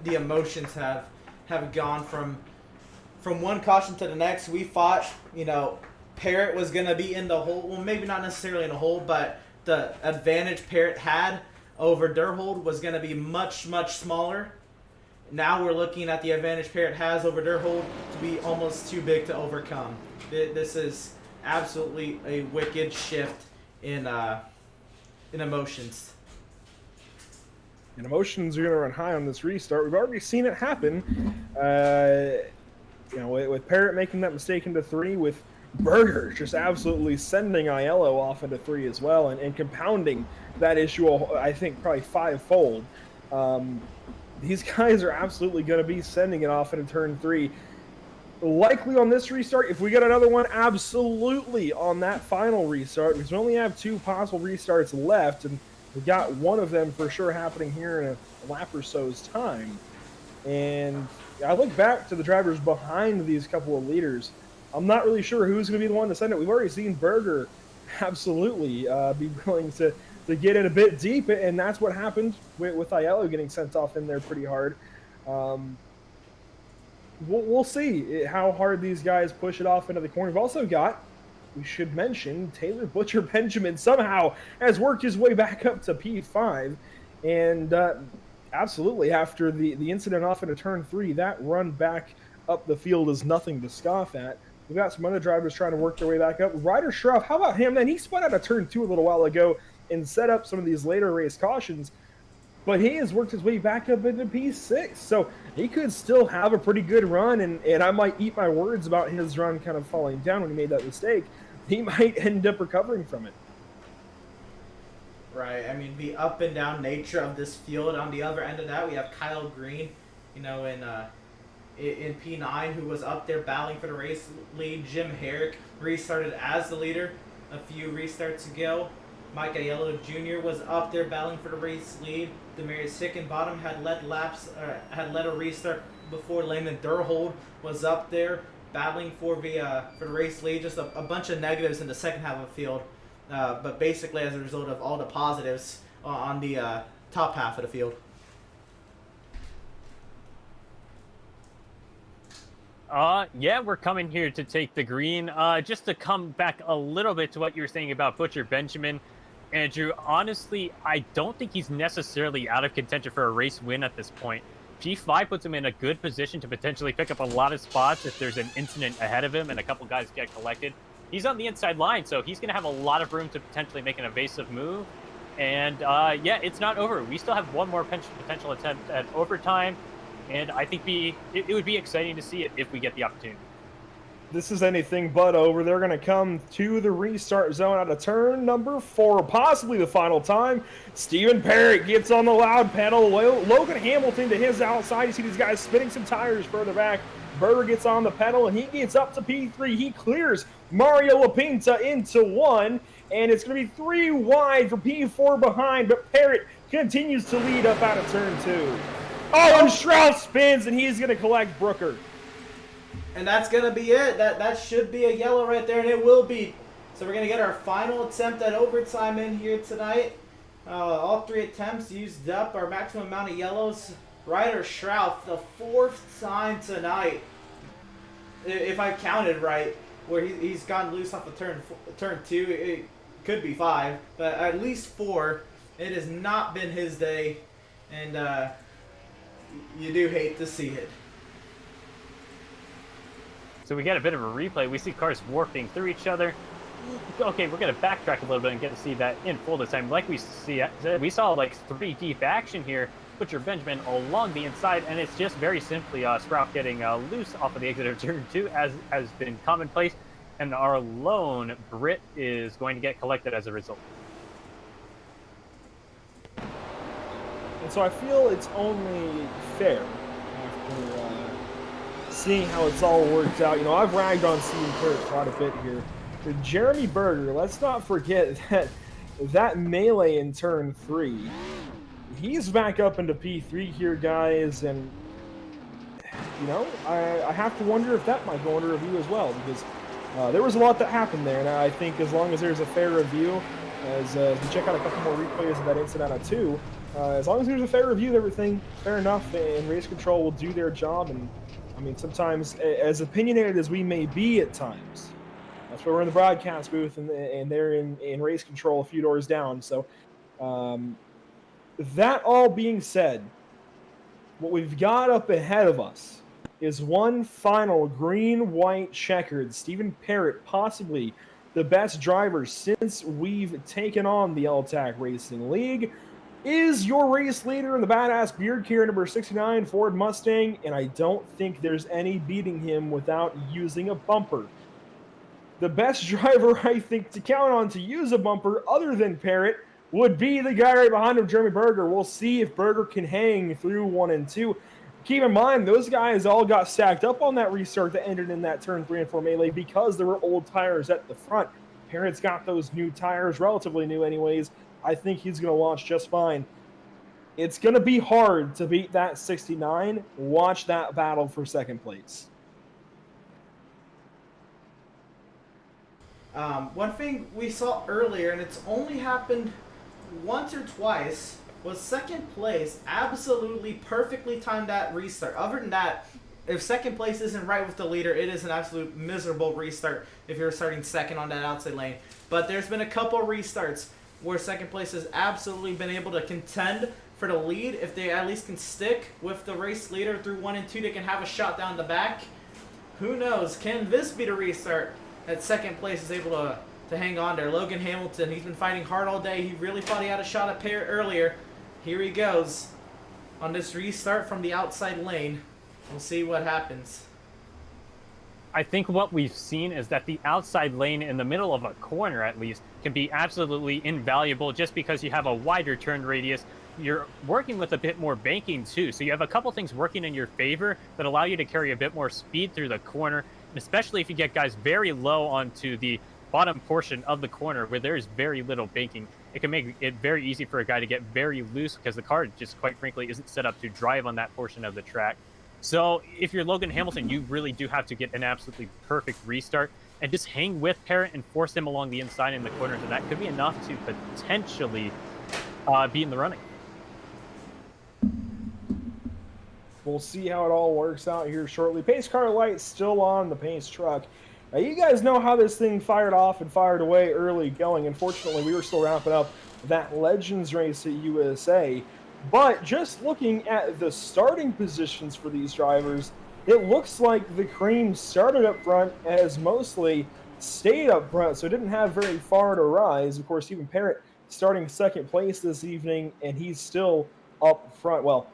the emotions have gone from one caution to the next. We thought, you know, Parrott was going to be in the hole. Well, maybe not necessarily in the hole, but the advantage Parrott had over Durhold was going to be much, much smaller. Now we're looking at the advantage Parrott has over Durhold to be almost too big to overcome. This is absolutely a wicked shift in emotions. And emotions are going to run high on this restart. We've already seen it happen. You know, with Parrott making that mistake into 3, with Berger just absolutely sending Aiello off into 3 as well, and compounding that issue, I think, probably 5-fold. These guys are absolutely going to be sending it off into turn 3. Likely on this restart. If we get another one, absolutely on that final restart, because we only have 2 possible restarts left, and we got one of them for sure happening here in a lap or so's time. And I look back to the drivers behind these couple of leaders. I'm not really sure who's going to be the one to send it. We've already seen Berger absolutely be willing to get in a bit deep, and that's what happened with Aiello getting sent off in there pretty hard. We'll see how hard these guys push it off into the corner. We've also got, we should mention, Taylor Butcher Benjamin somehow has worked his way back up to P5, and absolutely after the incident off into turn 3, that run back up the field is nothing to scoff at. We've got some other drivers trying to work their way back up. Ryder Schroff, how about him? Then he spun out of turn 2 a little while ago and set up some of these later race cautions, but he has worked his way back up into P6, so he could still have a pretty good run, and I might eat my words about his run kind of falling down when he made that mistake. He might end up recovering from it. Right, I mean, the up and down nature of this field. On the other end of that, we have Kyle Green, you know, in P9, who was up there battling for the race lead. Jim Herrick restarted as the leader a few restarts ago. Mike Aiello Jr. was up there battling for the race lead. Demarius Hickenbottom had led a restart before. Landon Durhold was up there battling for the race lead. Just a bunch of negatives in the second half of the field, but basically as a result of all the positives on the top half of the field. Yeah, we're coming here to take the green. Just to come back a little bit to what you were saying about Butcher Benjamin, Andrew, honestly, I don't think he's necessarily out of contention for a race win at this point. P5 puts him in a good position to potentially pick up a lot of spots if there's an incident ahead of him and a couple guys get collected. He's on the inside line, so he's going to have a lot of room to potentially make an evasive move. And yeah, it's not over. We still have one more potential attempt at overtime, and I think it would be exciting to see it if we get the opportunity. This is anything but over. They're going to come to the restart zone out of turn number 4, possibly the final time. Stephen Parrott gets on the loud pedal. Logan Hamilton to his outside. You see these guys spinning some tires further back. Berger gets on the pedal, and he gets up to P3. He clears Mario LaPinta into 1, and it's going to be 3 wide for P4 behind, but Parrott continues to lead up out of turn 2. Oh, and Strauss spins, and he's going to collect Brooker. And that's going to be it. That should be a yellow right there, and it will be. So we're going to get our final attempt at overtime in here tonight. All 3 attempts used up our maximum amount of yellows. Ryder Schrauf, the 4th time tonight, if I counted right, where he's gotten loose off of turn 2. It could be 5, but at least 4. It has not been his day, and you do hate to see it. So we get a bit of a replay. We see cars warping through each other. Okay, we're going to backtrack a little bit and get to see that in full this time. Like we saw like 3 deep action here. Butcher Benjamin along the inside, and it's just very simply Sprout getting loose off of the exit of turn 2, as has been commonplace, and our lone Brit is going to get collected as a result. And so I feel it's only fair after seeing how it's all worked out. You know, I've ragged on Stephen Parrott quite a bit here. But Jeremy Berger, let's not forget that melee in turn 3. He's back up into P3 here, guys, and you know, I have to wonder if that might go under review as well, because there was a lot that happened there, and I think as long as there's a fair review, as we check out a couple more replays of that incident out of 2, as long as there's a fair review of everything, fair enough, and race control will do their job. And I mean, sometimes, as opinionated as we may be at times, that's why we're in the broadcast booth, and they're in race control a few doors down. So that all being said, what we've got up ahead of us is one final green-white checkered. Stephen Parrott, possibly the best driver since we've taken on the L-TAC Racing League, is your race leader in the badass beard carrier number 69 Ford Mustang, and I don't think there's any beating him without using a bumper. The best driver, I think, to count on to use a bumper other than Parrott would be the guy right behind him, Jeremy Berger. We'll see if Berger can hang through 1 and 2. Keep in mind, those guys all got stacked up on that restart that ended in that turn 3 and 4 melee because there were old tires at the front. Parrott's got those new tires, relatively new anyways. I think he's going to launch just fine. It's going to be hard to beat that 69. Watch that battle for second place. One thing we saw earlier, and it's only happened once or twice, was second place absolutely perfectly timed that restart. Other than that, if second place isn't right with the leader, it is an absolute miserable restart if you're starting second on that outside lane. But there's been a couple restarts where second place has absolutely been able to contend for the lead. If they at least can stick with the race leader through 1 and 2, they can have a shot down the back. Who knows? Can this be the restart that second place is able to hang on there? Logan Hamilton, he's been fighting hard all day. He really thought he had a shot at Parrott earlier. Here he goes on this restart from the outside lane. We'll see what happens. I think what we've seen is that the outside lane in the middle of a corner, at least, can be absolutely invaluable just because you have a wider turn radius. You're working with a bit more banking too, so you have a couple things working in your favor that allow you to carry a bit more speed through the corner, especially if you get guys very low onto the bottom portion of the corner where there's very little banking. It can make it very easy for a guy to get very loose because the car just, quite frankly, isn't set up to drive on that portion of the track. So if you're Logan Hamilton, you really do have to get an absolutely perfect restart and just hang with Parrott and force him along the inside in the corners, and that could be enough to potentially be in the running. We'll see how it all works out here shortly. Pace car light still on the pace truck. Now, you guys know how this thing fired off and fired away early going. Unfortunately, we were still wrapping up that Legends race at USA. But just looking at the starting positions for these drivers, it looks like the cream started up front as mostly stayed up front, so it didn't have very far to rise. Of course, even Parrott starting second place this evening, and he's still up front. Well,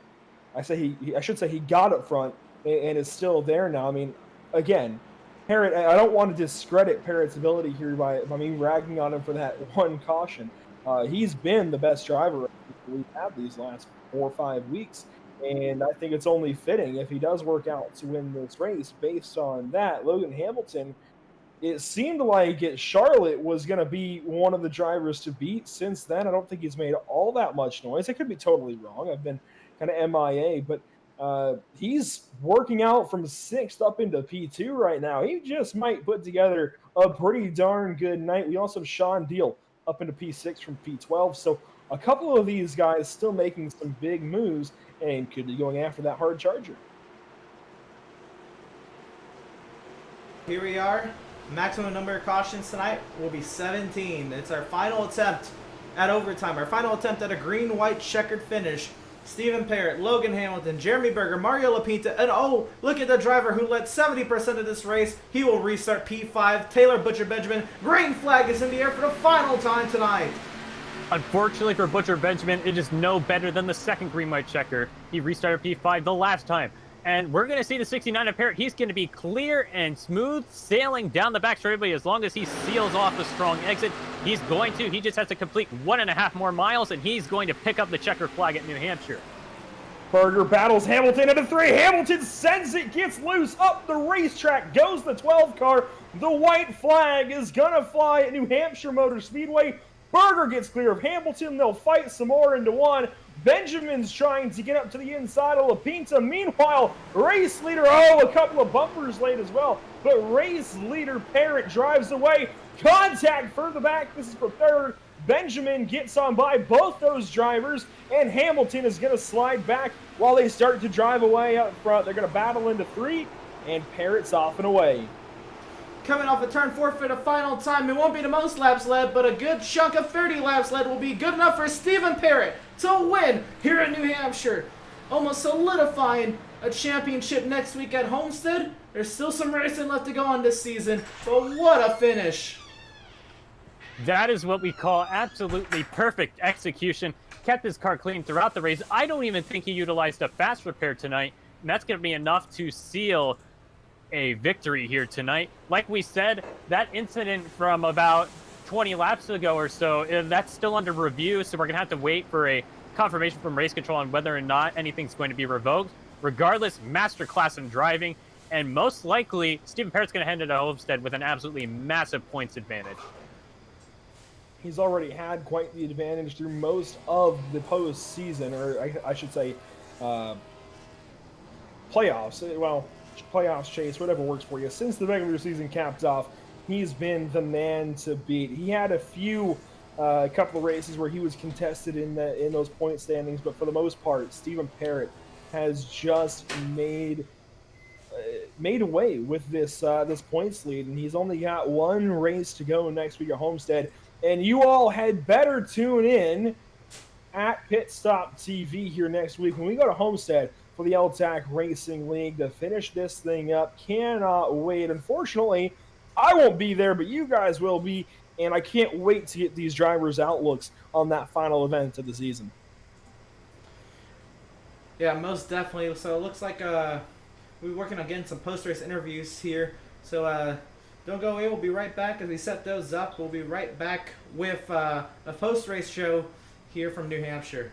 I should say he got up front and is still there now. I mean, again, Parrott, I don't want to discredit Parrott's ability here by me ragging on him for that one caution. He's been the best driver we've had these last 4 or 5 weeks, and I think it's only fitting if he does work out to win this race based on that. Logan Hamilton, it seemed like Charlotte was going to be one of the drivers to beat. Since then, I don't think he's made all that much noise. I could be totally wrong. I've been kind of MIA, but He's working out from 6th up into P2 right now. He just might put together a pretty darn good night. We also have Sean Deal up into P6 from P12. So a couple of these guys still making some big moves and could be going after that hard charger. Here we are. Maximum number of cautions tonight will be 17. It's our final attempt at overtime. Our final attempt at a green-white checkered finish. Stephen Parrott, Logan Hamilton, Jeremy Berger, Mario Lapinta, and oh, look at the driver who led 70% of this race. He will restart P5. Taylor Butcher Benjamin. Green flag is in the air for the final time tonight. Unfortunately for Butcher Benjamin, it is no better than the second green-white checker. He restarted P5 the last time. And we're going to see the 69 of Parrott. He's going to be clear and smooth sailing down the back straightaway as long as he seals off the strong exit. He's going to. He just has to complete 1.5 more miles, and he's going to pick up the checker flag at New Hampshire. Berger battles Hamilton into 3. Hamilton sends it, gets loose up the racetrack, goes the 12 car. The white flag is going to fly at New Hampshire Motor Speedway. Berger gets clear of Hamilton. They'll fight some more into 1. Benjamin's trying to get up to the inside of Lapinta. Meanwhile, race leader, a couple of bumpers late as well. But race leader Parrott drives away. Contact further back. This is for 3rd. Benjamin gets on by both those drivers. And Hamilton is going to slide back while they start to drive away up front. They're going to battle into 3. And Parrott's off and away. Coming off a turn 4 for the final time. It won't be the most laps led, but a good chunk of 30 laps led will be good enough for Stephen Parrott to win here at New Hampshire. Almost solidifying a championship next week at Homestead. There's still some racing left to go on this season, but what a finish. That is what we call absolutely perfect execution. Kept his car clean throughout the race. I don't even think he utilized a fast repair tonight, and that's going to be enough to seal a victory here tonight. Like we said, that incident from about 20 laps ago or so, that's still under review, so we're going to have to wait for a confirmation from race control on whether or not anything's going to be revoked. Regardless, masterclass in driving, and most likely, Stephen Parrott's going to head into Homestead with an absolutely massive points advantage. He's already had quite the advantage through most of the postseason, or I should say playoffs. Well, playoffs, chase, whatever works for you. Since the regular season capped off, he's been the man to beat. He had a few couple of races where he was contested in those point standings, but for the most part, Stephen Parrott has just made away with this points lead, and he's only got 1 race to go next week at Homestead. And you all had better tune in at PitStop TV here next week when we go to Homestead for the L-TAC Racing League to finish this thing up. Cannot wait. Unfortunately, I won't be there, but you guys will be, and I can't wait to get these drivers' outlooks on that final event of the season. Yeah, most definitely. So it looks like we're working on getting some post-race interviews here. So don't go away. We'll be right back as we set those up. We'll be right back with a post-race show here from New Hampshire.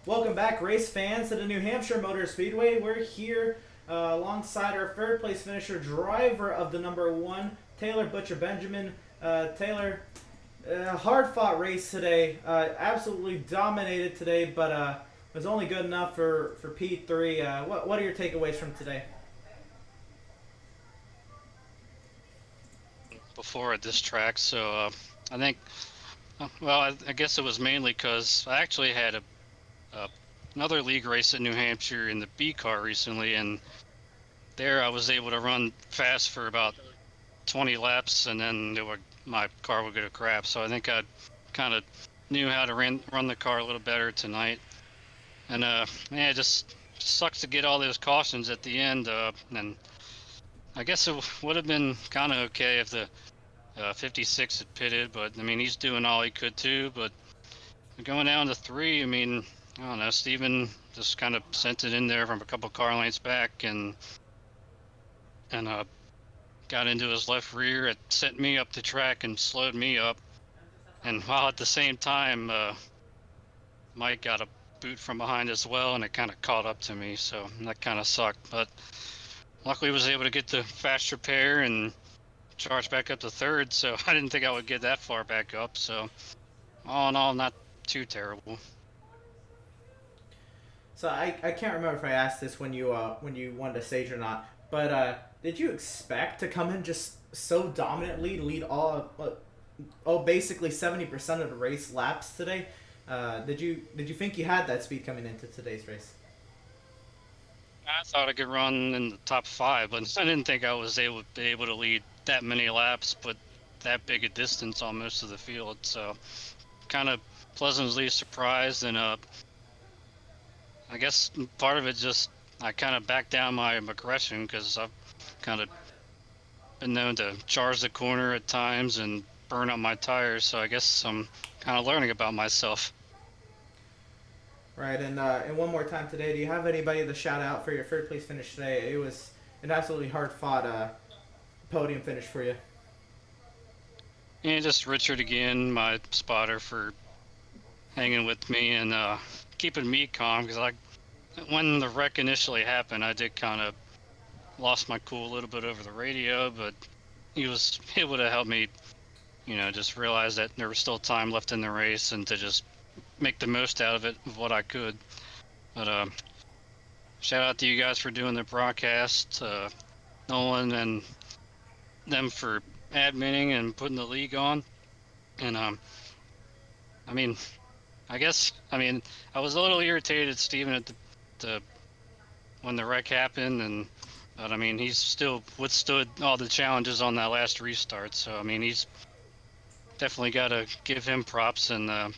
Welcome back, race fans, to the New Hampshire Motor Speedway. We're here alongside our third place finisher, driver of the number 1, Taylor Butcher Benjamin. Taylor, hard-fought race today. Absolutely dominated today, but was only good enough for P3. What are your takeaways from today? Before at this track, so I think, well, I guess it was mainly because I actually had another league race in New Hampshire in the B car recently, and there I was able to run fast for about 20 laps, and then my car would get a crap. So I think I kind of knew how to run the car a little better tonight. And it just sucks to get all those cautions at the end. And I guess it would have been kind of okay if the 56 had pitted, but I mean, he's doing all he could too. But going down to 3, I mean, I don't know, Steven just kind of sent it in there from a couple car lengths back and got into his left rear. It sent me up the track and slowed me up. And while at the same time, Mike got a boot from behind as well, and it kind of caught up to me, so that kind of sucked. But luckily was able to get the fast repair and charge back up to 3rd, so I didn't think I would get that far back up. So all in all, not too terrible. So I can't remember if I asked this when you won the stage or not, but did you expect to come in just so dominantly, lead basically 70% of the race laps today? Did you think you had that speed coming into today's race? I thought I could run in the top 5, but I didn't think I was able to lead that many laps, but that big a distance on most of the field. So kind of pleasantly surprised, and I guess part of it just I kind of backed down my aggression because I've kind of been known to charge the corner at times and burn up my tires. So I guess I'm kind of learning about myself. Right, and one more time today, do you have anybody to shout out for your 3rd place finish today? It was an absolutely hard-fought podium finish for you. And just Richard again, my spotter, for hanging with me and keeping me calm, because when the wreck initially happened, I did kind of lost my cool a little bit over the radio, but he was able to help me, just realize that there was still time left in the race and to just make the most out of it, of what I could. But shout out to you guys for doing the broadcast, Nolan and them for adminning and putting the league on. And I was a little irritated at Steven at when the wreck happened, but I mean, he's still withstood all the challenges on that last restart. So I mean, he's definitely got to give him props, and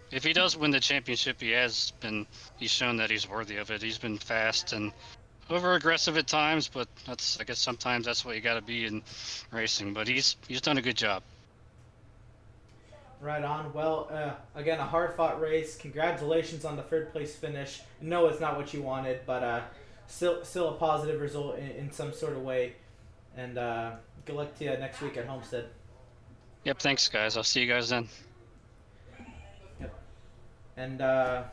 if he does win the championship, he's shown that he's worthy of it. He's been fast and over aggressive at times, but I guess sometimes that's what you got to be in racing. But he's done a good job. Right on. Well, again, a hard-fought race. Congratulations on the 3rd place finish. No, it's not what you wanted, but still a positive result in some sort of way. And good luck to you next week at Homestead. Yep, thanks guys. I'll see you guys then. Yep. And all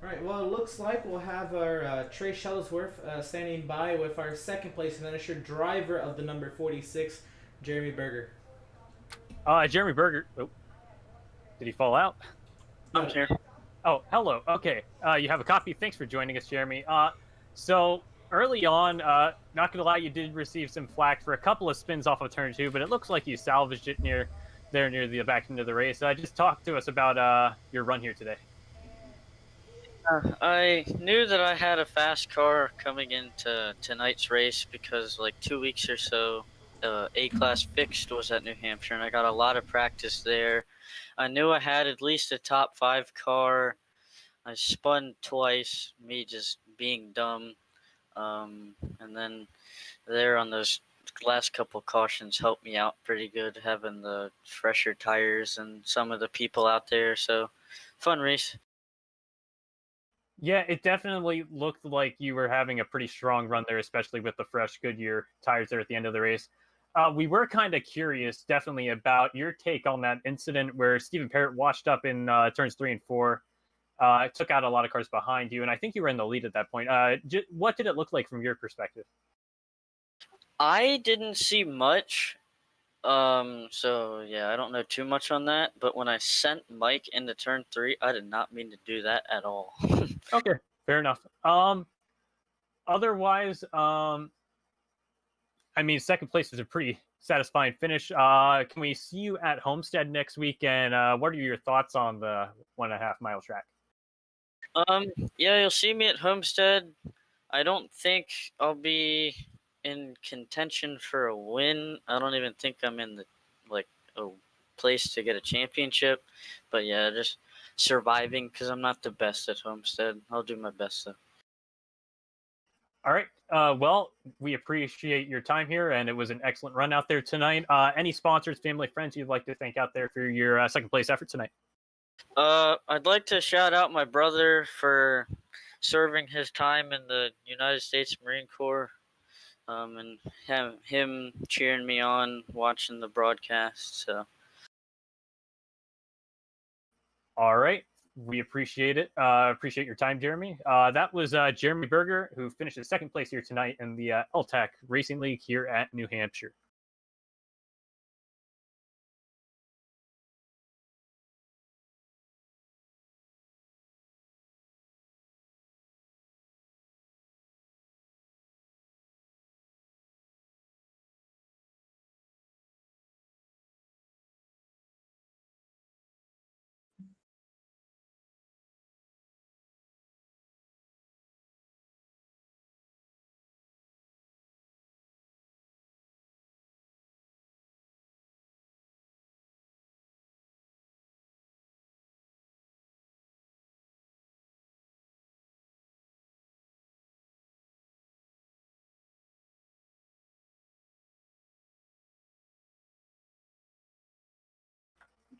right, well, it looks like we'll have our Trey Shuttlesworth standing by with our 2nd place finisher, driver of the number 46, Jeremy Berger. Jeremy Berger. Oh, did he fall out? No. I'm here. Oh, hello. Okay. You have a copy. Thanks for joining us, Jeremy. So early on, not gonna lie, you did receive some flack for a couple of spins off of turn 2, but it looks like you salvaged it near the back end of the race. Just talk to us about your run here today. I knew that I had a fast car coming into tonight's race because like 2 weeks or so, A-Class Fixed was at New Hampshire, and I got a lot of practice there. I knew I had at least a top 5 car. I spun twice, me just being dumb. And then there on those last couple cautions helped me out pretty good, having the fresher tires and some of the people out there. So, fun race. Yeah, it definitely looked like you were having a pretty strong run there, especially with the fresh Goodyear tires there at the end of the race. We were kind of curious, definitely, about your take on that incident where Stephen Parrott washed up in turns 3 and 4. It took out a lot of cars behind you, and I think you were in the lead at that point. What did it look like from your perspective? I didn't see much. So yeah, I don't know too much on that. But when I sent Mike into turn 3, I did not mean to do that at all. Okay, fair enough. Otherwise, I mean, second place is a pretty satisfying finish. Can we see you at Homestead next week? And what are your thoughts on the 1.5 mile track? Yeah, you'll see me at Homestead. I don't think I'll be in contention for a win. I don't even think I'm in a place to get a championship. But yeah, just surviving because I'm not the best at Homestead. I'll do my best though. All right. Well, we appreciate your time here, and it was an excellent run out there tonight. Any sponsors, family, friends you'd like to thank out there for your second place effort tonight? I'd like to shout out my brother for serving his time in the United States Marine Corps, and him cheering me on, watching the broadcast. So. All right. We appreciate it. Appreciate your time, Jeremy. That was Jeremy Berger, who finished in second place here tonight in the L-TAC Racing League here at New Hampshire.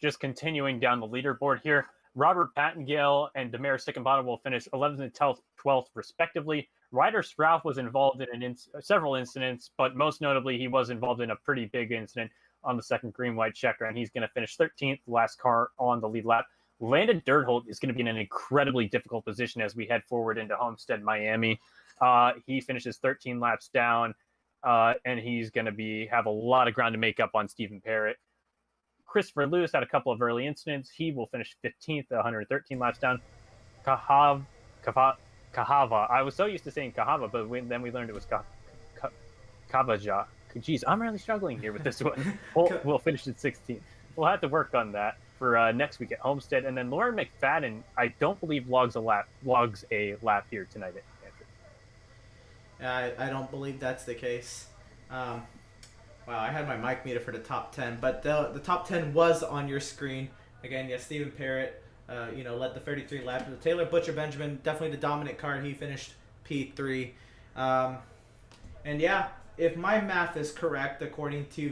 Just continuing down the leaderboard here, Robert Pattengale and Demare Sicambana will finish 11th and 12th respectively. Ryder Sprout was involved in several incidents, but most notably, he was involved in a pretty big incident on the second green-white checker, and he's going to finish 13th, last car on the lead lap. Landon Dirtholt is going to be in an incredibly difficult position as we head forward into Homestead, Miami. He finishes 13 laps down, and he's going to have a lot of ground to make up on Stephen Parrott. Christopher Lewis had a couple of early incidents. He will finish 15th, 113 laps down. Kahava. I was so used to saying Kahava, but then we learned it was Kavaja. Jeez, I'm really struggling here with this one. We'll finish at 16th. We'll have to work on that for next week at Homestead. And then Lauren McFadden, I don't believe logs a lap here tonight at Hampshire. I don't believe that's the case. Wow, I had my mic meter for the top 10, but the top 10 was on your screen. Again, yes, Stephen Parrott, led the 33 laps. Taylor Butcher Benjamin, definitely the dominant car. He finished P3. And yeah, if my math is correct, according to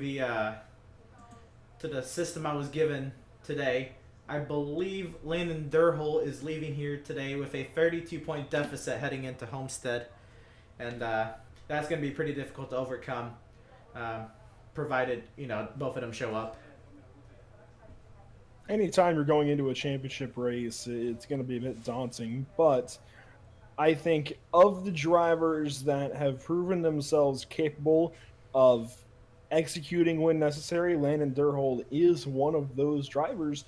the system I was given today, I believe Landon Dirtholt is leaving here today with a 32-point deficit heading into Homestead, and that's going to be pretty difficult to overcome. Provided both of them show up. Anytime you're going into a championship race, it's going to be a bit daunting, but I think of the drivers that have proven themselves capable of executing when necessary, Landon Dirtholt is one of those drivers,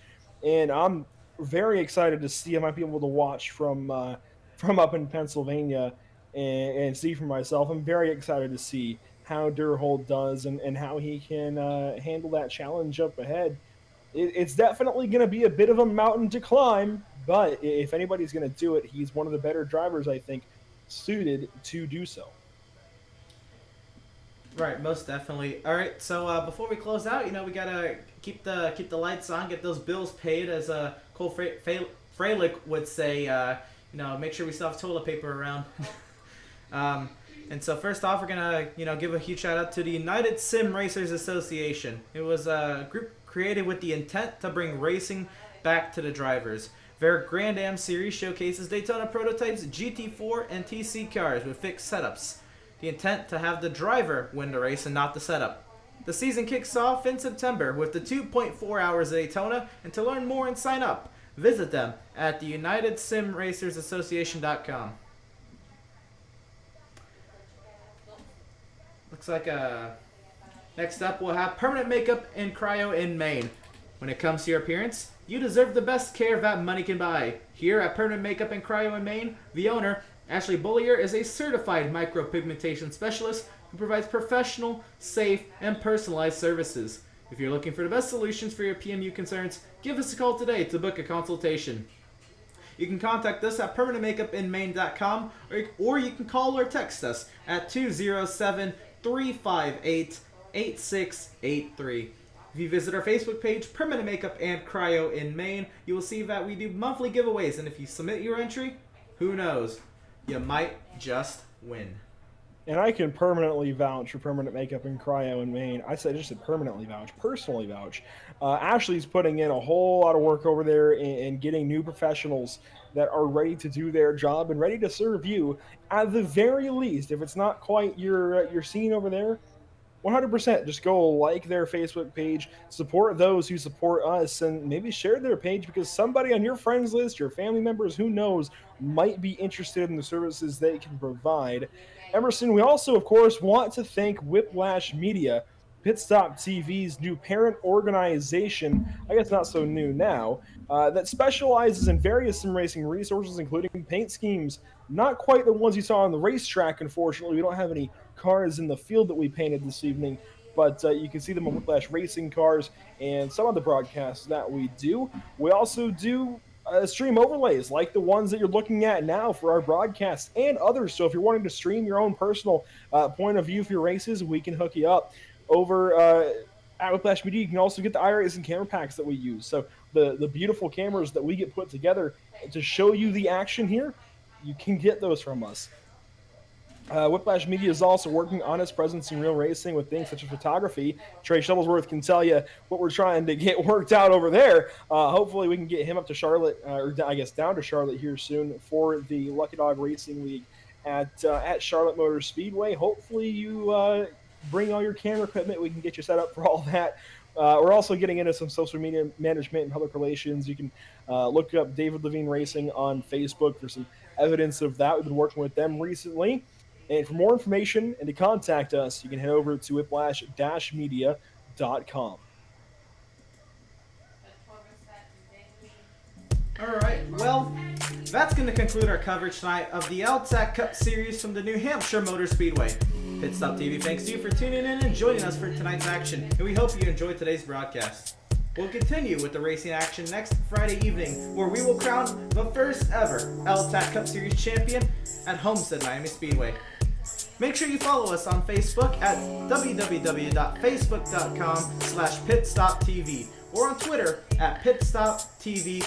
and I'm very excited to see. I might be able to watch from up in Pennsylvania and see for myself. I'm very excited to see how Dirtholt does and how he can handle that challenge up ahead. It's definitely going to be a bit of a mountain to climb, but if anybody's going to do it, he's one of the better drivers, I think, suited to do so. Right, most definitely. All right, so before we close out, we gotta keep the lights on, get those bills paid, as Cole Freilich would say. Make sure we still have toilet paper around. And so first off, we're going to, give a huge shout out to the United Sim Racers Association. It was a group created with the intent to bring racing back to the drivers. Their Grand Am series showcases Daytona prototypes, GT4, and TC cars with fixed setups. The intent to have the driver win the race and not the setup. The season kicks off in September with the 2.4 hours of Daytona, and to learn more and sign up, Visit them at the UnitedSimRacersAssociation.com. Looks like next up we'll have permanent makeup and cryo in Maine. When it comes to your appearance, you deserve the best care that money can buy. Here at Permanent Makeup and Cryo in Maine, the owner, Ashley Bullier, is a certified micropigmentation specialist who provides professional, safe, and personalized services. If you're looking for the best solutions for your PMU concerns, give us a call today to book a consultation. You can contact us at permanentmakeupinmaine.com or you can call or text us at 207-358-8683. If you visit our Facebook page, Permanent Makeup and Cryo in Maine, you will see that we do monthly giveaways, and if you submit your entry, who knows, you might just win. And I can permanently vouch for Permanent Makeup and Cryo in Maine. I said just permanently vouch, personally vouch. Ashley's putting in a whole lot of work over there in getting new professionals that are ready to do their job and ready to serve you. At the very least, if it's not quite your scene over there, 100% just go like their Facebook page, support those who support us, and maybe share their page because somebody on your friends list, your family members, who knows, might be interested in the services they can provide. Emerson, we also, of course, want to thank Whiplash Media, PitStop TV's new parent organization, I guess not so new now, that specializes in various sim racing resources, including paint schemes. Not quite the ones you saw on the racetrack, unfortunately. We don't have any cars in the field that we painted this evening, but you can see them on Whiplash Racing cars and some of the broadcasts that we do. We also do stream overlays like the ones that you're looking at now for our broadcasts and others. So if you're wanting to stream your own personal point of view for your races, we can hook you up. Over at Whiplash Media, you can also get the iRacing camera packs that we use. So the beautiful cameras that we get put together to show you the action here, you can get those from us. Whiplash Media is also working on its presence in real racing with things such as photography. Trey Shuttlesworth can tell you what we're trying to get worked out over there. Hopefully we can get him up to Charlotte, or I guess down to Charlotte here soon for the Lucky Dog Racing League at Charlotte Motor Speedway. Hopefully you bring all your camera equipment. We can get you set up for all that. We're also getting into some social media management and public relations. You can look up David Levine Racing on Facebook for some evidence of that. We've been working with them recently. And for more information and to contact us, you can head over to whiplash-media.com. All right, well, that's going to conclude our coverage tonight of the L-TAC Cup Series from the New Hampshire Motor Speedway. PitStop TV thanks you for tuning in and joining us for tonight's action, and we hope you enjoyed today's broadcast. We'll continue with the racing action next Friday evening, where we will crown the first ever L-TAC Cup Series champion at Homestead Miami Speedway. Make sure you follow us on Facebook at www.facebook.com/PitStopTV or on Twitter at PitStopTV_.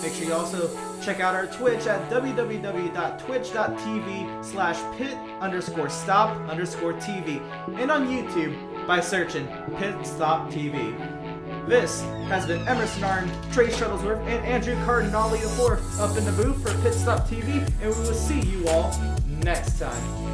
Make sure you also check out our Twitch at www.twitch.tv/pit_stop_TV and on YouTube by searching PitStop TV. This has been Emerson Arn, Trey Shuttlesworth, and Andrew Cardinale IV up in the booth for PitStop TV, and we will see you all next time.